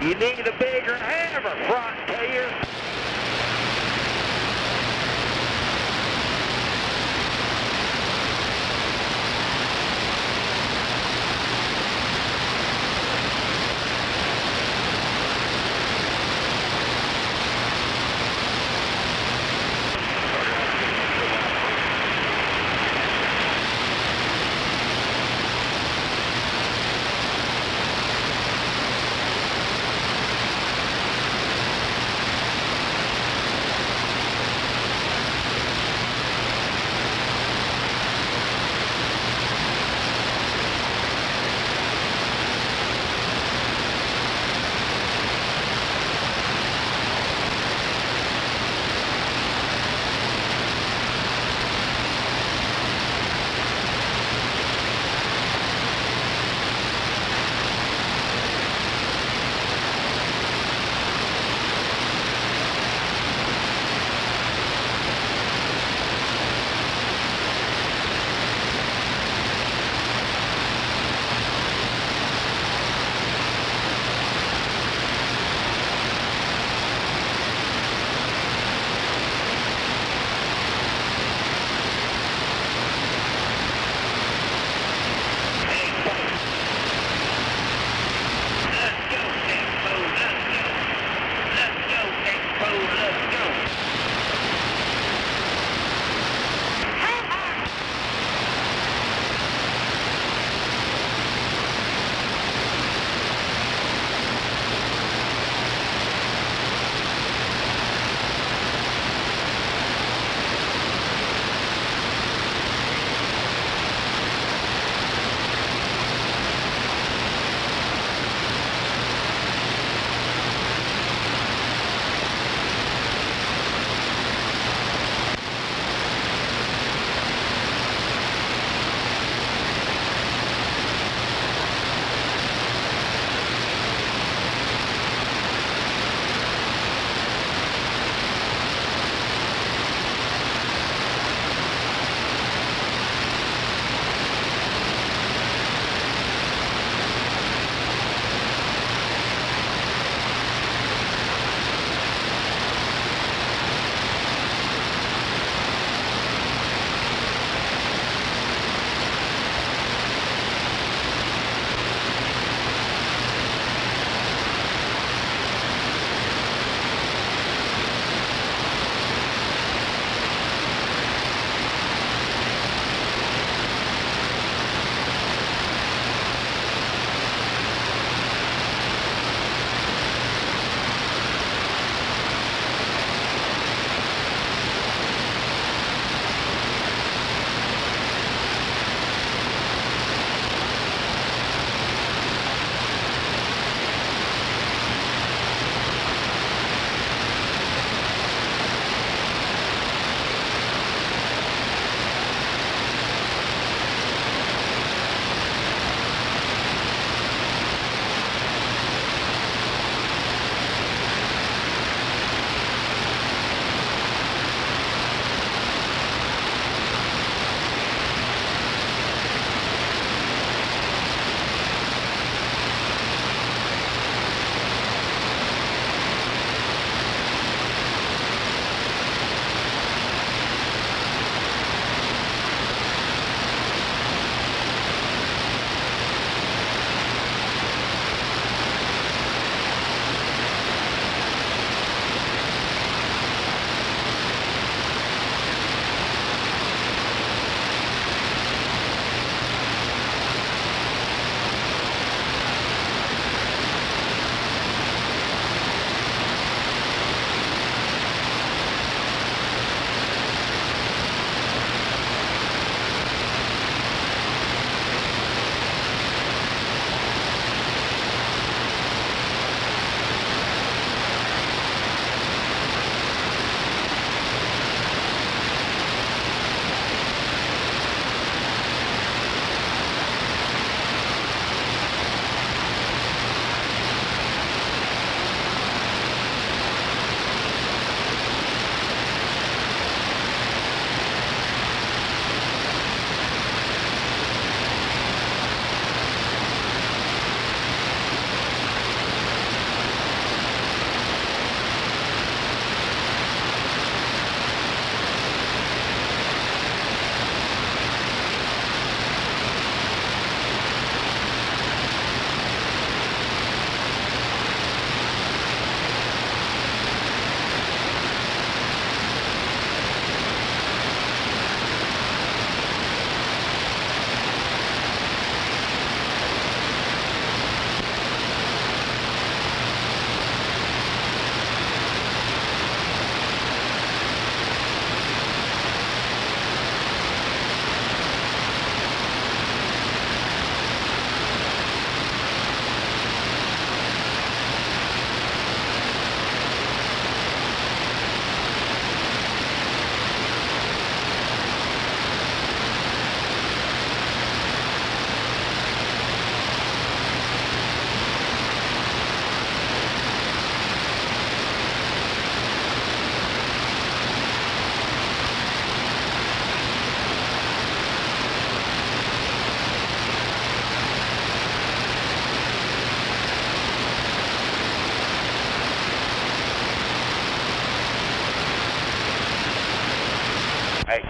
You need a bigger hammer, Frontier.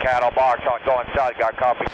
cattle box on going south, got copy.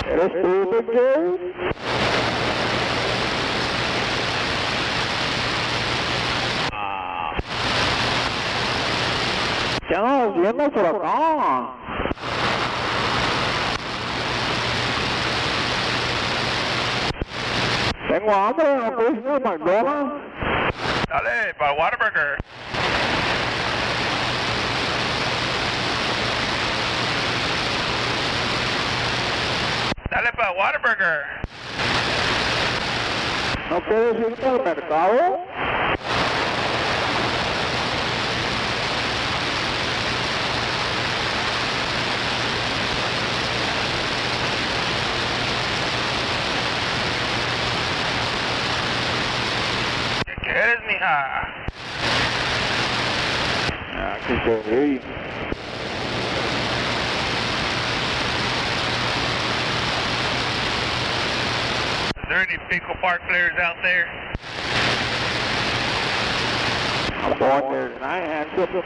Let's do the game. Estamos viendo por acá. Tengo hambre, ¿no puedes ir a McDonald's? Dale, para Whataburger. Dale para Whataburger. ¿No quieres irte al mercado? ¿Qué quieres, mija? Aquí se ve. Is there any Pickle Park players out there? I'm going there tonight, handsome.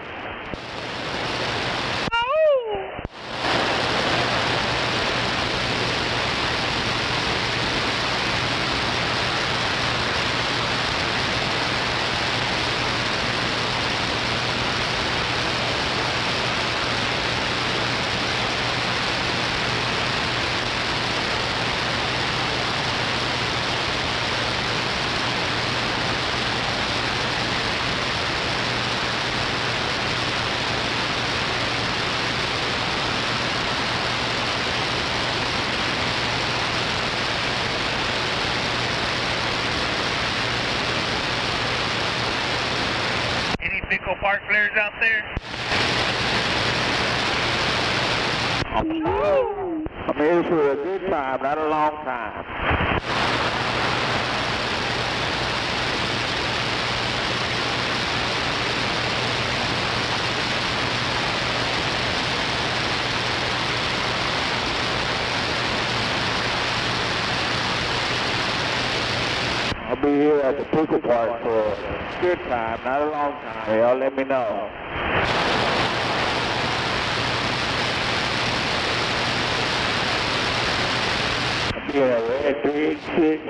Pickle Park players out there? I'm here for a good time, not a long time. I'll be here at the Pickle Park for a good time, not a long time. Y'all let me know. I'll be in a red 386.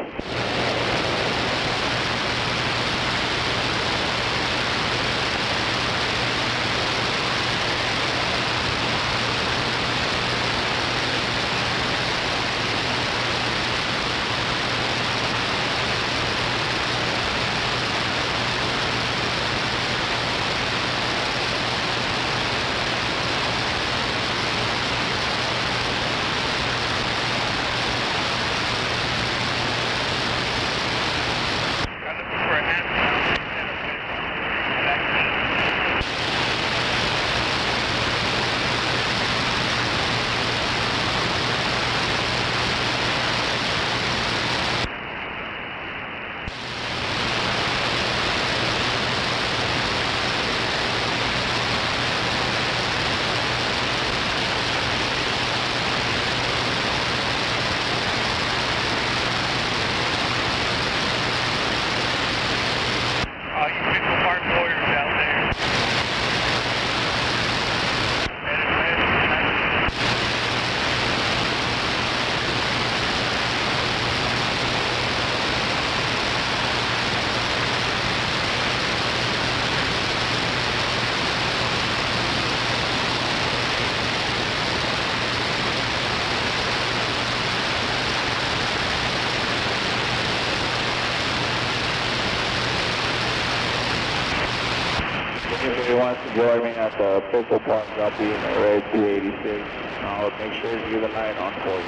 If anybody wants to join me at the Pickle Park, I'll be in the red 286. I'll make sure to leave the light on for you.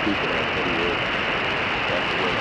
stupid ass that he is. That's the way.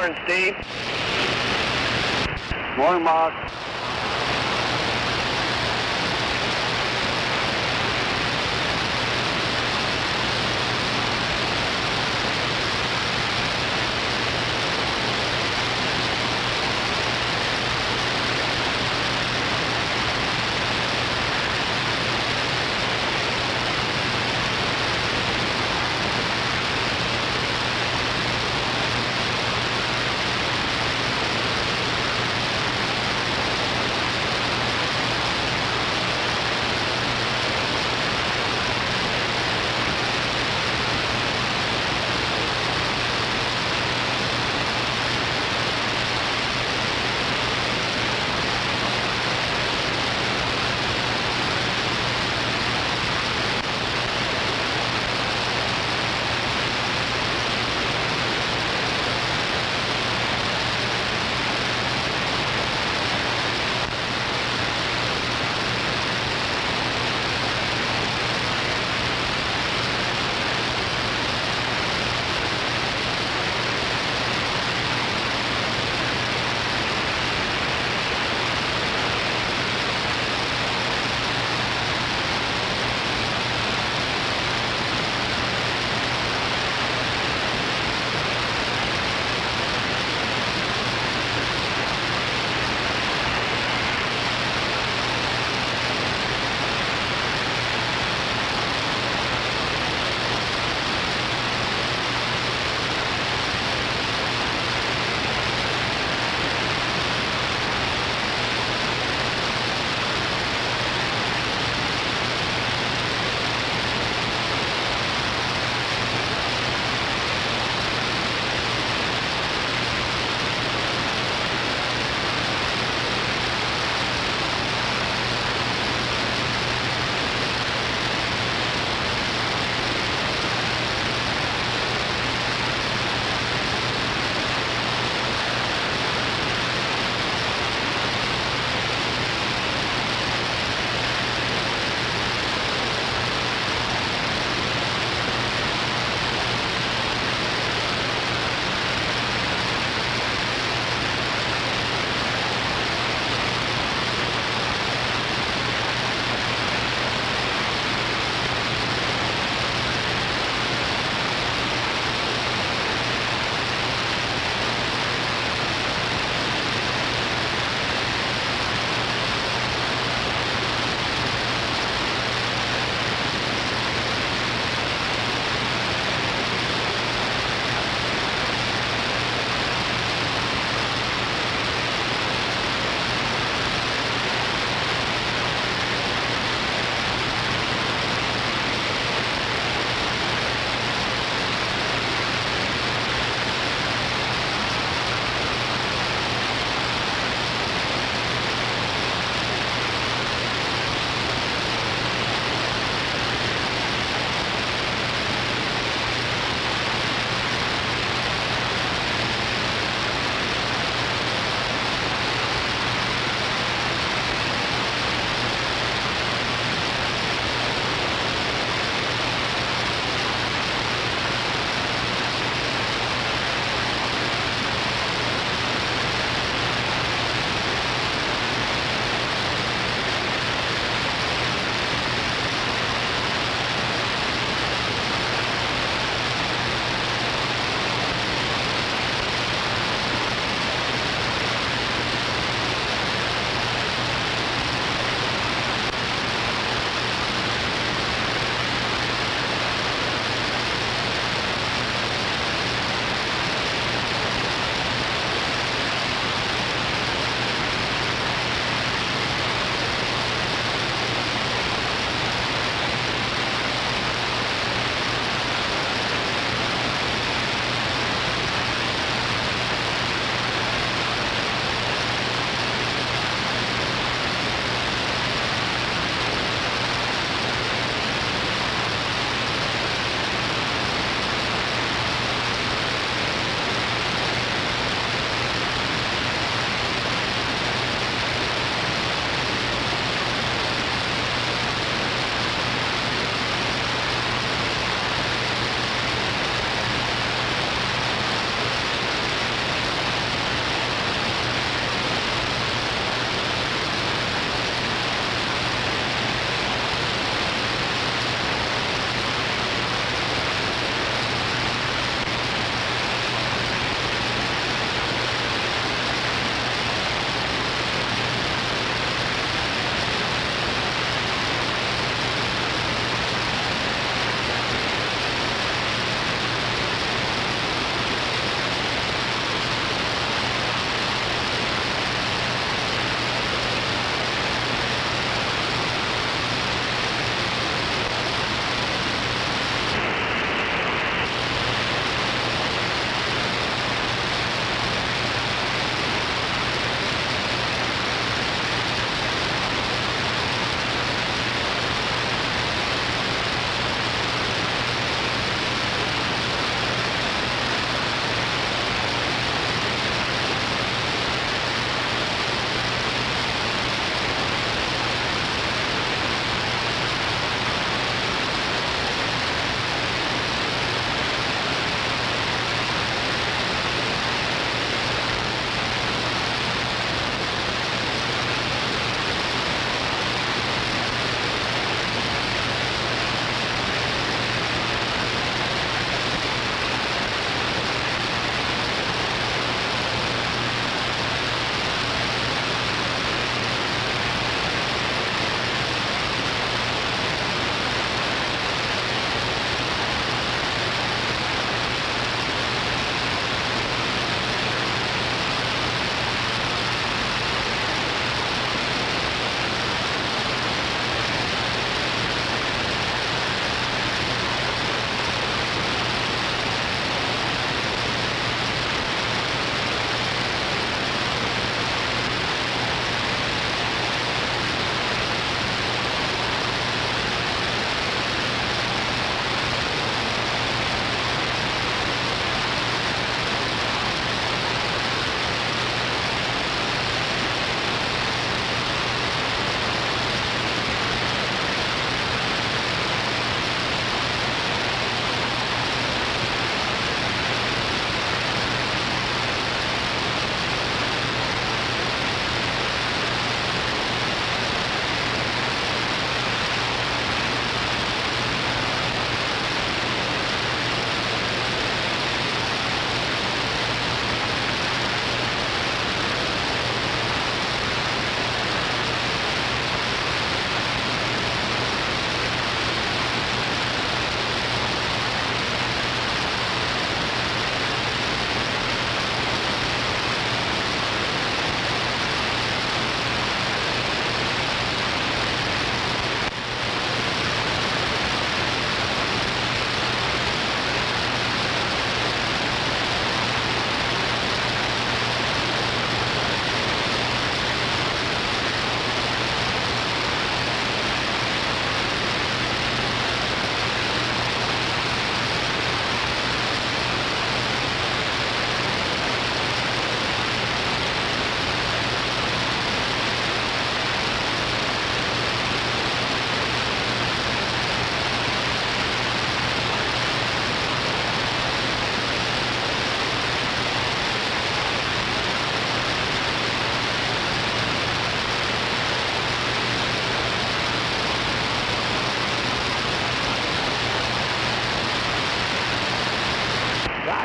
Morning, Steve. Morning, Mark.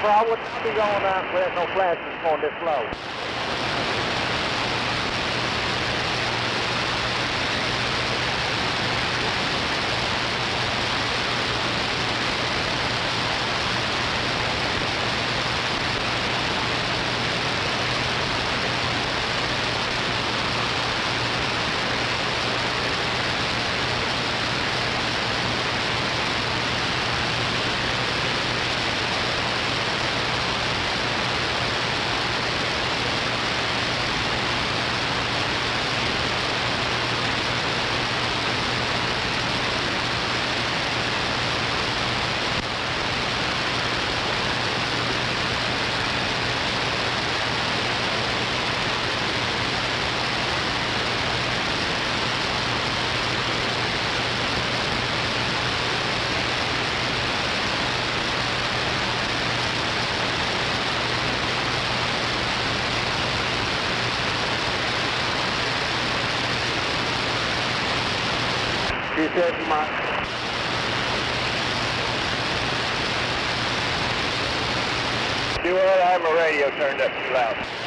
Well, I wouldn't be going with no flashes going this slow. You said my... Do what? I have my radio turned up too loud.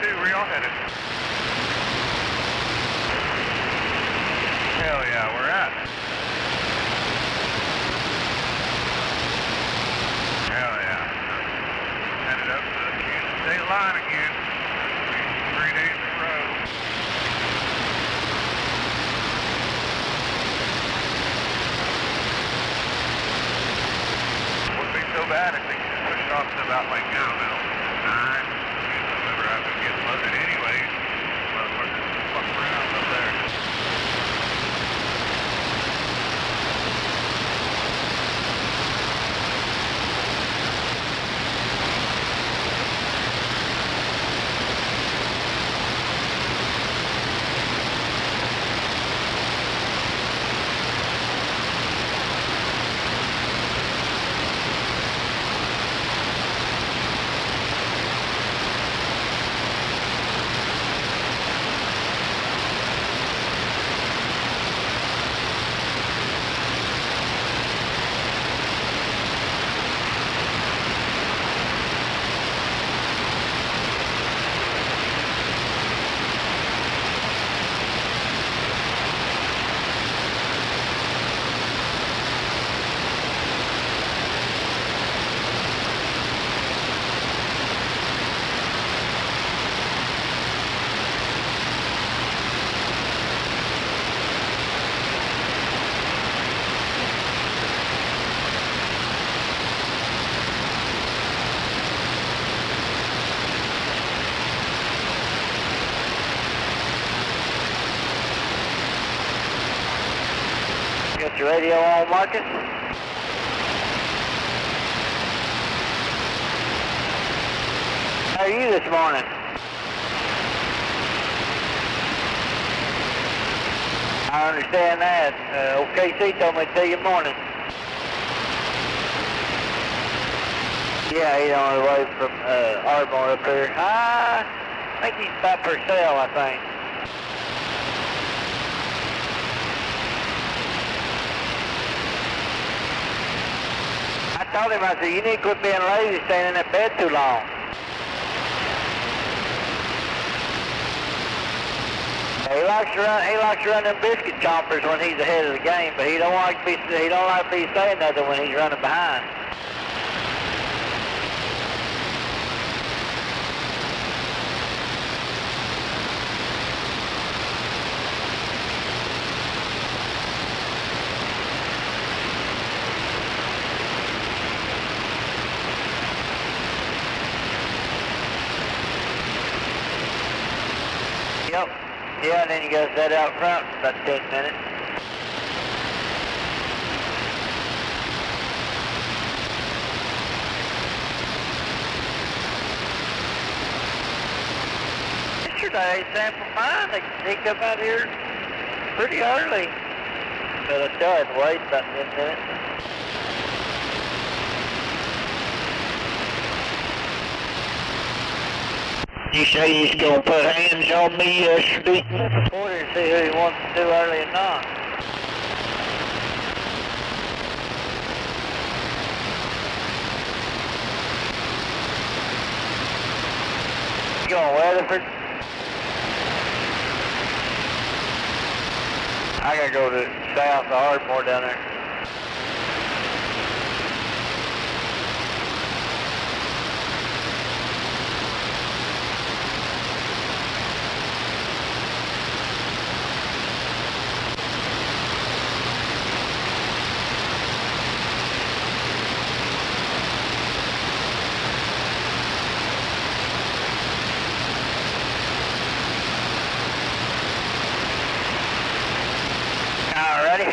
2, where y'all headed? Hell yeah, we're at. Hell yeah. Headed up to the Kansas state line again. 3 days in a row. Wouldn't be so bad if they could push off to about like, I don't know, 9. Whenever I would get loaded anyway. Motherfuckers fuck around up there. Got your radio on, Marcus? How are you this morning? I understand that. OKC told me to tell you morning. Yeah, he's on the way from Ardmore up there. I think he's about for sale, I think. I told him, I said, you need to quit being lazy, staying in that bed too long. He likes to run them biscuit chompers when he's ahead of the game, but he don't like to be saying nothing when he's running behind. Yep. Yeah, and then you got to set out front for about 10 minutes. Yesterday, sample mine, they sneaked up out here pretty early. But I still had to wait about 10 minutes. You say he's gonna put hands on me yesterday? Order to see who he wants to do early or not. You going Weatherford? I gotta go to south of Ardmore down there. Alrighty.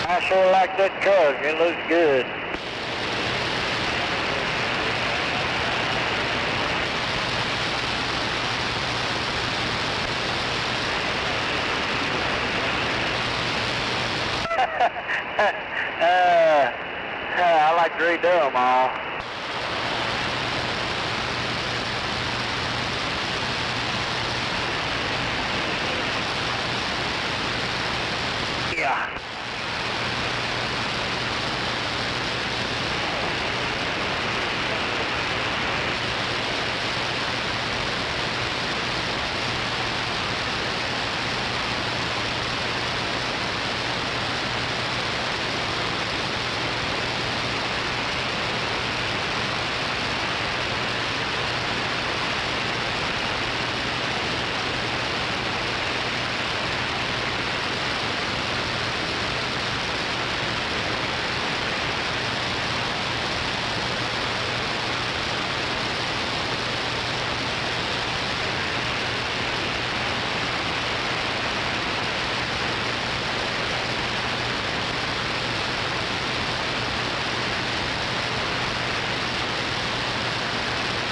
I sure like that truck. It looks good. I like to redo them all. Yeah.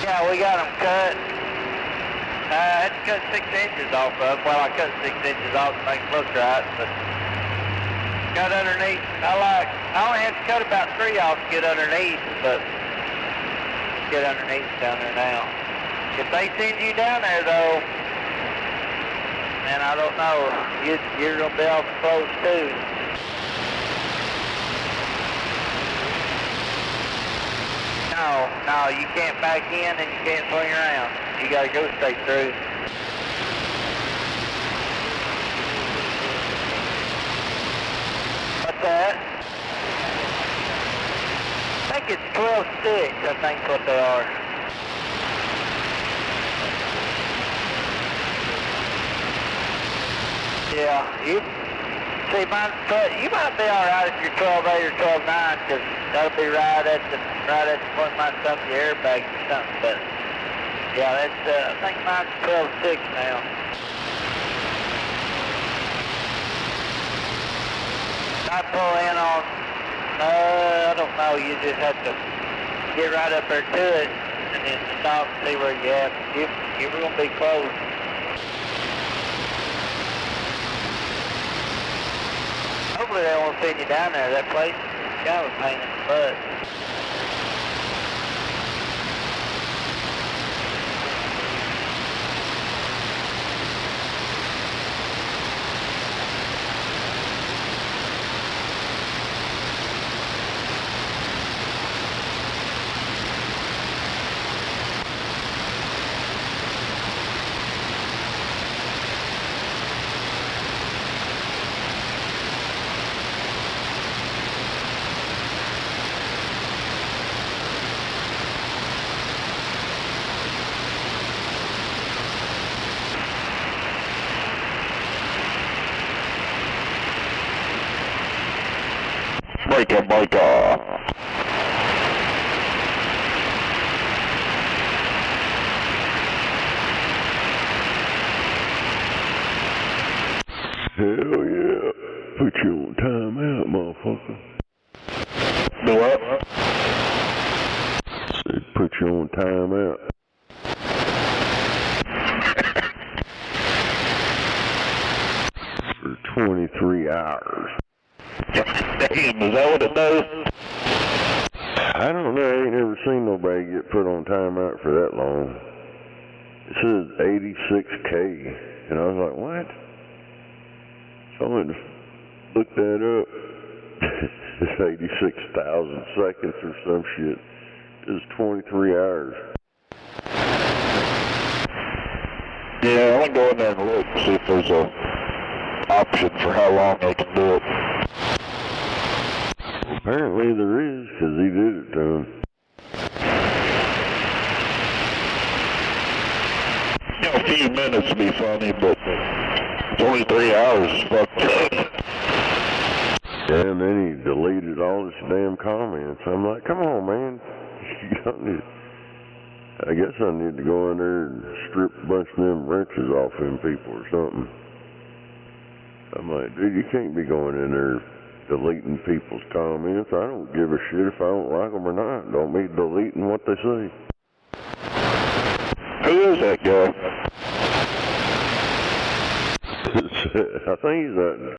Yeah, we got them cut. I had to cut 6 inches off of them. Well, I cut 6 inches off to make it look right, but got underneath. I only had to cut about 3 off to get underneath, but get underneath down there now. If they send you down there, though, man, I don't know. You're going to be off close, too. No, you can't back in and you can't swing around. You got to go straight through. What's that? I think it's 12 sticks, I think what they are. Yeah, you might be alright if you're 12.8 or 12.9, because that'll be right at the point might stop the airbag or something. But yeah, that's I think mine's 12.6 now. I pull in on, I don't know. You just have to get right up there to it and then stop and see where you're at. You're gonna be close. Hopefully they won't send you down there. That place is kind of a pain in the butt. Breaker. Hell yeah. Put you on timeout, motherfucker. Do what? They put you on timeout. For 23 hours. Damn, is that what it does? I don't know. I ain't never seen nobody get put on timeout for that long. It says 86K. And I was like, what? So I went to look that up. It's 86,000 seconds or some shit. It's 23 hours. Yeah, I'm gonna go in there and look and see if there's a option for how long they can do it. Apparently there is, because he did it to him. You know, a few minutes would be funny, but 23 hours is fucked up. Yeah, and then he deleted all his damn comments. I'm like, come on, man. You don't need... I guess I need to go in there and strip a bunch of them wrenches off them people or something. I'm like, dude, you can't be going in there deleting people's comments. I don't give a shit if I don't like them or not. Don't be deleting what they say. Who is that guy? I think he's that